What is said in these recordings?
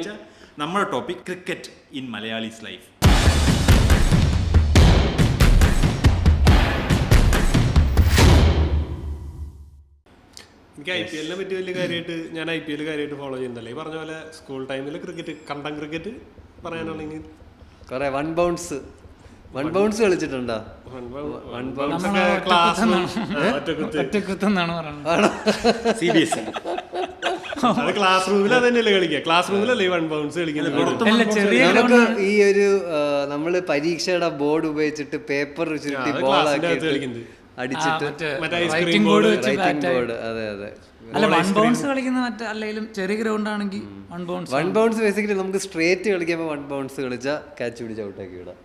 വെള്ളിയാഴ്ച നമ്മുടെ topic cricket in Malayalees life. എനിക്ക് IPL പറ്റി വലിയ കാര്യമായിട്ട് ഞാൻ IPL കാര്യമായിട്ട് ഫോളോ ചെയ്യുന്നില്ല. ഈ പറഞ്ഞ പോലെ സ്കൂൾ ടൈമിൽ ക്രിക്കറ്റ് കണ്ടം ക്രിക്കറ്റ് പറയാനാണെങ്കിൽ കുറെ വൺ ബൗൺസ് കളിച്ചിട്ടുണ്ടോ? ക്ലാസ് റൂമിൽ അതന്നെയല്ലേ കളിക്കുക? ക്ലാസ് റൂമിലല്ലേ വൺ ബൗൺസ് കളിക്കുന്നത്? ഈ ഒരു നമ്മള് പരീക്ഷയുടെ ബോർഡ് ഉപയോഗിച്ചിട്ട് പേപ്പർ ചുരുട്ടി ബോളാക്കി അടിച്ചിട്ട് റൈറ്റിംഗ് ബോർഡ്. അതെ അതെ. അല്ല വൺ ബൗൺസ് കളിക്കുന്ന മറ്റേ അല്ലെങ്കിലും ചെറിയ ഗ്രൗണ്ട് ആണെങ്കിൽ വൺ ബൗൺസ് ബേസിക്കലി നമുക്ക് സ്ട്രേറ്റ് കളിക്കുമ്പോൾ വൺ ബൗൺസ് കളിച്ചാൽ ക്യാച്ച് പിടിച്ച് ഔട്ടാക്കി വിടാം.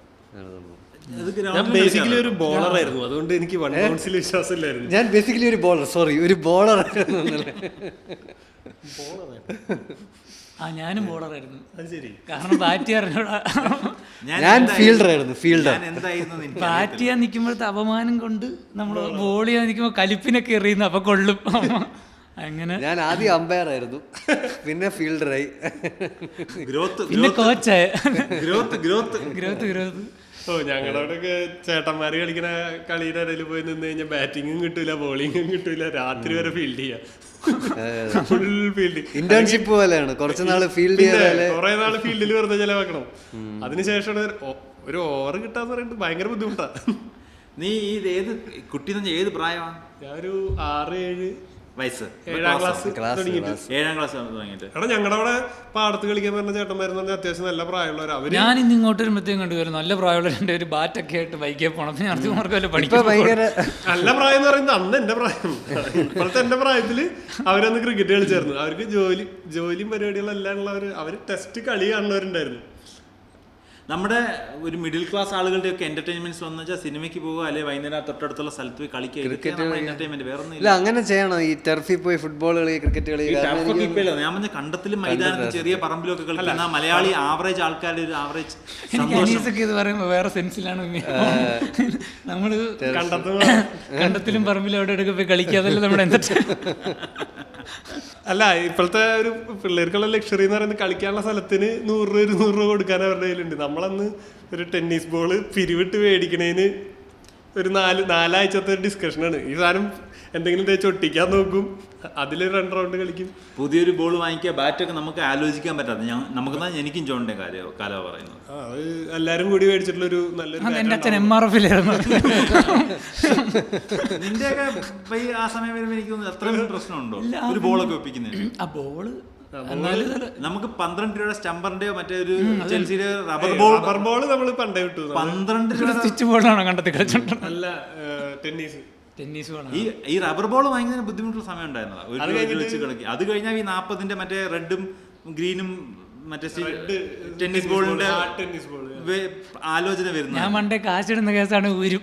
ഞാൻ ബേസിക്കലി ഒരു ബോളർ ആയിരുന്നു, അതുകൊണ്ട് എനിക്ക് വൺ ബൗൺസിൽ വിശ്വാസമില്ലായിരുന്നു. ഞാൻ ബേസിക്കലി ഒരു ബോളർ ആയിരുന്നു. ഞാനും ബോളറായിരുന്നു. കാരണം ബാറ്റ് ചെയ്യാറുണ്ട്. ഞാൻ ഫീൽഡർ ആയിരുന്നു. ബാറ്റ് ചെയ്യാൻ നിൽക്കുമ്പോഴത്തെ അപമാനം കൊണ്ട് നമ്മൾ ബോൾ ചെയ്യാൻ നിൽക്കുമ്പോൾ കലിപ്പിനൊക്കെ എറിയുന്നു, അപ്പൊ കൊള്ളും. അങ്ങനെ ഞാൻ ആദ്യം അമ്പയർ ആയിരുന്നു, പിന്നെ ഫീൽഡറായി, പിന്നെ കോച്ചായ. ഞങ്ങളോടൊക്കെ ചേട്ടന്മാര് കളിക്കുന്ന കളിയുടെ ഇടയിൽ പോയി നിന്ന് കഴിഞ്ഞാൽ ബാറ്റിങ്ങും കിട്ടൂല, ബോളിങ്ങും കിട്ടൂല, രാത്രി വരെ ഫീൽഡ് ചെയ്യാം. ഫുൾ ഫീൽഡ് ഇന്റേൺഷിപ്പ് പോലെയാണ്. കുറച്ച് നാള് ഫീൽഡ് കുറെ നാള് ഫീൽഡിൽ വെറുതെ ചെലവാക്കണം. അതിനുശേഷം ഒരു ഓവർ കിട്ടാന്ന് പറയുന്നത് ഭയങ്കര ബുദ്ധിമുട്ടാ. നീ ഏത് കുട്ടി ഏത് പ്രായമാണ്? ഞാനൊരു 6-7 വയസ്സ്, 7ാം ക്ലാസ് തുടങ്ങിയിട്ട്. 7ാം ക്ലാസ് തുടങ്ങിയിട്ട്. എടാ ഞങ്ങളുടെ അവിടെ പാടത്ത് കളിക്കാൻ പറഞ്ഞ ചേട്ടന്മാരെന്ന് പറഞ്ഞാൽ അത്യാവശ്യം നല്ല പ്രായമുള്ളവർ. അവര് ഞാൻ ഇന്ന് ഇങ്ങോട്ട് വരുമ്പോഴത്തേക്കും കണ്ടുവരും നല്ല പ്രായമുള്ള ഒരു ബാറ്റൊക്കെ ആയിട്ട് ബൈക്കിൽ പോകണം. പഠിക്കാൻ നല്ല പ്രായം എന്ന് പറയുന്നത് അന്ന് എന്റെ പ്രായം. ഇപ്പോഴത്തെ എന്റെ പ്രായത്തില് അവരന്ന് ക്രിക്കറ്റ് കളിച്ചായിരുന്നു. അവർക്ക് ജോലിയും പരിപാടികളെല്ലാം ഉള്ളവര്, അവര് ടെസ്റ്റ് കളി കാണുന്നവരുണ്ടായിരുന്നു. നമ്മുടെ ഒരു മിഡിൽ ക്ലാസ് ആളുകളുടെ ഒക്കെ എന്റർടൈൻമെന്റ്സ് വന്നു വെച്ചാൽ സിനിമയ്ക്ക് പോകുക, അല്ലെങ്കിൽ വൈകുന്നേരം തൊട്ടടുത്തുള്ള സ്ഥലത്ത് പോയി കളിക്കുക. എന്റർടൈൻമെന്റ് വേറെ ഒന്നും അങ്ങനെ ചെയ്യണം. ഈ ടർഫിൽ പോയി ഫുട്ബോൾ കളി, ക്രിക്കറ്റ് കളി. ഞാൻ പറഞ്ഞ കണ്ടത്തിലും മൈതാനത്തും ചെറിയ പറമ്പിലും ഒക്കെ കളിക്കുന്ന മലയാളി ആവറേജ് ആൾക്കാരുടെ ഒരു ആവറേജ് ഇത് പറയുമ്പോ വേറെ സെൻസിലാണ്. നമ്മള് കണ്ടത്തിലും പറമ്പിലും അവിടെ എടുക്കെ പോയി കളിക്കാതല്ലേ നമ്മുടെ അല്ല, ഇപ്പോഴത്തെ ഒരു പിള്ളേർക്കുള്ള ലക്ഷറി എന്ന് പറയുന്നത് കളിക്കാനുള്ള സ്ഥലത്തിന് 100 രൂപ 200 രൂപ കൊടുക്കാൻ അവരുടെ കയ്യിലുണ്ട്. നമ്മളന്ന് ഒരു ടെന്നീസ് ബോള് പിരിവിട്ട് മേടിക്കണേന് ഒരു 4 ആഴ്ചത്തെ ഒരു ഡിസ്കഷനാണ്. ഈ സാധനം എന്തെങ്കിലും തേച്ച് ഒട്ടിക്കാൻ നോക്കും, അതിൽ 2 റൗണ്ട് കളിക്കും. പുതിയൊരു ബോൾ വാങ്ങിക്കുക, ബാറ്റൊക്കെ നമുക്ക് ആലോചിക്കാൻ പറ്റാത്ത നമുക്ക് എനിക്കും ജോണിന്റെ കാലമാണ് പറയുന്നത്. അത് എല്ലാരും കൂടി മേടിച്ചിട്ടുള്ള ഒരു നല്ലൊരു. എന്റെ അച്ഛൻ MRF-ലായിരുന്നു. നിന്റെയൊക്കെ ആ സമയം വരുമ്പോൾ എനിക്ക് തോന്നുന്നു അത്രയും പ്രശ്നമുണ്ടോ ഒരു ബോളൊക്കെ ഒപ്പിക്കുന്നതിന്? ആ ബോള് നമുക്ക് 12 രൂപയുടെ സ്റ്റമ്പറിന്റെയോ മറ്റേ ഒരു ചെൽസിയുടെ റബ്ബർ ബോൾ നമ്മൾ പണ്ടേ വിട്ടു. 12 രൂപ സ്വിച്ച് ബോർഡാണോ കണ്ടെത്തി കളിച്ചിട്ടുണ്ട്? അല്ല, ടെന്നീസ് ഈ റബ്ബർ ബോൾ വാങ്ങിക്കുന്നതിന് ബുദ്ധിമുട്ടുള്ള സമയം ഉണ്ടായിരുന്നതാ. ഒരു വെച്ച് കളിക്കുക. അത് കഴിഞ്ഞാൽ ഈ 40ന്റെ മറ്റേ റെഡും ഗ്രീനും മറ്റേ ടെന്നീസ് ബോളിന്റെ ആലോചന വരുന്നത്. ഞാൻ പണ്ടേ കാശിടുന്ന കേസാണ് ഊരും.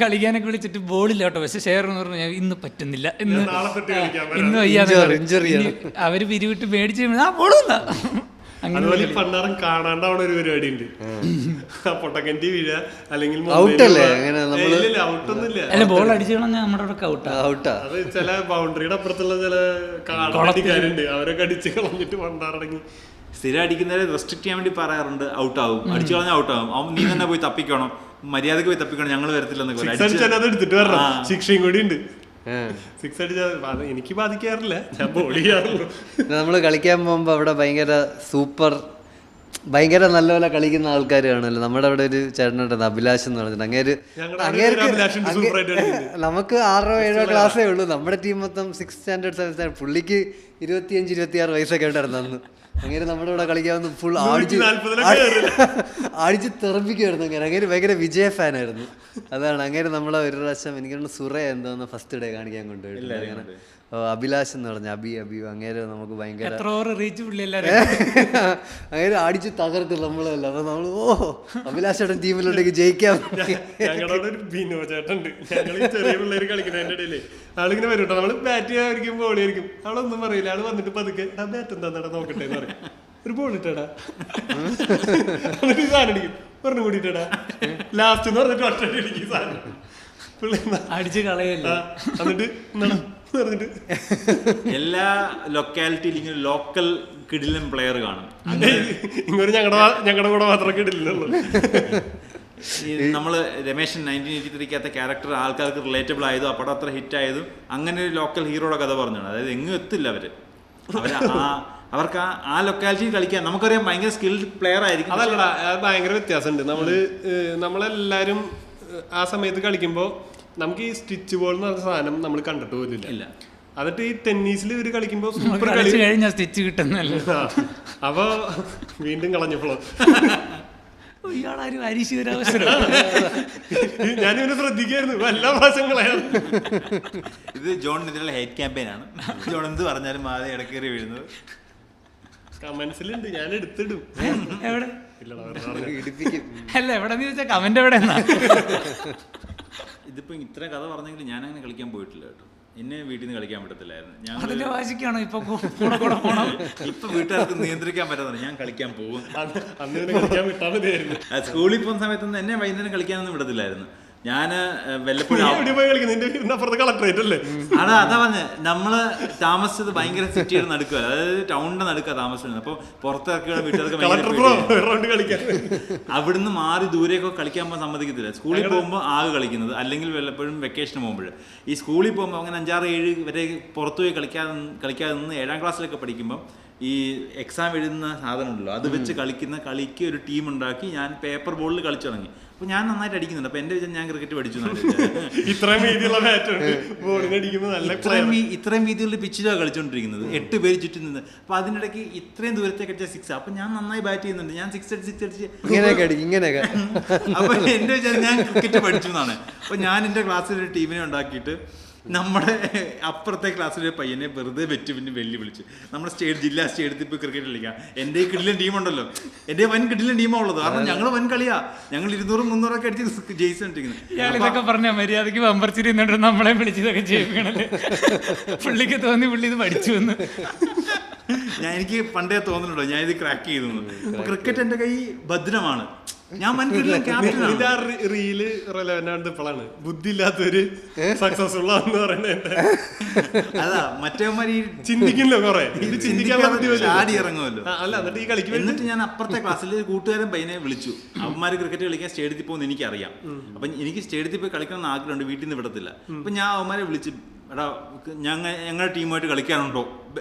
കളിക്കാനൊക്കെ വിളിച്ചിട്ട് ബോളില്ല കേട്ടോ, പക്ഷെ ഷെയർ എന്ന് പറഞ്ഞു ഇന്ന് പറ്റുന്നില്ല, ഇന്ന് വയ്യാതെ അവര് പിരിവിട്ട് മേടിച്ച് ആ ബോളില്ല. അതുപോലെ പണ്ടാറം കാണാണ്ടാവണ ഒരു പരിപാടി ഉണ്ട്. പൊട്ടക്കൻറ്റി വീഴ അല്ലെങ്കിൽ ഔട്ടൊന്നുമില്ല, ബോൾ അടിച്ചു നമ്മുടെ ഔട്ടാ. അത് ചില ബൗണ്ടറിയുടെ അപ്പുറത്തുള്ള ചില കളക്കാരുണ്ട്, അവരൊക്കെ അടിച്ച് കളഞ്ഞിട്ട് പണ്ടാറടങ്ങി. സ്ഥിരം അടിക്കുന്നവരെ റെസ്ട്രിക്ട് ചെയ്യാൻ വേണ്ടി പറയാറുണ്ട്. ഔട്ടാവും, അടിച്ചു കളഞ്ഞാൽ ഔട്ടാവും, നീ തന്നെ പോയി തപ്പിക്കണം, മര്യാദക്ക് പോയി തപ്പിക്കണം, ഞങ്ങൾ വരത്തില്ലെന്നൊക്കെ എടുത്തിട്ട് വരണം. ശിക്ഷയും കൂടി ഉണ്ട്. 6 അടിച്ചാൽ എനിക്ക് ബാധിക്കാറില്ല, ഞാൻ ബോൾ ചെയ്യാറുള്ളൂ. നമ്മള് കളിക്കാൻ പോകുമ്പോ അവിടെ ഭയങ്കര നല്ലപോലെ കളിക്കുന്ന ആൾക്കാർ കാണുമല്ലോ. നമ്മുടെ അവിടെ ഒരു ചേട്ടനുണ്ട് അഭിലാഷ് എന്ന് പറഞ്ഞിട്ട്. നമുക്ക് 6ഓ 7ഓ ക്ലാസ്സേ ഉള്ളൂ. നമ്മുടെ ടീം മൊത്തം 6th സ്റ്റാൻഡേർഡ് 7th സ്റ്റാൻഡേർഡ്. പുള്ളിക്ക് 25-26 വയസ്സൊക്കെ ഉണ്ടായിരുന്നു അന്ന്. അങ്ങനെ നമ്മുടെ ഇവിടെ കളിക്കാവുന്ന ഫുൾ അടിച്ച് തെറപ്പിക്കുമായിരുന്നു. അങ്ങനെ ഭയങ്കര വിജയ ഫാനായിരുന്നു. അതാണ് അങ്ങനെ നമ്മളെ ഒരു പ്രാവശ്യം എനിക്ക് സുറ എന്തോന്ന് ഫസ്റ്റ് ഡേ കാണിക്കാൻ കൊണ്ടുപോയിട്ടില്ല. അങ്ങനെ അഭിലാഷ് എന്ന് പറഞ്ഞ അബി അങ്ങനെ നമുക്ക് ഭയങ്കര അങ്ങനെ അടിച്ച് തകർക്കും നമ്മളല്ല. അപ്പൊ നമ്മള് അഭിലാഷേട്ടൻ ടീമിലുണ്ടെങ്കിൽ ജയിക്കാം. ഞങ്ങളോട് ഒരു ബിനോ ചേട്ടനുണ്ട്. ഞങ്ങൾ ചെറിയ പിള്ളേര് കളിക്കുന്നതിന്റെ ഇടയില് ആളിങ്ങനെ വരും കേട്ടോ. നമ്മള് ബാറ്റ് ചെയ്യാതിരിക്കും, ബോൾ ആയിരിക്കും. ആളൊന്നും പറയില്ല. ആള് വന്നിട്ട് പതുക്കെ ബാറ്റ് എന്താ നോക്കട്ടെ എന്ന് പറയും. ഒരു ബോൾ ഇട്ടടാ, എന്നിട്ട് സാധനം അടിക്കും. പറഞ്ഞു കൂടിയിട്ടടാ ലാസ്റ്റ് എന്ന് പറഞ്ഞിട്ട് ഒറ്റ അടിക്കും സാധനം. അടിച്ച് കളയല്ല. എന്നിട്ട് എല്ലാ ലൊക്കാലിറ്റിയിൽ ഇങ്ങനെ ലോക്കൽ കിടിലൻ പ്ലെയർ കാണും. ഇങ്ങോട്ട് ഞങ്ങളുടെ കൂടെ മാത്രമേ കിട്ടില്ലുള്ളൂ. നമ്മൾ രമേശൻ 1983 ക്യാരക്ടർ ആൾക്കാർക്ക് റിലേറ്റബിൾ ആയതും ആ പടം അത്ര ഹിറ്റ് ആയതും അങ്ങനെ ഒരു ലോക്കൽ ഹീറോയുടെ കഥ പറഞ്ഞാണ്. അതായത് എങ്ങും എത്തില്ല അവർക്ക് ആ ലൊക്കാലിറ്റിയിൽ കളിക്കാൻ നമുക്കറിയാം ഭയങ്കര സ്കിൽഡ് പ്ലെയർ ആയിരിക്കും. അതല്ലടാ, ഭയങ്കര വ്യത്യാസമുണ്ട്. നമ്മളെല്ലാരും ആ സമയത്ത് കളിക്കുമ്പോൾ നമുക്ക് ഈ സ്റ്റിച്ച് ബോൾ എന്ന് പറഞ്ഞ സാധനം നമ്മൾ കണ്ടിട്ട് പോലില്ല. ഇല്ല. എന്നിട്ട് ഈ ടെന്നീസിൽ ഇവര് കളിക്കുമ്പോ സൂപ്പർ കളി കഴിഞ്ഞ സ്റ്റിച്ച് കിട്ടുന്നല്ലോ. അപ്പൊ വീണ്ടും കളഞ്ഞപ്പോഴോ ഇയാളാരും അരിശീവരാവസരം ഞാനിവനെ ശ്രദ്ധിക്കായിരുന്നു എല്ലാ പ്രാവശ്യങ്ങളാണ്. ഇത് ജോണിനെതിരെയുള്ള ഹേറ്റ് ക്യാമ്പയിനാണ്. ജോൺ എന്ത് പറഞ്ഞാലും ആദ്യം ഇടക്കേറി വീഴുന്നത്. കമന്റ്സിലുണ്ട്, ഞാൻ എടുത്തിടും. എവിടെ ഇടിപ്പിക്കും. അല്ല എവിടെന്ന് ചോദിച്ചാൽ കമന്റ് എവിടെ? ഇതിപ്പോ ഇത്ര കഥ പറഞ്ഞെങ്കിൽ ഞാൻ അങ്ങനെ കളിക്കാൻ പോയിട്ടില്ല കേട്ടോ. എന്നെ വീട്ടിൽ നിന്ന് കളിക്കാൻ പറ്റത്തില്ലായിരുന്നു. അതിന്റെ വാശിക്കാണോ ഇപ്പൊ കൂടെ കൂടെ പോണം? ഇപ്പൊ വീട്ടുകാർക്ക് നിയന്ത്രിക്കാൻ പറ്റാതെ ഞാൻ കളിക്കാൻ പോകും. അന്ന് കളിക്കാൻ വിട്ടാൽ മതിയായിരുന്നു. സ്കൂളിൽ പോകുന്ന സമയത്തൊന്നും എന്നെ വൈകുന്നേരം കളിക്കാനൊന്നും വിടത്തില്ലായിരുന്നു. ഞാൻ വല്ലപ്പോഴും കളക്ടറേറ്റ് അല്ലേ? അതാ പറഞ്ഞത്, നമ്മള് താമസിച്ചത് ഭയങ്കര സിറ്റിയുടെ നടുക്കുക, അതായത് ടൗണിന്റെ നടുക്കുക താമസിച്ചത്. അപ്പൊ പുറത്തിറക്കിയ വീട്ടുകാർക്ക് അവിടുന്ന് മാറി ദൂരെയൊക്കെ കളിക്കാൻ പോകാൻ സമ്മതിക്കത്തില്ല. സ്കൂളിൽ പോകുമ്പോൾ ആകെ കളിക്കുന്നത്, അല്ലെങ്കിൽ വല്ലപ്പോഴും വെക്കേഷന് പോകുമ്പോൾ. ഈ സ്കൂളിൽ പോകുമ്പോൾ അങ്ങനെ 5, 6, 7 വരെ പുറത്തു പോയി കളിക്കാതെ നിന്ന് 7ാം ക്ലാസ്സിലൊക്കെ പഠിക്കുമ്പോൾ ഈ എക്സാം എഴുതുന്ന സാധനം ഉണ്ടല്ലോ, അത് വെച്ച് കളിക്ക് ഒരു ടീം ഉണ്ടാക്കി ഞാൻ പേപ്പർ ബോളിൽ കളിച്ചു തുടങ്ങി. അപ്പോൾ ഞാൻ നന്നായിട്ട് അടിക്കുന്നുണ്ട്. അപ്പോൾ എൻ്റെ വിചാരം ഞാൻ ക്രിക്കറ്റ് പഠിച്ചു. ഇത്രയും വീതിയുള്ള പിച്ചിലാണ് കളിച്ചുകൊണ്ടിരിക്കുന്നത്, 8 പേര് ചുറ്റും നിന്ന്. അപ്പോൾ അതിനിടയ്ക്ക് ഇത്രയും ദൂരത്തേക്ക് അടിച്ച 6. അപ്പോൾ ഞാൻ നന്നായി ബാറ്റ് ചെയ്യുന്നുണ്ട്. ഞാൻ 6 അടിച്ച് ഇങ്ങനെയൊക്കെ. അപ്പോൾ എൻ്റെ വിചാരം ഞാൻ ക്രിക്കറ്റ് പഠിച്ചു എന്നാണ്. അപ്പോൾ ഞാൻ എൻ്റെ ക്ലാസ്സിലൊരു ടീമിനെ ഉണ്ടാക്കിയിട്ട് നമ്മുടെ അപ്പുറത്തെ ക്ലാസ്സിലെ പയ്യനെ വെറുതെ പിന്നെ വെല്ലുവിളിച്ച് നമ്മുടെ ജില്ലാ സ്റ്റേഡിയത്തിൽ പോയി ക്രിക്കറ്റ് കളിക്കാം. എൻ്റെ കിടിലൻ ടീമുണ്ടല്ലോ, എൻ്റെ വൻ കിടിലൻ ടീമാണ് ഉള്ളത്. കാരണം ഞങ്ങൾ വൻ കളിയാ, ഞങ്ങൾ 200, 300 അടിച്ച് ജയിച്ചിരിക്കുന്നത്. ഇയാളിതൊക്കെ പറഞ്ഞാൽ മര്യാദക്ക് ബമ്പർച്ചിരി നമ്മളെ വിളിച്ചതൊക്കെ ചെയ്യിക്കണല്ലേ. പുള്ളിക്ക് തോന്നി പുള്ളി ഇത് പഠിച്ചു എന്ന്. എനിക്ക് പണ്ടേ തോന്നുന്നുണ്ടോ ഞാൻ ഇത് ക്രാക്ക് ചെയ്തു. ക്രിക്കറ്റ് എൻ്റെ കൈ ഭദ്രമാണ്. ഞാൻ റീല് റെലവന്റ് ഇപ്പോഴാണ് ബുദ്ധി ഇല്ലാത്തൊരു സക്സസ്ഫുൾ ആണെന്ന് പറയുന്നത്. അതാ മറ്റേമാര് ചിന്തിക്കില്ലോ കുറെ ചാടി ഇറങ്ങുമല്ലോ. അല്ല എന്നിട്ട് ഈ കളിക്കും. എന്നിട്ട് ഞാൻ അപ്പുറത്തെ ക്ലാസ്സിൽ കൂട്ടുകാരൻ പയ്യനെ വിളിച്ചു. അവന്മാര് ക്രിക്കറ്റ് കളിക്കാൻ സ്റ്റേഡിയത്തിൽ പോകുന്ന എനിക്കറിയാം. അപ്പൊ എനിക്ക് സ്റ്റേഡിയത്തിൽ പോയി കളിക്കണം എന്ന് ആഗ്രഹമുണ്ട്, വീട്ടിൽ നിന്ന് വിടത്തില്ല. അപ്പൊ ഞാൻ അവന്മാരെ വിളിച്ച്, എടാ ഞങ്ങളുടെ ടീമായിട്ട് കളിക്കാനുണ്ടോ?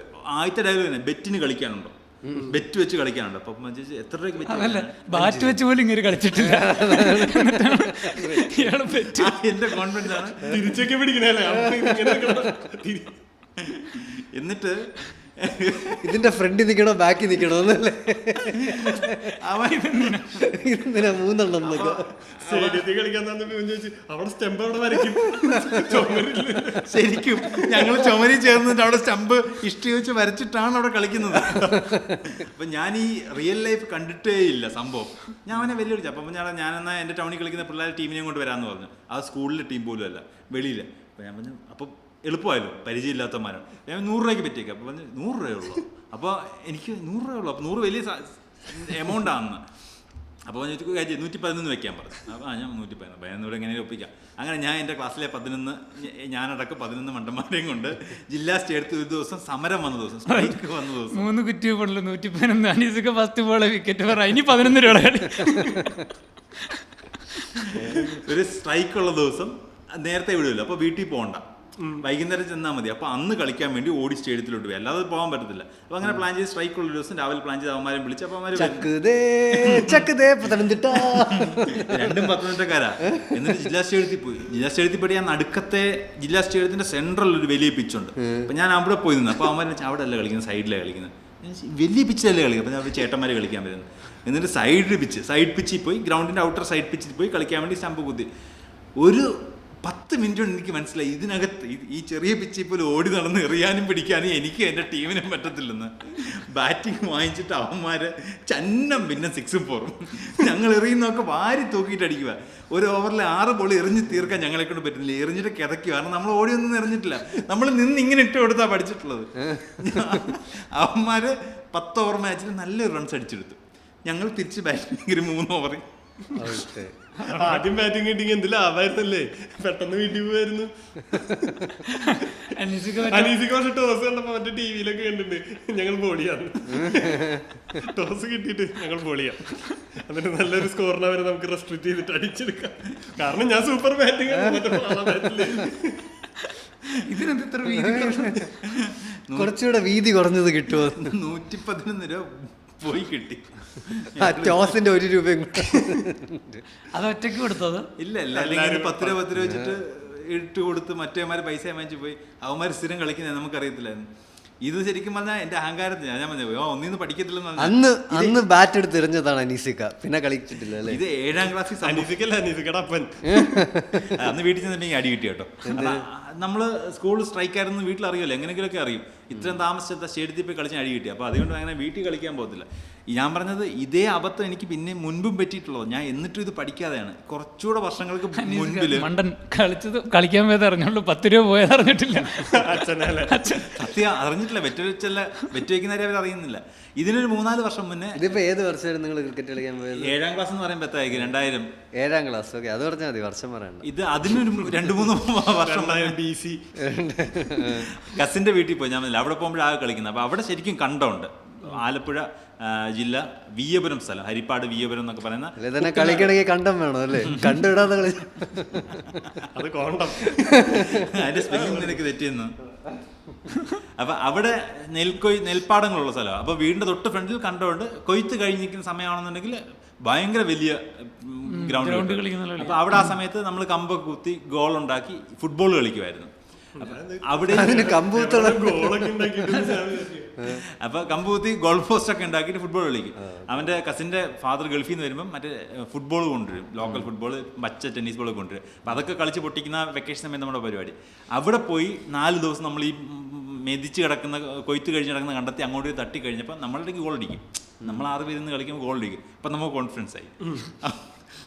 ആദ്യത്തെ ഡയലോഗ് തന്നെ, ബെറ്റിന് കളിക്കാനുണ്ടോ, ബെറ്റ് വെച്ച് കളിക്കാനുണ്ട്. അപ്പൊ എത്ര രൂപ ബാറ്റ് വെച്ച് പോലും ഇങ്ങനെ കളിച്ചിട്ടില്ല. എന്റെ കോൺഫിഡൻസ് ആണ്. തിരിച്ചൊക്കെ പിടിക്കണല്ലേ. എന്നിട്ട് ഇതിന്റെ ഫ്രണ്ടിൽ നിൽക്കണോ ബാക്കിൽ നിൽക്കണോ എന്നല്ലേ ഇതിനെ 3 എണ്ണം സ്റ്റേഡിയത്തിൽ കളിക്കാൻ ചോദിച്ചു അവിടെ സ്റ്റെമ്പ് അവിടെ വരയ്ക്കും. ശരിക്കും ഞങ്ങൾ ചുമരി ചേർന്നിട്ട് അവിടെ സ്റ്റമ്പ് ഇഷ്ടി വെച്ച് വരച്ചിട്ടാണ് അവിടെ കളിക്കുന്നത്. അപ്പൊ ഞാൻ ഈ റിയൽ ലൈഫ് കണ്ടിട്ടേ ഇല്ല സംഭവം. ഞാൻ അവനെ വെല്ലുവിളിച്ചു. അപ്പം ഞാനെന്നാ എൻ്റെ ടൗണിൽ കളിക്കുന്ന പിള്ളേർ ടീമിനെയും കൊണ്ട് വരാമെന്ന് പറഞ്ഞു. ആ സ്കൂളിലെ ടീം പോലും അല്ല, വെളിയില്ല. അപ്പം ഞാൻ പറഞ്ഞു, അപ്പം എളുപ്പമായല്ലോ, പരിചയമില്ലാത്തമാരാണ്. ഞാൻ 100 രൂപയ്ക്ക് പറ്റിയേക്കാം. അപ്പോൾ പറഞ്ഞു 100 രൂപയുള്ളൂ. അപ്പോൾ എനിക്ക് 100 രൂപയുള്ളൂ. അപ്പോൾ 100 വലിയ എമൗണ്ട് ആണെന്ന്. അപ്പോൾ ഞാൻ 111 വെക്കാൻ പറഞ്ഞു. അപ്പോൾ ഞാൻ 111 ഭയന്നൂടെ എങ്ങനെയും ഒപ്പിക്കാം. അങ്ങനെ ഞാൻ എൻ്റെ ക്ലാസ്സിലെ 11, ഞാനടക്കം 11 മണ്ടന്മാരെയും കൊണ്ട് ജില്ലാ സ്റ്റേഡിയത്തിൽ ഒരു ദിവസം സമരം വന്ന ദിവസം, സ്ട്രൈക്ക് വന്ന ദിവസം, 3 കുറ്റി ബോളിൽ 111, അനീസൊക്കെ ഫസ്റ്റ് ബോള് വിക്കറ്റ് പറ, ഇനി 11 രൂപ കളി. ഒരു സ്ട്രൈക്കുള്ള ദിവസം നേരത്തെ വിടുമല്ലോ, അപ്പോൾ വീട്ടിൽ പോകണ്ട, വൈകുന്നേരം ചെന്നാൽ മതി. അപ്പോൾ അന്ന് കളിക്കാൻ വേണ്ടി ഓടി സ്റ്റേഡിയത്തിലോട്ട് പോയി, അല്ലാതെ പോകാൻ പറ്റത്തില്ല. അപ്പോൾ അങ്ങനെ പ്ലാൻ ചെയ്ത് സ്ട്രൈക്കുള്ള ദിവസം രാവിലെ പ്ലാൻ ചെയ്ത് അവന്മാരെ വിളിച്ച്. അപ്പോൾ അവന്മാർ രണ്ടും പത്തനംതിട്ടക്കാരാ. എന്നിട്ട് ജില്ലാ സ്റ്റേഡിയത്തിൽ പോയി. ജില്ലാ സ്റ്റേഡിയത്തിൽ പോയി. ഞാൻ നടുക്കത്തെ ജില്ലാ സ്റ്റേഡിയത്തിൽ സെൻട്രൽ ഒരു വലിയ പിച്ചുണ്ട്. അപ്പോൾ ഞാൻ അവിടെ പോയി നിന്ന്. അപ്പോൾ അവന്മാർ വെച്ചാൽ അവിടെ അല്ല കളിക്കുന്നത്, സൈഡിലാണ് കളിക്കുന്നത്. വലിയ പിച്ചിലല്ലേ കളിക്കുക. അപ്പോൾ ഞാൻ ചേട്ടന്മാർ കളിക്കാൻ വരുന്നത്. എന്നിട്ട് സൈഡ് പിച്ചിൽ പോയി, ഗ്രൗണ്ടിൻ്റെ ഔട്ടർ സൈഡ് പിച്ചിൽ പോയി കളിക്കാൻ വേണ്ടി സ്റ്റമ്പ് കുത്തി. ഒരു 10 മിനിറ്റ് കൊണ്ട് എനിക്ക് മനസ്സിലായി ഇതിനകത്ത് ഈ ചെറിയ പിച്ചിൽ പോലും ഓടി നടന്ന് എറിയാനും പിടിക്കാനും എനിക്ക് എൻ്റെ ടീമിനും പറ്റത്തില്ലെന്ന്. ബാറ്റിംഗ് വാങ്ങിച്ചിട്ട് അവന്മാരെ ചന്നം പിന്നെ 6ഉം 4ഉം ഞങ്ങൾ എറിയുന്നതൊക്കെ വാരി തൂക്കിയിട്ട് അടിക്കുക. ഒരു ഓവറിൽ 6 ബോൾ എറിഞ്ഞ് തീർക്കാൻ ഞങ്ങളെ കൊണ്ട് പറ്റുന്നില്ല. എറിഞ്ഞിട്ട് കിതയ്ക്കുക. കാരണം നമ്മൾ ഓടിയൊന്നും എറിഞ്ഞിട്ടില്ല, നമ്മൾ നിന്ന് ഇങ്ങനെ ഇട്ട് കൊടുത്താൽ പഠിച്ചിട്ടുള്ളത്. അവന്മാർ 10 ഓവർ മാച്ചിൽ നല്ലൊരു റൺസ് അടിച്ചെടുത്തു. ഞങ്ങൾ തിരിച്ച് ബാറ്റിംഗ് 3 ഓവർ ഔട്ട്. ആദ്യം ബാറ്റിംഗ് കിട്ടിയെങ്കിൽ എന്ത് ലാഭായിരുന്നല്ലേ, പെട്ടെന്ന് വീട്ടിൽ പോവായിരുന്നു. അനീസിക്ക് പക്ഷെ ടോസ് കണ്ടപ്പോ മറ്റേ ടിവിയിലൊക്കെ കണ്ടിട്ടുണ്ട്, ഞങ്ങൾ ബോളിയാണ്, ടോസ് കിട്ടിയിട്ട് ഞങ്ങൾ ബോളിയാ, എന്നിട്ട് നല്ലൊരു സ്കോറിനെ വരെ നമുക്ക് റെസ്ട്രിക്ട് ചെയ്തിട്ട് അടിച്ചെടുക്കാം, കാരണം ഞാൻ സൂപ്പർ ബാറ്റിംഗ് ഇതിനെന്ത് ഇത്ര വീതി? കുറച്ചുകൂടെ വീതി കുറഞ്ഞത് കിട്ടുമോ? 111 രൂപ പോയി കിട്ടി. ആ ടോസിന്റെ 1 രൂപയും കൂടെ. അത് ഒറ്റയ്ക്ക് കൊടുത്തത്? ഇല്ല ഇല്ല, അല്ലെങ്കിൽ 10 രൂപ വെച്ചിട്ട് ഇട്ട് കൊടുത്ത് മറ്റേമാര് പൈസ വാങ്ങിച്ചു പോയി. അവന്മാര് സ്ഥിരം കളിക്കുന്നത് നമുക്കറിയത്തില്ലായിരുന്നു. ഇത് ശരിക്കും പറഞ്ഞാൽ എന്റെ അഹങ്കാരത്തിന് ഞാൻ പറഞ്ഞു ഒന്നിന്ന് പഠിക്കത്തില്ലെന്ന്. അന്ന് ബാറ്റ് എടുത്ത് എറിഞ്ഞതാണ് അനീസിക്ക, പിന്നെ കളിച്ചിട്ടില്ല അല്ലേ? ഇത് 7ാം ക്ലാസ്സിൽ അനീസിക്കല്ല, അനീസിക്കയുടെ അപ്പൻ. അന്ന് വീട്ടിൽ ചെന്നിട്ടുണ്ടെങ്കിൽ അടി കിട്ടി കേട്ടോ. നമ്മള് സ്കൂൾ സ്ട്രൈക്കാരെന്ന് വീട്ടിൽ അറിയുമല്ലോ, എങ്ങനെയെങ്കിലുമൊക്കെ അറിയും. ഇത്രയും താമസിച്ചെത്താ സ്റ്റേഡിയത്തിൽ പോയി കളിച്ച് അടി കിട്ടി. അപ്പോൾ അതുകൊണ്ട് അങ്ങനെ വീട്ടിൽ കളിക്കാൻ പോകത്തില്ല. ഞാൻ പറഞ്ഞത് ഇതേ അബദ്ധം എനിക്ക് പിന്നെ മുൻപും പറ്റിയിട്ടുള്ളത്. ഞാൻ എന്നിട്ടും ഇത് പഠിക്കാതെയാണ്. കുറച്ചുകൂടെ വർഷങ്ങൾക്ക് മുൻപില് മണ്ടൻ കളിക്കാൻ പോയത് അറിഞ്ഞുള്ളൂ, 10 രൂപ പോയത് അറിഞ്ഞിട്ടില്ല. സത്യം അറിഞ്ഞിട്ടില്ല. വെറ്റ് വയ്ക്കുന്നവരെ അവർ അറിയുന്നില്ല. ഇതിനൊരു 3-4 വർഷം മുന്നേ. ഇതിപ്പോ ഏത് വർഷമായിരുന്നു നിങ്ങൾ ക്രിക്കറ്റ് കളിക്കാൻ പോയത്? 7ാം ക്ലാസ് എന്ന് പറയുമ്പോൾ എത്തായിരിക്കും 2000. 7ാം ക്ലാസ്. ഓക്കെ, അത് പറഞ്ഞാൽ മതി, വർഷം പറയണ്ട. ഇത് അതിനൊരു 2-3 വർഷം BC. കസിന്റെ വീട്ടിൽ പോയി. ഞാൻ അവിടെ പോകുമ്പോഴാണ് കളിക്കുന്നത്. അപ്പോൾ അവിടെ ശരിക്കും കണ്ടമുണ്ട്. ആലപ്പുഴ ജില്ല വിയ്യപുരം സ്ഥലം, ഹരിപ്പാട് വിയ്യപുരം എന്നൊക്കെ പറയുന്ന. തന്നെ കളിക്കണമെങ്കിൽ കണ്ടം വേണം അല്ലേ? കണ്ടിടാതെ കളി. അത് കോണ്ടം. അതിന്റെ സ്പെല്ലിംഗ് നിനക്ക് തെറ്റിയെന്ന്. അപ്പൊ അവിടെ നെൽപ്പാടങ്ങളുള്ള സ്ഥലമാണ്. അപ്പൊ വീടിന്റെ തൊട്ട് ഫ്രണ്ടിൽ കണ്ടോണ്ട് കൊയ്ത്ത് കഴിഞ്ഞ് നിൽക്കുന്ന സമയമാണെന്നുണ്ടെങ്കിൽ ഭയങ്കര വലിയ ഗ്രൗണ്ട്. അപ്പൊ അവിടെ ആ സമയത്ത് നമ്മൾ കമ്പൊക്കെ കുത്തി ഗോൾ ഉണ്ടാക്കി ഫുട്ബോൾ കളിക്കുമായിരുന്നു. അവിടെ അപ്പൊ കമ്പ് കുത്തി ഗോൾ പോസ്റ്റ് ഒക്കെ ഉണ്ടാക്കിയിട്ട് ഫുട്ബോൾ കളിക്കും. അവന്റെ കസിന്റെ ഫാദർ ഗൾഫിൽ നിന്ന് വരുമ്പോൾ മറ്റേ ഫുട്ബോൾ കൊണ്ടുവരും, ലോക്കൽ ഫുട്ബോൾ, മറ്റേ ടെന്നീസ് ബോൾ കൊണ്ടുവരും. അപ്പൊ അതൊക്കെ കളിച്ച് പൊട്ടിക്കുന്ന വെക്കേഷൻ സമയത്ത് നമ്മുടെ പരിപാടി. അവിടെ പോയി 4 ദിവസം നമ്മൾ ഈ മെതിച്ച് കിടക്കുന്ന കൊയ്ത്ത് കഴിഞ്ഞ് കിടക്കുന്ന കണ്ടെത്തി അങ്ങോട്ട് തട്ടി കഴിഞ്ഞപ്പോൾ നമ്മളുടെ ഗോൾ അടിക്കും. നമ്മൾ 6 പേര് നിന്ന് കളിക്കുമ്പോൾ ഗോൾ അടിക്കും. അപ്പൊ നമുക്ക് കോൺഫിഡൻസ് ആയി.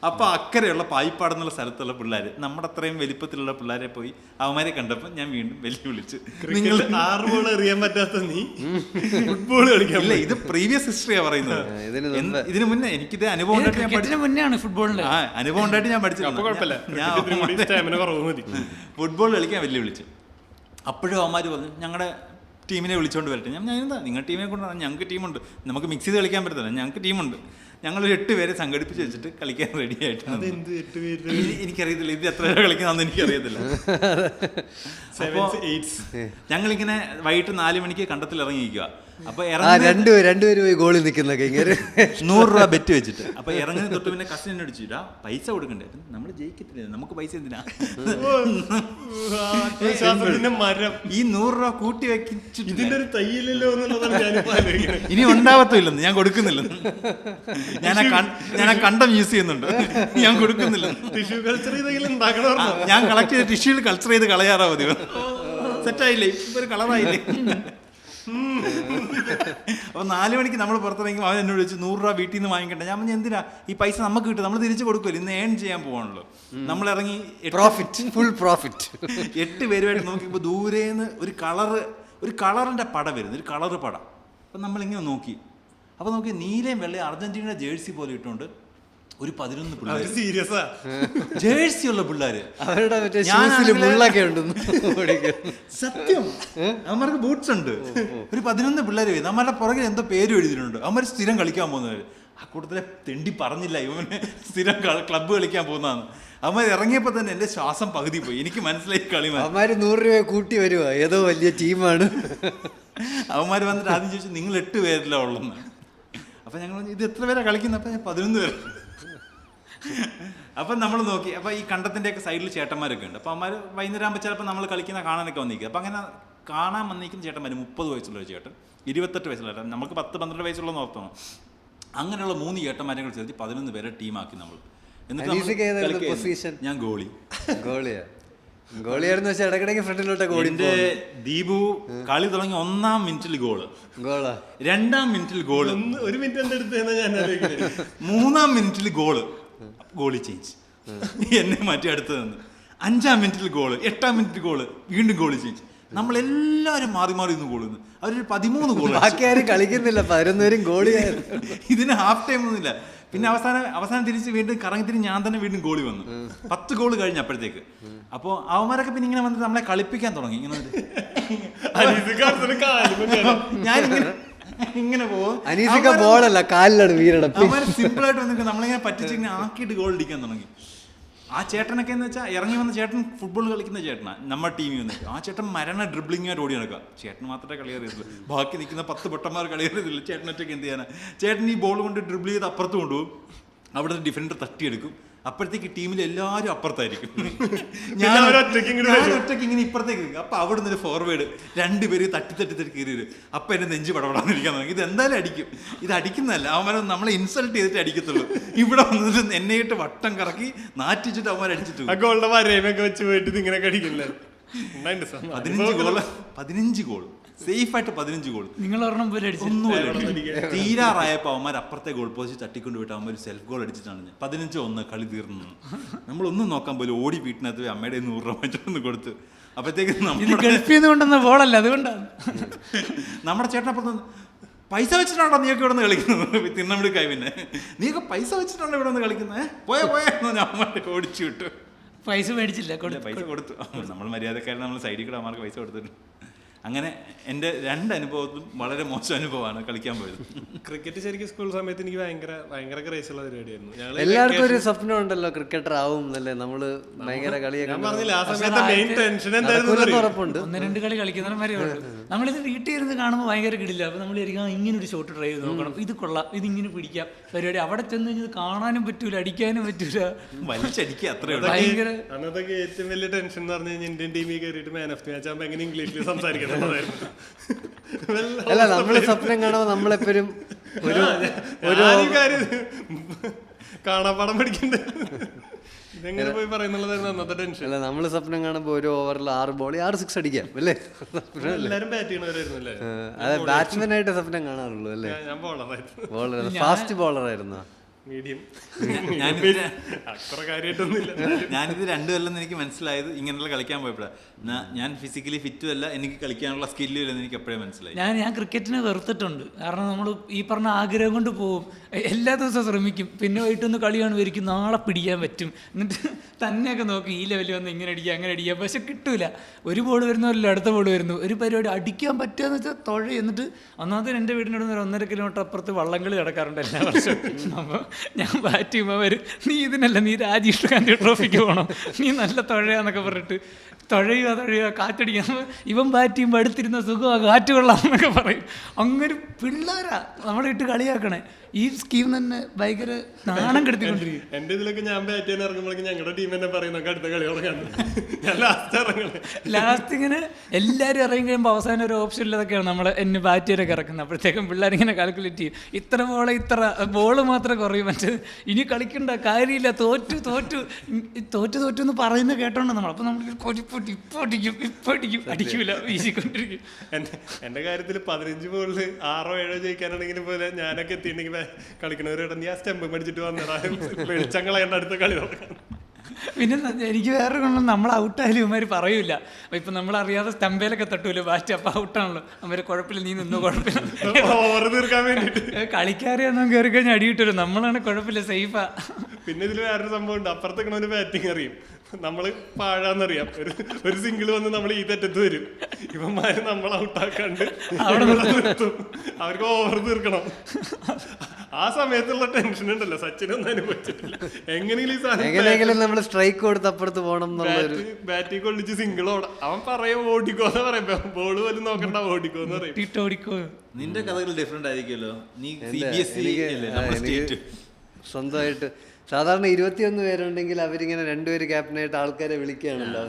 അപ്പൊ അക്കരെയുള്ള പായിപ്പാടെന്നുള്ള സ്ഥലത്തുള്ള പിള്ളേർ, നമ്മുടെ അത്രയും വലിപ്പത്തിലുള്ള പിള്ളേരെ പോയി അവന്മാരെ കണ്ടപ്പോൾ ഞാൻ വീണ്ടും വെല്ലുവിളിച്ചു, നിങ്ങൾ 6 ബോൾ എറിയാൻ പറ്റാത്ത നീ ഫുട്ബോൾ കളിക്കാൻ. ഇല്ല, ഇത് പ്രീവിയസ് ഹിസ്റ്ററിയാ പറയുന്നത്. ഇതിനു മുന്നേ എനിക്കിത് അനുഭവം മുന്നെയാണ് ഫുട്ബോളിന്റെ അനുഭവം ഉണ്ടായിട്ട് ഞാൻ പഠിച്ചില്ല. ഫുട്ബോൾ കളിക്കാൻ വെല്ലുവിളിച്ചു. അപ്പോഴും അവന്മാർ പറഞ്ഞു ഞങ്ങളുടെ ടീമിനെ വിളിച്ചോണ്ട് വരട്ടെ. ഞാൻ എന്താ നിങ്ങളുടെ ടീമിനെ കൊണ്ടുവരാം, ഞങ്ങൾക്ക് ടീമുണ്ട്, നമുക്ക് മിക്സ് ചെയ്ത് കളിക്കാൻ പറ്റത്തില്ല, ഞങ്ങൾക്ക് ടീമുണ്ട്. ഞങ്ങളൊരു 8 പേരെ സംഘടിപ്പിച്ച് വെച്ചിട്ട് കളിക്കാൻ റെഡി ആയിട്ടാണ്. എനിക്കറിയത്തില്ല ഇത് എത്ര പേരെ കളിക്കുന്നതെന്ന് എനിക്കറിയത്തില്ല. ഞങ്ങളിങ്ങനെ വൈകിട്ട് 4 മണിക്ക് കണ്ടത്തിൽ ഇറങ്ങിയിരിക്കുക. അപ്പൊ രണ്ടുപേരും പോയി ഗോളിൽ നിൽക്കുന്നൊക്കെ 100 രൂപ ബെറ്റ് വെച്ചിട്ട്. അപ്പൊ ഇറങ്ങുന്ന തൊട്ട് പിന്നെ കസിൻ അടിച്ചിട്ടാ പൈസ കൊടുക്കണ്ടേ, നമ്മൾ ജയിക്കത്തില്ല, നമുക്ക് പൈസ എന്തിനാ, ഈ 100 രൂപ കൂട്ടി വെച്ചിട്ട് ഇതിന്റെ ഒരു തയ്യില്ലല്ലോ എന്നുള്ളതാണ് ഞാനിപ്പോ ആലോചിക്കുന്നത്. ഇനി ഉണ്ടാവത്തില്ലെന്ന്, ഞാൻ കൊടുക്കുന്നില്ലെന്ന്. ഞാൻ ആ കണ്ടം യൂസ് ചെയ്യുന്നുണ്ട്, ഞാൻ കൊടുക്കുന്നില്ലെന്ന്. ടിഷ്യൂ കൾച്ചർ ചെയ്തെങ്കിലും ഉണ്ടാക്കണം. ഞാൻ കളക്ട് ചെയ്ത് ടിഷ്യൂയിൽ കൾച്ചർ ചെയ്ത് കളയാറാ മതി. സെറ്റായില്ലേ, ഇപ്പൊ ഒരു കളറായില്ലേ. അപ്പൊ 4 മണിക്ക് നമ്മൾ പുറത്തിറങ്ങുമ്പോൾ അവൻ എന്നോട് ചോദിച്ചു 100 രൂപ വീട്ടിൽ നിന്ന് വാങ്ങിക്കട്ടെ. ഞാൻ പറഞ്ഞു എന്തിനാ, ഈ പൈസ നമുക്ക് കിട്ടും, നമ്മൾ തിരിച്ചു കൊടുക്കുമല്ലോ, ഇന്ന് ഏൺ ചെയ്യാൻ പോവാണല്ലോ. നമ്മൾ ഇറങ്ങി ഫുൾ പ്രോഫിറ്റ് 8 പേരുമായിട്ട് നോക്കിയപ്പോൾ ദൂരേന്ന് ഒരു കളറിന്റെ പട വരുന്നു, ഒരു കളറ് പട. അപ്പം നമ്മളിങ്ങനെ നോക്കി, അപ്പോൾ നോക്കി നീലയും വെള്ളയും അർജന്റീനയുടെ ജേഴ്സി പോലെ ഇട്ടുകൊണ്ട് ഒരു 11 പിള്ളേർ, സീരിയസാ ജേഴ്സി ഉള്ള പിള്ളേര്, അവരുടെ മുള്ളൊക്കെ ഉണ്ടെന്ന്. സത്യം, അവന്മാർക്ക് ബൂട്ട്സ് ഉണ്ട്. ഒരു 11 പിള്ളേർ വരുന്നു. അവന്മാരുടെ പുറകിൽ എന്തോ പേര് എഴുതിയിട്ടുണ്ട്. അവന്മാർ സ്ഥിരം കളിക്കാൻ പോകുന്നവര്. ആ കൂട്ടത്തിലെ തെണ്ടി പറഞ്ഞില്ല ഇവന് സ്ഥിരം ക്ലബ്ബ് കളിക്കാൻ പോകുന്നതാണ്. അവന്മാർ ഇറങ്ങിയപ്പോൾ തന്നെ എൻ്റെ ശ്വാസം പകുതി പോയി. എനിക്ക് മനസ്സിലായി കളി. അവന്മാർ 100 രൂപ കൂട്ടി വരുവാ, ഏതോ വലിയ ടീമാണ്. അവന്മാർ വന്നിട്ട് ആദ്യം ചോദിച്ചു നിങ്ങൾ 8 പേരില്ല ഉള്ളെന്ന്. അപ്പം ഞങ്ങൾ ഇത് എത്ര പേരാ കളിക്കുന്നത്? അപ്പം 11 പേര്. അപ്പം നമ്മൾ നോക്കി. അപ്പോൾ ഈ കണ്ടത്തിൻ്റെയൊക്കെ സൈഡിൽ ചേട്ടന്മാരൊക്കെ ഉണ്ട്. അപ്പോൾ അവന്മാർ വൈകുന്നേരം ആകുമ്പോൾ ചിലപ്പോൾ നമ്മൾ കളിക്കുന്ന കാണാനൊക്കെ വന്നിരിക്കുക. അപ്പം അങ്ങനെ കാണാൻ വന്നിരിക്കുന്ന ചേട്ടന്മാർ 30 വയസ്സുള്ള ഒരു ചേട്ടൻ, 28 വയസ്സുള്ള ചേട്ടൻ, നമുക്ക് 10-12 വയസ്സുള്ളതെന്ന് ഓർത്തണം. അങ്ങനെയുള്ള 3 ചേട്ടന്മാരെ കൂടെ ചേർത്ത് 11 പേരെ ടീമാക്കി നമ്മൾ. എന്നിട്ട് ഞാൻ ഗോളിയായിരുന്നു. പക്ഷെ ഇടയ്ക്കിടയ്ക്ക് ഫ്രണ്ടിലോട്ട് ഗോളി. ദീപു കളി തുടങ്ങി 1-ാം മിനിറ്റിൽ ഗോള്, 2-ാം മിനിറ്റിൽ ഗോള്, 1 മിനിറ്റ് എൻ്റെ അടുത്ത് ഞാൻ 3-ാം മിനിറ്റിൽ ഗോളി ചേഞ്ച്, എന്നെ മാറ്റി അടുത്ത് നിന്ന് 5-ാം മിനിറ്റിൽ ഗോള്, 8-ാം മിനിറ്റിൽ ഗോള്, വീണ്ടും ഗോളി ചേഞ്ച്. നമ്മളെല്ലാവരും മാറി മാറി നിന്ന് ഗോളുന്നു. അവരൊരു 13 ഗോൾ. ബാക്കി ആരും കളിക്കുന്നില്ല, 11 പേരും ഗോളിയായിരുന്നു. ഇതിന് ഹാഫ് ടൈം ഒന്നുമില്ല. പിന്നെ അവസാനം തിരിച്ച് വീണ്ടും കറങ്ങി തിരിഞ്ഞ് ഞാൻ തന്നെ വീണ്ടും ഗോളി വന്നു. 10 ഗോൾ കഴിഞ്ഞ അപ്പോഴത്തേക്ക്. അപ്പോൾ അവന്മാരൊക്കെ പിന്നെ ഇങ്ങനെ വന്നിട്ട് നമ്മളെ കളിപ്പിക്കാൻ തുടങ്ങി. ഞാനിങ്ങനെ പോകും. അനീസിക്ക ബോളല്ല കാലിലാണ് വീരണം. അവന്മാര് സിമ്പിളായിട്ട് വന്നിട്ട് നമ്മളിങ്ങനെ പറ്റിച്ച് ഇങ്ങനെ ആക്കിയിട്ട് ഗോൾ അടിക്കാൻ തുടങ്ങി. ആ ചേട്ടനൊക്കെ എന്ന് വെച്ചാൽ ഇറങ്ങി വന്ന ചേട്ടൻ ഫുട്ബോൾ കളിക്കുന്ന ചേട്ടനാണ് നമ്മുടെ ടീമിൽ വന്നിട്ട്. ആ ചേട്ടൻ ഡ്രിബ്ലിങ്ങായിട്ട് ഓടി നടക്കുക. ചേട്ടൻ മാത്രമേ കളി അറിയത്തുള്ളൂ, ബാക്കി നിൽക്കുന്ന 10 പൊട്ടന്മാർ കളി അറിയത്തില്ല. ചേട്ടനൊറ്റയ്ക്ക് എന്ത് ചെയ്യാനാ? ചേട്ടൻ ഈ ബോൾ കൊണ്ട് ഡ്രിബിൾ ചെയ്ത് അപ്പുറത്ത് കൊണ്ടുപോകും, അവിടെ ഡിഫൻഡർ തട്ടിയെടുക്കും. അപ്പോഴത്തേക്ക് ടീമിൽ എല്ലാവരും അപ്പുറത്തായിരിക്കും, ഞാൻ ഒറ്റയ്ക്ക് ഇങ്ങനെ ഇപ്പുറത്തേക്ക്. അപ്പൊ അവിടെ നിന്ന് ഫോർവേഡ് 2 പേര് തട്ടി കയറി വരും. അപ്പൊ എന്റെ നെഞ്ച് പടപടാന്നിരിക്കാൻ തുടങ്ങി. ഇത് എന്തായാലും അടിക്കും, ഇത് അടിക്കുന്നതല്ല, അവന്മാരെ നമ്മളെ ഇൻസൾട്ട് ചെയ്തിട്ട് അടിക്കത്തുള്ളൂ. ഇവിടെ വന്നിട്ട് എന്നെ ഇട്ട് വട്ടം കറക്കി നാറ്റിച്ചിട്ട് അവന്മാർ അടിച്ചിട്ട് 15 ഗോൾ സേഫായിട്ട് 15 ഗോൾ. നിങ്ങൾ ഒരെണ്ണം പോലെ തീരാറായപ്പോ അവന്മാർ അപ്പുറത്തെ ഗോൾ പോസ്റ്റ് തട്ടിക്കൊണ്ട് പോയിട്ട് അവന്മാർ സെൽഫ് ഗോൾ അടിച്ചിട്ടാണ് 15-1 കളി തീർന്നു. നമ്മളൊന്നും നോക്കാൻ പോലും ഓടി വീട്ടിനകത്ത് അമ്മയുടെ 100 രൂപ വെച്ചിട്ടൊന്ന് കൊടുത്തു. അപ്പഴത്തേക്ക് കൊണ്ടുവന്ന ബോളല്ല, അതുകൊണ്ടാണ് നമ്മുടെ ചേട്ടനപ്പുറത്ത് പൈസ വെച്ചിട്ടാണോ നീയൊക്കെ ഇവിടെ നിന്ന് കളിക്കുന്നത്? തിന്നമിടുക്കായി പിന്നെ നീയൊക്കെ പൈസ വെച്ചിട്ടാണോ ഇവിടെ നിന്ന് കളിക്കുന്നത്? പോയെന്ന് അമ്മമാരെ ഓടിച്ചു വിട്ടു. പൈസ മേടിച്ചില്ല, പൈസ കൊടുത്തു. നമ്മൾ മര്യാദക്കാരൻ, നമ്മൾ സൈഡിൽ കൂടെ അമ്മമാർക്ക് പൈസ കൊടുത്തിട്ടുണ്ട്. അങ്ങനെ എൻ്റെ 2 അനുഭവത്തും വളരെ മോശം അനുഭവമാണ് കളിക്കാൻ പോയത്. ക്രിക്കറ്റ് ശരിക്കും സ്കൂൾ സമയത്ത് എനിക്ക് ഭയങ്കര ക്രേസ് ഉള്ള പരിപാടിയായിരുന്നു. എല്ലാവർക്കും ഒരു സ്വപ്നം ഉണ്ടല്ലോ ക്രിക്കറ്റർ ആവും എന്നല്ലേ. നമ്മള് ഭയങ്കര കളിയൊക്കെ ഉറപ്പുണ്ട്. 1-2 കളി കളിക്കുന്നവന്മാരേ ഉള്ളൂ. നമ്മളിത് വീട്ടിൽ ഇരുന്ന് കാണുമ്പോൾ ഭയങ്കര കിടില്ല. അപ്പൊ നമ്മൾ ഇങ്ങനെ ഒരു ഷോട്ട് ട്രൈ ചെയ്ത് നോക്കണം, ഇത് കൊള്ളാം, ഇതിങ്ങനെ പിടിക്കാം പരിപാടി. അവിടെ ചെന്ന് കഴിഞ്ഞാൽ കാണാനും പറ്റൂല, അടിക്കാനും പറ്റൂല, വലിച്ചടിക്കുക. ഭയങ്കര അന്നതൊക്കെ ഏറ്റവും വലിയ ടെൻഷൻ എന്ന് പറഞ്ഞു കഴിഞ്ഞാൽ ഇന്ത്യൻ ടീമിൽ കയറിയിട്ട് മാൻ ഓഫ് ദി മാച്ച് ആകുമ്പോൾ എങ്ങനെ ഇംഗ്ലീഷിൽ സംസാരിക്കണം. അല്ല, നമ്മള് സ്വപ്നം കാണുമ്പോൾ നമ്മളെപ്പോഴും കാണാപ്പാടം പഠിക്കണ്ടേ, ഇതെങ്ങനെ പോയി പറയുന്നുള്ളതായിരുന്നു അന്നത്തെ ടെൻഷൻ. അല്ല, നമ്മള് സ്വപ്നം കാണുമ്പോൾ ഒരു ഓവറിൽ 6 ബോൾ 6 6 അടിക്കാം അല്ലേ. എല്ലാരും ബാറ്റ് ചെയ്യണവരായിരുന്നു അല്ലേ? അതെ, ബാറ്റ്സ്മാൻ ആയിട്ട് സ്വപ്നം കാണാറുള്ളൂ അല്ലേ. ഞാൻ ബോളറായിരുന്നു. ബോളർ, ഫാസ്റ്റ് ബോളർ ആയിരുന്നു. മീഡിയം. ഞാനിത് 2 കൊല്ലം എനിക്ക് മനസ്സിലായത് ഇങ്ങനെയുള്ള കളിക്കാൻ പോയപ്പോഴാണ്. ഞാൻ ഫിസിക്കലി ഫിറ്റും അല്ല, എനിക്ക് കളിക്കാനുള്ള സ്കില്ലും ഇല്ലെന്ന് എനിക്ക് എപ്പോഴേ മനസ്സിലായി. ഞാൻ ക്രിക്കറ്റിനെ വെറുത്തിട്ടുണ്ട്. കാരണം നമ്മൾ ഈ പറഞ്ഞ ആഗ്രഹം കൊണ്ട് പോകും, എല്ലാ ദിവസവും ശ്രമിക്കും, പിന്നെ വൈകിട്ടൊന്ന് കളി കാണുമായിരിക്കും, നാളെ പിടിക്കാൻ പറ്റും, എന്നിട്ട് തന്നെയൊക്കെ നോക്കി ഈ ലെവലിൽ വന്ന് ഇങ്ങനെ അടിക്കുക അങ്ങനെ അടിക്കുക, പക്ഷെ കിട്ടൂല. ഒരു ബോൾ വരുന്നല്ലോ അടുത്ത ബോൾ വരുന്നു, ഒരു പരിപാടി അടിക്കാൻ പറ്റുകയെന്ന് വെച്ചാൽ തുഴ. എന്നിട്ട് ഒന്നാമത്തെ എൻ്റെ വീടിനോട് 1.5 കിലോമീറ്റർ അപ്പുറത്ത് വള്ളംകളി നടക്കാറുണ്ട് എല്ലാ വർഷവും. അപ്പോൾ ഞാൻ ബാറ്റ് ചെയ്യുമ്പോൾ വരും, നീ ഇതിനല്ല, നീ രാജീവ് ഗാന്ധി ട്രോഫിക്ക് പോകണം, നീ നല്ല തുഴയാന്നൊക്കെ പറഞ്ഞിട്ട് തുഴയുക കാറ്റടിക്കാൻ. ഇവൻ ബാറ്റ് ചെയ്യുമ്പോൾ അടുത്തിരുന്ന സുഖമാണ്, കാറ്റ് കൊള്ളാം എന്നൊക്കെ പറയും. അങ്ങനെ പിള്ളേരാ നമ്മളെ ഇട്ട് കളിയാക്കണേ. ഈ സ്കീം തന്നെ ഭയങ്കര നാണം കെടുത്തിക്കൊണ്ടിരിക്കും. എന്റെ ഇതിലൊക്കെ ഞാൻ ബാറ്റ് ചെയ്യാൻ ഇറങ്ങുമ്പോഴേക്കും ഞങ്ങളുടെ ടീം തന്നെ പറയുന്നൊക്കെ അടുത്ത കളി തുടങ്ങാൻ. ലാസ്റ്റ് ഇങ്ങനെ എല്ലാവരും ഇറങ്ങി കഴിയുമ്പോൾ അവസാനം ഒരു ഓപ്ഷൻ ഇല്ലാതൊക്കെയാണ് നമ്മളെ എന്നെ ബാറ്റ് ചെയ്തൊക്കെ ഇറക്കുന്നത്. അപ്പോഴത്തേക്കും പിള്ളേരിങ്ങനെ കാൽക്കുലേറ്റ് ചെയ്യും, ഇത്ര ബോള് മാത്രമേ കുറയും, മറ്റേ ഇനി കളിക്കണ്ട കാര്യമില്ല, തോറ്റു എന്ന് പറയുന്നത് കേട്ടോണ്ട് നമ്മൾ. അപ്പോൾ നമ്മൾ ഇപ്പൊ അടിക്കും അടിക്കൂല, വീശിക്കൊണ്ടിരിക്കും. എന്റെ കാര്യത്തിൽ 15 ബോളിൽ 6 or 7 ജയിക്കാനാണെങ്കിൽ പോലെ ഞാനൊക്കെ എത്തിയിട്ടുണ്ടെങ്കിൽ കളിക്കണവരോട് നീ ആ സ്റ്റെമ്പ് മേടിച്ചിട്ട് വന്നടാ, വെളിച്ചങ്ങളായിട്ട് അടുത്ത കളി തുടങ്ങാം. പിന്നെ എനിക്ക് വേറെ കൊണ്ടു, നമ്മൾ ഔട്ടായാലും ഇവന്മാർ പറയൂല. ഇപ്പം നമ്മളറിയാതെ സ്റ്റമ്പേലൊക്കെ തട്ടൂല്ലോ ബാറ്റ്, അപ്പം ഔട്ടാണല്ലോ. അവര് കുഴപ്പമില്ല, നീ നിന്നോ, കുഴപ്പമില്ല, ഓവർ തീർക്കാൻ വേണ്ടിട്ട് കളിക്കാറിയാന്നും കയറി കഴിഞ്ഞാൽ അടി കിട്ടുമല്ലോ, നമ്മളാണ് കുഴപ്പമില്ല, സേഫാ. പിന്നെ ഇതിൽ വേറൊരു സംഭവം ഉണ്ട്, അപ്പുറത്തേക്കണ ഒരു ബാറ്റിംഗ് അറിയും, നമ്മള് പാഴാന്നറിയാം. ഒരു സിംഗിൾ വന്ന് നമ്മൾ ഈ തെറ്റത്ത് വരും, ഇവന്മാര് നമ്മൾ ഔട്ടാക്കാണ്ട് അവിടെ നിർത്തും, അവർക്ക് ഓവർ തീർക്കണം. ആ സമയത്തുള്ള ടെൻഷൻ ഉണ്ടല്ലോ സച്ചിനൊന്നും അനുഭവിച്ചിട്ടില്ല. എങ്ങനെയെങ്കിലും നമ്മൾ സ്ട്രൈക്ക് കൊടുത്ത് അപ്പുറത്ത് പോകണം. ബാറ്റിംഗ് കൊള്ളിച്ച് സിംഗിൾ ഓടാം. അവൻ പറയും ഓടിക്കോന്ന് പറയും, ബോള് പോലും നോക്കണ്ട, ഓടിക്കോന്ന് പറയും. നിന്റെ കഥകൾ ഡിഫറെന്റ് ആയിരിക്കുമല്ലോ. നീ സ്വന്തമായിട്ട് സാധാരണ 21 പേരുണ്ടെങ്കിൽ അവരിങ്ങനെ 2 പേര് ക്യാപ്റ്റനായിട്ട് ആൾക്കാരെ വിളിക്കുകയാണല്ലോ.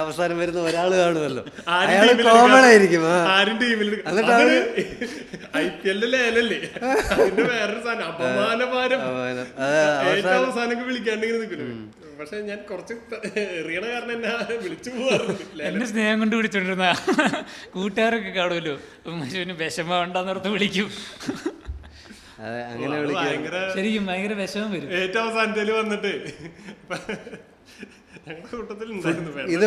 അവസാനം വരുന്ന ഒരാൾ കാണുമല്ലോ, അയാൾ കോമൺ ആയിരിക്കും. പക്ഷെ ഞാൻ കുറച്ച് എറിയണ കാരണം എന്നെ വിളിച്ചു പോകാറുണ്ട്. എന്നെ സ്നേഹം കൊണ്ട് വിളിച്ചോണ്ടിരുന്ന കൂട്ടുകാരൊക്കെ കാണുമല്ലോ, വിഷമം ഉണ്ടാന്നോർത്ത് വിളിക്കും. ശരിക്കും ഭയങ്കര വിഷമം വരും. ഏറ്റവും അവസാനത്തിൽ വന്നിട്ട് ഇത്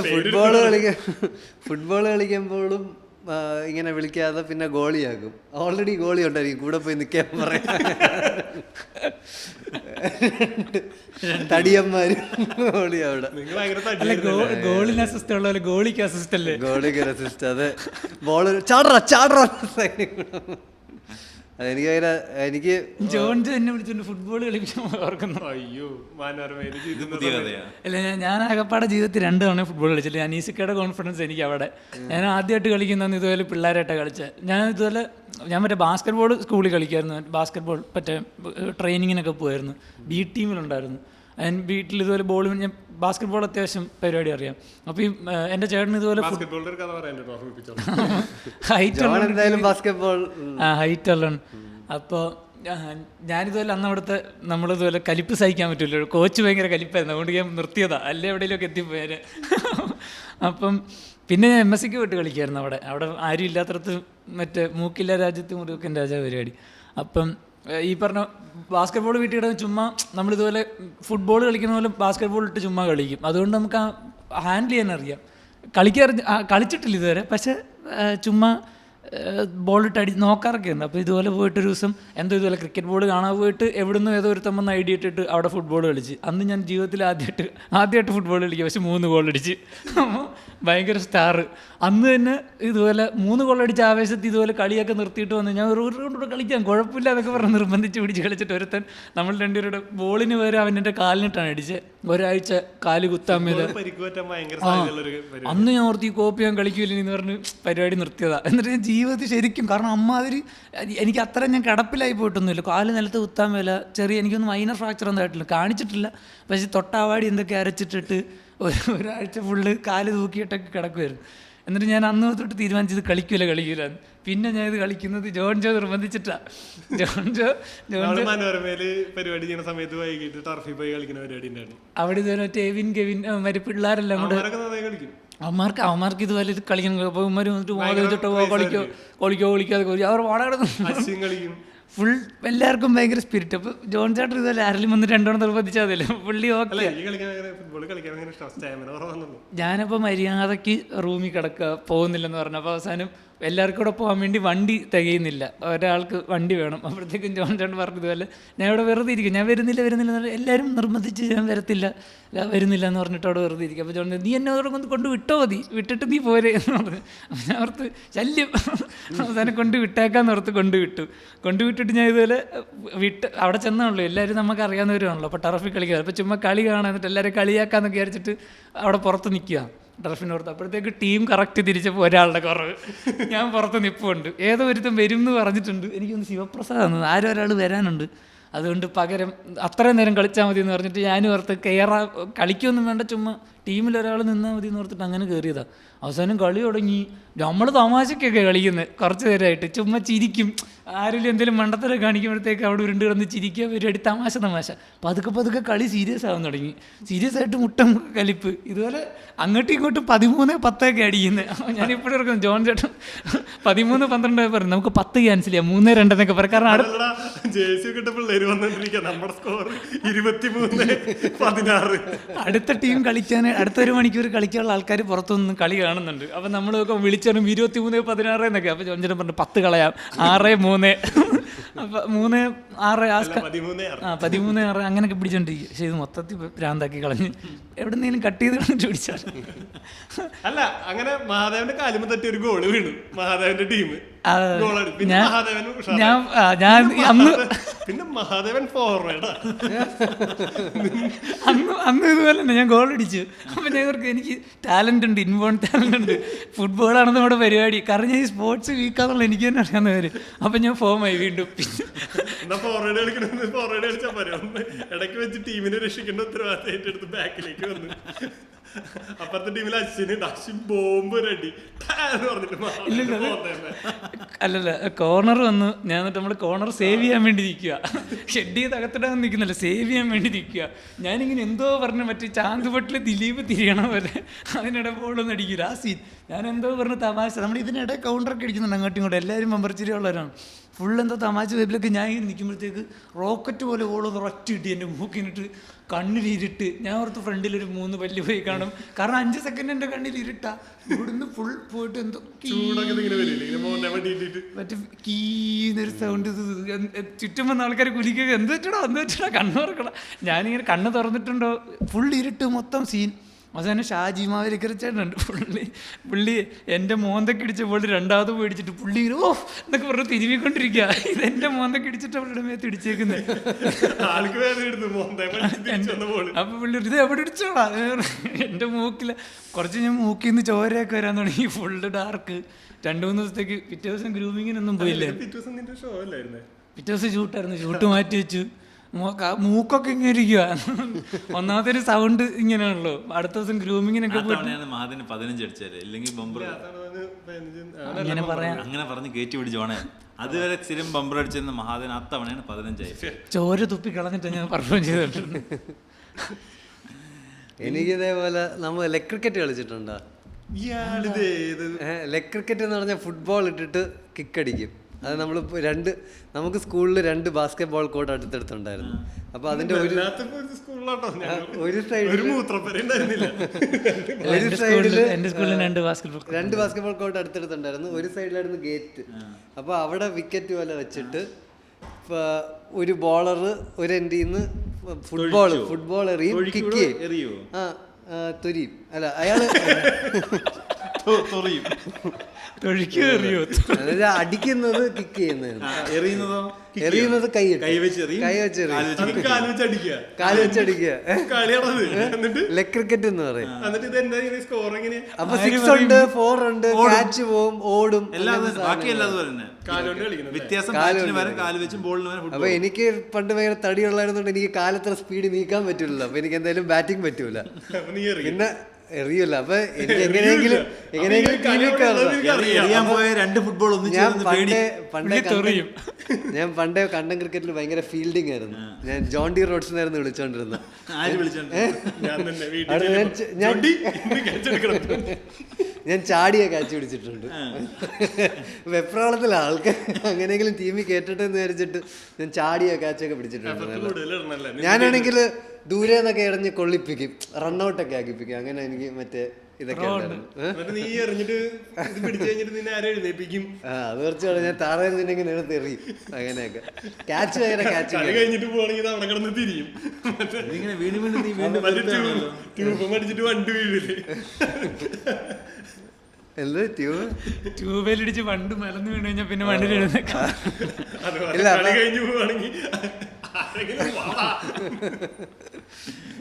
ഫുട്ബോൾ കളിക്കുമ്പോഴും ഇങ്ങനെ വിളിക്കാതെ പിന്നെ ഗോളിയാക്കും. ഓൾറെഡി ഗോളി ഉണ്ടായിരിക്കും, കൂടെ പോയി നിൽക്കാൻ പറയാം. തടിയന്മാര് ഗോളി അവിടെ. നിങ്ങൾ ഭയങ്കര അല്ല ഗോളിന് അസിസ്റ്റ് ഉള്ള പോലെ ഗോളിക്ക് അസിസ്റ്റ് അല്ലേ? ഗോളിക്ക് അസിസ്റ്റ്. അത് ബോള് ചാടറ എനിക്ക് ജോൺ എന്നെ വിളിച്ചോണ്ട് ഫുട്ബോൾ കളിക്കാൻ ഓർക്കുന്നു. അയ്യോ മനോരമയില് ഇത് പുതിയ കഥയാണ്. അല്ല ഞാൻ ആകപ്പാടെ ജീവിതത്തിൽ 2 തവണ ഫുട്ബോൾ കളിച്ചില്ല. അനീസിക്കയുടെ കോൺഫിഡൻസ് എനിക്ക് അവിടെ. ഞാൻ ആദ്യമായിട്ട് കളിക്കുന്നതെന്ന് ഇതുപോലെ പിള്ളേരായിട്ടാണ് കളിച്ചത്. ഞാൻ മറ്റേ ബാസ്കറ്റ് ബോൾ സ്കൂളിൽ കളിക്കുമായിരുന്നു. ബാസ്കറ്റ് ബോൾ മറ്റേ ട്രെയിനിങ്ങിനൊക്കെ പോകുമായിരുന്നു. ബി ടീമിലുണ്ടായിരുന്നു. വീട്ടിൽ ഇതുപോലെ ബോൾ, ഞാൻ ബാസ്കറ്റ് ബോൾ അത്യാവശ്യം പരിപാടി അറിയാം. അപ്പോൾ ഈ എൻ്റെ ചേട്ടൻ ഇതുപോലെ ഹൈറ്റ് ഉള്ള. അപ്പോൾ ഞാനിതുപോലെ അന്ന് അവിടുത്തെ നമ്മളിതുപോലെ കലിപ്പ് സഹിക്കാൻ പറ്റില്ല. കോച്ച് ഭയങ്കര കലിപ്പായിരുന്നു, അതുകൊണ്ട് ഞാൻ നിർത്തിയതാണ്. അല്ലേ എവിടെയെങ്കിലുമൊക്കെ എത്തിപ്പോയാൽ. അപ്പം പിന്നെ ഞാൻ MSc പോയിട്ട് കളിക്കുമായിരുന്നു അവിടെ ആരും ഇല്ലാത്തടത്ത്. മറ്റേ മൂക്കില്ല രാജ്യത്ത് മുറുക്കൻ രാജാ പരിപാടി. അപ്പം ഈ പറഞ്ഞ ബാസ്കറ്റ് ബോൾ വീട്ടിൽ കിടന്ന് ചുമ്മാ നമ്മളിതുപോലെ ഫുട്ബോൾ കളിക്കുന്ന പോലെ ബാസ്കറ്റ് ബോൾ ഇട്ട് ചുമ്മാ കളിക്കും. അതുകൊണ്ട് നമുക്ക് ഹാൻഡിൽ ചെയ്യാൻ അറിയാം. കളിച്ചിട്ടില്ല ഇതുവരെ, പക്ഷെ ചുമ്മാ ബോളിട്ട് നോക്കാറൊക്കെ ഉണ്ട്. അപ്പോൾ ഇതുപോലെ പോയിട്ടൊരു ദിവസം ഇതുപോലെ ക്രിക്കറ്റ് ബോൾ കാണാൻ പോയിട്ട് എവിടുന്ന് ഏതോ ഒരു തമ്മെന്ന് ഐഡിയ ഇട്ടിട്ട് അവിടെ ഫുട്ബോൾ കളിച്ച്. അന്ന് ഞാൻ ജീവിതത്തിൽ ആദ്യമായിട്ട് ഫുട്ബോൾ കളിക്കുക. പക്ഷെ 3 ഗോൾ അടിച്ച്. ഭയങ്കര സ്റ്റാർ. അന്ന് തന്നെ ഇതുപോലെ 3 ഗോൾ അടിച്ച ആവേശത്തിൽ ഇതുപോലെ കളിയൊക്കെ നിർത്തിയിട്ട് വന്ന് ഞാൻ ഒരു റൗണ്ട് കളിക്കാം കുഴപ്പമില്ല എന്നൊക്കെ പറഞ്ഞ് നിർബന്ധിച്ച് പിടിച്ച് കളിച്ചിട്ട് ഒരുത്തൻ നമ്മൾ രണ്ടുപേരുടെ ബോളിന് വരെ അവൻ്റെ കാലിനിട്ടാണ് അടിച്ചത്. ഒരാഴ്ച കാല് കുത്താൻ മേലെ. അന്ന് ഞാൻ ഓർത്തി കോപ്പി ഞാൻ കളിക്കൂലെന്ന് പറഞ്ഞ് പരിപാടി നിർത്തിയതാണ്. എന്നിട്ട് ഞാൻ ജീവിതത്തിൽ ശരിക്കും, കാരണം അമ്മാതിരി എനിക്ക് അത്ര ഞാൻ കിടപ്പിലായി പോയിട്ടൊന്നുമില്ല. കാല് നിലത്ത് കുത്താൻ മേല. എനിക്കൊന്നും മൈനർ ഫ്രാക്ചർ ഒന്നും ആയിട്ടില്ല, കാണിച്ചിട്ടില്ല. പക്ഷെ തൊട്ടാവാടി എന്തൊക്കെ അരച്ചിട്ടിട്ട് ഒരാഴ്ച ഫുള്ള് കാല് തൂക്കിയിട്ടൊക്കെ കിടക്കുമായിരുന്നു. എന്നിട്ട് ഞാൻ അന്ന് തൊട്ട് തീരുമാനിച്ചത് കളിക്കൂല. പിന്നെ ഞാൻ ഇത് കളിക്കുന്നത് ജോൺ നിർബന്ധിച്ചിട്ടാണ്. മനോരമയില് പരിപാടി ചെയ്യുന്ന സമയത്ത് വൈകിട്ട് ടർഫിൽ പോയി കളിക്കുന്ന പരിപാടി ഉണ്ടായിരുന്നു. അവിടെ ഇതുപോലെ കെവിൻ മറ്റേ പിള്ളേരെല്ലാം കൂടെ അവന്മാർക്ക് ഇതുപോലെ ഇത് കളിക്കണം. അപ്പോൾ ഇവന്മാർ വന്നിട്ട് വെച്ചിട്ടോ കളിക്കാതെ അവർ വാടക ഫുൾ എല്ലാവർക്കും ഭയങ്കര സ്പിരിറ്റ്. അപ്പോൾ ജോൺ ചേട്ടൻ ഇതുപോലെ ആരെങ്കിലും വന്ന് 2 തവണ നിർബന്ധിച്ചാൽ മതിയല്ലോ, പുള്ളി ഓക്കെ. ഞാനപ്പോൾ മര്യാദയ്ക്ക് റൂമിൽ കിടക്കുക, പോകുന്നില്ലെന്ന് പറഞ്ഞു. അപ്പോൾ അവസാനം എല്ലാവർക്കും കൂടെ പോകാൻ വേണ്ടി വണ്ടി തികയുന്നില്ല, ഒരാൾക്ക് വണ്ടി വേണം. അപ്പോഴത്തേക്കും ജോൺ ചേട്ടൻ പറഞ്ഞു ഇതുപോലെ ഞാൻ ഇവിടെ വെറുതെ ഇരിക്കും, ഞാൻ വരുന്നില്ല എന്ന് പറഞ്ഞാൽ എല്ലാവരും നിർബന്ധിച്ച് ഞാൻ വരുന്നില്ല എന്ന് പറഞ്ഞിട്ട് അവിടെ വെറുതെ ഇരിക്കും. അപ്പോൾ ജോൺ നീ എന്നെ അതോടെ കൊണ്ട് വിട്ടോ മതി, വിട്ടിട്ട് നീ പോരെ എന്ന് പറഞ്ഞു. ഞാൻ ഓർത്ത് ശല്യം. അവസാനം വിട്ടേക്കാന്ന് ഓർത്ത് കൊണ്ടുവിട്ടിട്ട് ഞാൻ ഇതുപോലെ അവിടെ ചെന്നാണല്ലോ, എല്ലാവരും നമുക്ക് അറിയാവുന്നവരുമാണല്ലോ. അപ്പോൾ ടർഫിൽ കളിക്കുക. അപ്പോൾ ചുമ്മാ കളി കാണാൻ, എന്നിട്ട് എല്ലാവരും കളിയാക്കാന്നൊക്കെ വിചാരിച്ചിട്ട് അവിടെ പുറത്ത് നിൽക്കുക ടർഫിനോർത്ത്. അപ്പോഴത്തേക്ക് ടീം കറക്റ്റ് തിരിച്ചപ്പോൾ ഒരാളുടെ കുറവ്, ഞാൻ പുറത്ത് നിൽപ്പുണ്ട്. ഏതോ ഒരുത്തം വരും എന്ന് പറഞ്ഞിട്ടുണ്ട്, എനിക്കൊന്ന് ശിവപ്രസാദ് ആരോ ഒരാൾ വരാനുണ്ട്, അതുകൊണ്ട് പകരം അത്രയും നേരം കളിച്ചാൽ മതി എന്ന് പറഞ്ഞിട്ട് ഞാനും ഓർത്ത് കളിക്കൊന്നും വേണ്ട, ചുമ്മാ ടീമിൽ ഒരാൾ നിന്നാൽ മതി എന്ന് ഓർത്തിട്ട് അങ്ങനെ കയറിയതാണ്. അവസാനം കളി തുടങ്ങി. നമ്മൾ തമാശക്കൊക്കെ കളിക്കുന്നത് കുറച്ച് നേരമായിട്ട്, ചുമ്മാ ചിരിക്കും. ആരെങ്കിലും എന്തെങ്കിലും മണ്ടത്തരം കാണിക്കുമ്പോഴത്തേക്ക് അവിടെ ഉരുണ്ട് കിടന്ന് ചിരിക്കുക, പരിപാടി തമാശ. പതുക്കെ കളി സീരിയസ് ആവാൻ തുടങ്ങി. സീരിയസ് ആയിട്ട് മുട്ടം കലിപ്പ്. ഇതുപോലെ അങ്ങോട്ടും ഇങ്ങോട്ടും 13-10 അടിക്കുന്നത്. ഞാനിപ്പോഴും ഓർക്കുന്നു ജോൺ ചേട്ടൻ 13-12 പറഞ്ഞു നമുക്ക് 10 ക്യാൻസൽ ചെയ്യാം, 3-2 പറയും. കാരണം അടുത്ത ടീം കളിക്കാൻ അടുത്ത 1 മണിക്കൂർ കളിക്കാനുള്ള ആൾക്കാർ പുറത്തുനിന്ന് കളി കാണുന്നുണ്ട്. അപ്പം നമ്മൾ വിളിച്ചാലും 23-16 എന്നൊക്കെ. അപ്പോൾ ജോൺ ചേട്ടൻ പറഞ്ഞു 10 കളയാം, 6-3. അപ്പം 3-6 13-6 അങ്ങനെയൊക്കെ പിടിച്ചോണ്ടിരിക്കും. പക്ഷെ ഇത് മൊത്തത്തിൽ ഭ്രാന്താക്കി കളഞ്ഞ് എവിടെന്നെങ്കിലും കട്ട് ചെയ്ത് പിടിച്ചാൽ. അല്ല, അങ്ങനെ മഹാദേവന്റെ കാലുമ തട്ടി ഒരു ഗോള് വീണു മഹാദേവന്റെ ടീം. പിന്നെ മഹാദേവൻ ഫോർവേഡ്. അന്ന് ഇതുപോലെ തന്നെ ഞാൻ ഗോൾ അടിച്ചു. അപ്പം ഞാൻ എനിക്ക് ടാലന്റ് ഉണ്ട്, ഇൻബോൺ ടാലന്റ് ഉണ്ട്, ഫുട്ബോളാണ് നമ്മുടെ പരിപാടി. കാരണം ഞാൻ ഈ സ്പോർട്സ് വീക്കാന്നുള്ള എനിക്ക് തന്നെ അറിയാവുന്ന പേര്. അപ്പം ഞാൻ ഫോമായി വീണ്ടും ഫോർവേഡ് കളിക്കണമെന്ന് ഫോർവേഡ് കളിച്ചാൽ പറയാം. ഇടയ്ക്ക് വെച്ച് ടീമിനെ രക്ഷിക്കേണ്ട ഉത്തരവാദിത്തം ഏറ്റെടുത്ത് ബാക്കിലേക്ക് വന്നു. അപ്പുറത്തെ ടീമിൽ അശ്വിൻ ബോംബ് റെഡി അല്ലല്ല, കോർണർ വന്നു. ഞാൻ എന്നിട്ട് നമ്മൾ കോർണർ സേവ് ചെയ്യാൻ വേണ്ടി നിൽക്കുക, ഷെഡ് ചെയ്ത് അകത്തിടാൻ നിൽക്കുന്നില്ല, സേവ് ചെയ്യാൻ വേണ്ടി നിൽക്കുക. ഞാനിങ്ങനെ എന്തോ പറഞ്ഞ് മറ്റേ ചാന്തുപട്ടിൽ ദിലീപ് തിരിയണ പോലെ അതിനിടെ ബോളൊന്നും അടിക്കില്ല. ആ സീൻ ഞാൻ എന്തോ പറഞ്ഞ് തമാശ. നമ്മൾ ഇതിനിടെ കൗണ്ടറൊക്കെ അടിക്കുന്നുണ്ട് അങ്ങോട്ടും ഇങ്ങോട്ടും. എല്ലാവരും മെമ്പർച്ചിരി ഉള്ളവരാണ്. ഫുൾ എന്താ തമാശ വേപ്പിലൊക്കെ ഞാൻ ഇങ്ങനെ നിൽക്കുമ്പോഴത്തേക്ക് റോക്കറ്റ് പോലെ ഓളത് ഒറ്റ ഇട്ടി എൻ്റെ മൂക്കിനിട്ട് കണ്ണിലിരുട്ട്. ഞാൻ ഓർത്ത് ഫ്രണ്ടിലൊരു 3 പല്ല് പോയി കാണും. കാരണം 5 സെക്കൻഡ് എൻ്റെ കണ്ണിലിരുട്ടാ. ഇവിടുന്ന് ഫുൾ പോയിട്ട് എന്തോ മറ്റേ കീന്നൊരു സൗണ്ട്. ചുറ്റും വന്ന ആൾക്കാർ കുലിക്കുക, എന്ത് വെച്ചടാ കണ്ണ് തുറക്കണം. ഞാനിങ്ങനെ കണ്ണ് തുറന്നിട്ടുണ്ടോ ഫുൾ ഇരുട്ട് മൊത്തം സീൻ. അവസാനം ഷാജി മാവേലിക്കര ചേട്ടനുണ്ട്. പുള്ളി എൻ്റെ മോന്തക്ക് ഇടിച്ചപ്പോൾ രണ്ടാമത് പേടിച്ചിട്ട് പുള്ളി ഓ എന്നൊക്കെ പറഞ്ഞ് തിരുമിക്കൊണ്ടിരിക്കുക. ഇതെൻ്റെ മോന്തക്ക് ഇടിച്ചിട്ട് അവളുടെ മേത്ത് ഇടിച്ചേക്കുന്നത്. അപ്പൊ പുള്ളി ഇത് എവിടെ ഇടിച്ചോളാ. എൻ്റെ മൂക്കിൽ കുറച്ച് ഞാൻ മൂക്കിൽ നിന്ന് ചോരയൊക്കെ വരാൻ തുടങ്ങി. Full dark. 2-3 ദിവസത്തേക്ക്. പിറ്റേ ദിവസം ഗ്രൂമിങ്ങിനൊന്നും പോയില്ലേ. പിറ്റേ ദിവസം ഷൂട്ടായിരുന്നു. ഷൂട്ട് മാറ്റി വെച്ചു. മൂക്കൊക്കെ ഇങ്ങനെ ഇരിക്കുക. ഒന്നാമത്തെ ഒരു സൗണ്ട് ഇങ്ങനെയാണല്ലോ. അടുത്ത ദിവസം ഗ്രൂമിങ്ങിനൊക്കെ മഹാദിന് 15 അടിച്ചാലേ ഇല്ലെങ്കിൽ ബമ്പർ അങ്ങനെ പറയാം. അങ്ങനെ പറഞ്ഞ് കയറ്റി പിടിച്ചോണേ. അതുവരെ സ്ഥിരം ബമ്പർ അടിച്ചിരുന്ന മഹാദിന് അത്തവണയാണ് 15 ചോര തുപ്പി കളഞ്ഞിട്ട് ഞാൻ പെർഫോം ചെയ്തിട്ടുണ്ട്. എനിക്കിതേപോലെ നമ്മൾ ലെഗ് ക്രിക്കറ്റ് കളിച്ചിട്ടുണ്ടോ? ലെഗ് ക്രിക്കറ്റ് എന്ന് പറഞ്ഞാൽ ഫുട്ബോൾ ഇട്ടിട്ട് കിക്കടിക്കും. അത് നമ്മൾ നമുക്ക് സ്കൂളിൽ 2 ബാസ്കറ്റ് ബോൾ കോർട്ട് അടുത്തടുത്തുണ്ടായിരുന്നു. അപ്പൊ അതിന്റെ ഒരു സൈഡിൽ 2 ബാസ്കറ്റ് ബോൾ കോർട്ട് അടുത്തടുത്തുണ്ടായിരുന്നു. ഒരു സൈഡിലായിരുന്നു ഗേറ്റ്. അപ്പൊ അവിടെ വിക്കറ്റ് പോലെ വെച്ചിട്ട് ഒരു ബോളർ ഒരു എൻഡിൽ നിന്ന് ഫുട്ബോൾ എറിയും, കിക്ക് ചെയ്യും. തൊരിയും അല്ല അയാള് അടിക്കുന്നത് കിക്ക് എറിയുന്നത് കൈ വെച്ച് ലെഗ് ക്രിക്കറ്റ് എന്ന് പറയും. അപ്പൊ 6 ഉണ്ട്, 4 ഉണ്ട്, ക്യാച്ച് പോവും, ഓടും. അപ്പൊ എനിക്ക് പണ്ട് ഭയങ്കര തടിയുള്ളായിരുന്നോണ്ട് എനിക്ക് കാലത്ര സ്പീഡ് നീക്കാൻ പറ്റൂല. അപ്പൊ എനിക്ക് എന്തായാലും ബാറ്റിംഗ് പറ്റൂല. പിന്നെ എറിയില്ല. അപ്പൊ എനിക്ക് എങ്ങനെയെങ്കിലും ഞാൻ പണ്ടേ കണ്ടം ക്രിക്കറ്റിൽ ഭയങ്കര ഫീൽഡിംഗ് ആയിരുന്നു. ഞാൻ ജോൺ ഡി റോഡ്സിനായിരുന്നു വിളിച്ചോണ്ടിരുന്നത്. ഞാൻ ചാടിയ കാച്ച് പിടിച്ചിട്ടുണ്ട്. വെപ്രാളത്തില ആൾക്കാർ അങ്ങനെയെങ്കിലും ടീമിൽ കേട്ടിട്ട് എന്ന് വിചാരിച്ചിട്ട് ഞാൻ ചാടിയ കാച്ചൊക്കെ പിടിച്ചിട്ടുണ്ട്. ഞാനാണെങ്കിൽ ദൂരെ നിന്നൊക്കെ എറിഞ്ഞ് കൊള്ളിപ്പിക്കും, റണ്ണൗട്ടൊക്കെ ആക്കിപ്പിക്കും. അങ്ങനെ എനിക്ക് മറ്റേ ഇതൊക്കെ അത് കുറച്ച് ഞാൻ താഴെ നിന്നെങ്കിൽ എടുത്ത് എറിയും. അങ്ങനെയൊക്കെ ക്യാച്ച് ഭയങ്കര ക്യാച്ച് കഴിഞ്ഞിട്ട് പോകണമെങ്കിൽ അവിടെ കിടന്ന് തിരിയും. വണ്ടി വീഴില്ലേ എന്ത് ട്യൂബിലിടിച്ച് വണ്ട് മലന്ന് വീണ് കഴിഞ്ഞാൽ പിന്നെ വണ്ടിയിൽ എഴുന്നേക്കാം. കഴിഞ്ഞു പോവാണെങ്കിൽ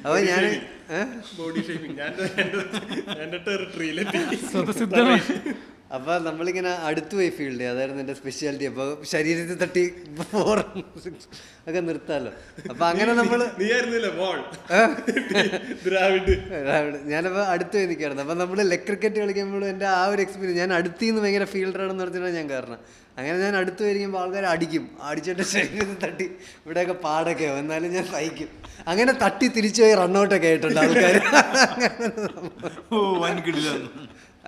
അപ്പൊ ഞാൻ ബോഡി ഷേപ്പിംഗ് എന്റെ ടെറിട്ടറിയിലെത്തി. അപ്പൊ നമ്മളിങ്ങനെ അടുത്ത് പോയി ഫീൽഡ് ചെയ്യും. അതായിരുന്നു എന്റെ സ്പെഷ്യാലിറ്റി. അപ്പൊ ശരീരത്തിൽ തട്ടി 4 ഒക്കെ നിർത്താലോ. അപ്പൊ അങ്ങനെ നമ്മള് ഞാനപ്പോ അടുത്ത് പോയി നിൽക്കായിരുന്നു. അപ്പൊ നമ്മള് ലെഗ് ക്രിക്കറ്റ് കളിക്കുമ്പോഴും എന്റെ ആ ഒരു എക്സ്പീരിയൻസ്, ഞാൻ അടുത്തിന്ന് ഭയങ്കര ഫീൽഡറാണെന്ന് പറഞ്ഞാൽ ഞാൻ കാരണം. അങ്ങനെ ഞാൻ അടുത്ത് വരിക്കുമ്പോൾ ആൾക്കാർ അടിച്ചിട്ട് ശരീരത്തിൽ തട്ടി ഇവിടെയൊക്കെ പാടൊക്കെ ആവും. എന്നാലും ഞാൻ സഹിക്കും. അങ്ങനെ തട്ടി തിരിച്ചു പോയി റണ്ണൗട്ടൊക്കെ ആയിട്ടുണ്ട് ആൾക്കാർ.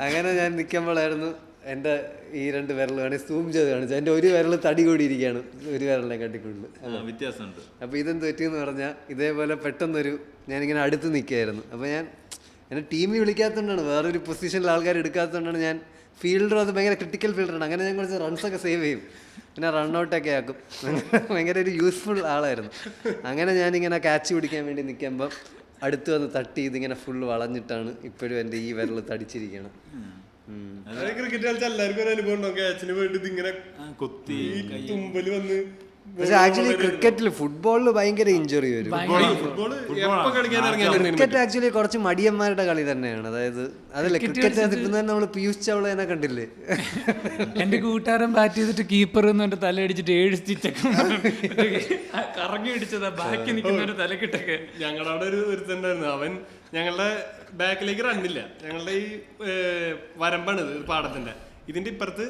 അങ്ങനെ ഞാൻ നിൽക്കുമ്പോഴായിരുന്നു എൻ്റെ ഈ 2 വിരൽ വേണമെങ്കിൽ സൂം ചെയ്ത് കാണിച്ചു. എൻ്റെ ഒരു വിരൽ തടി കൂടിയിരിക്കുകയാണ് ഒരു വിരലിനെ കാട്ടിക്കൂടുതൽ. വ്യത്യാസമുണ്ട്. അപ്പോൾ ഇതെന്ത് പറ്റിയെന്ന് പറഞ്ഞാൽ ഇതേപോലെ പെട്ടെന്നൊരു ഞാനിങ്ങനെ അടുത്ത് നിൽക്കുകയായിരുന്നു. അപ്പോൾ ഞാൻ എന്നെ ടീമിൽ വിളിക്കാത്തതുകൊണ്ടാണ്, വേറൊരു പൊസിഷനിൽ ആൾക്കാർ എടുക്കാത്തതുകൊണ്ടാണ് ഞാൻ ഫീൽഡർ. അത് ഭയങ്കര ക്രിട്ടിക്കൽ ഫീൽഡറാണ്. അങ്ങനെ ഞാൻ കുറച്ച് റൺസൊക്കെ സേവ് ചെയ്യും, പിന്നെ റണ്ണൗട്ടൊക്കെ ആക്കും. ഭയങ്കര ഒരു യൂസ്ഫുൾ ആളായിരുന്നു. അങ്ങനെ ഞാനിങ്ങനെ ക്യാച്ച് പിടിക്കാൻ വേണ്ടി നിൽക്കുമ്പം അടുത്ത് വന്ന് തട്ടി ഇതിങ്ങനെ ഫുള്ള് വളഞ്ഞിട്ടാണ് ഇപ്പോഴും എൻ്റെ ഈ വിരൽ തടിച്ചിരിക്കണം. ക്രിക്കറ്റ് കളിച്ച എല്ലാവർക്കും ഒരു അനുഭവം ഉണ്ടാവും. ക്യാച്ചിന് വേണ്ടി ഇതിങ്ങനെ കൊത്തി തുമ്പല് വന്ന്. പക്ഷെ ആക്ച്വലി ക്രിക്കറ്റിൽ ഫുട്ബോളിൽ ഭയങ്കര ഇഞ്ചുറി വരും. ക്രിക്കറ്റ് ആക്ച്വലി കുറച്ച് മടിയന്മാരുടെ കളി തന്നെയാണ്. അതായത് അതല്ല ക്രിക്കറ്റ് നിൽക്കുന്നത് നമ്മൾ പീയൂഷ് ചൗളേനെ കണ്ടില്ലേ? എന്റെ കൂട്ടുകാരൻ ബാറ്റ് ചെയ്തിട്ട് കീപ്പർ എന്നെ തലയടിച്ചിട്ട് 7 സ്റ്റിച്ചൊക്കെ കറങ്ങി അടിച്ചതാ ബാക്കി നിൽക്കുന്നവര് തലക്കിട്ടൊക്കെ. ഞങ്ങളവിടെ ഒരുത്തുണ്ടായിരുന്നു. അവൻ ഞങ്ങളുടെ ബാക്കിലേക്ക് റണ്ണില്ല. ഞങ്ങളുടെ ഈ വരമ്പാണ് പാടത്തിന്റെ. ഇതിന്റെ ഇപ്പുറത്ത്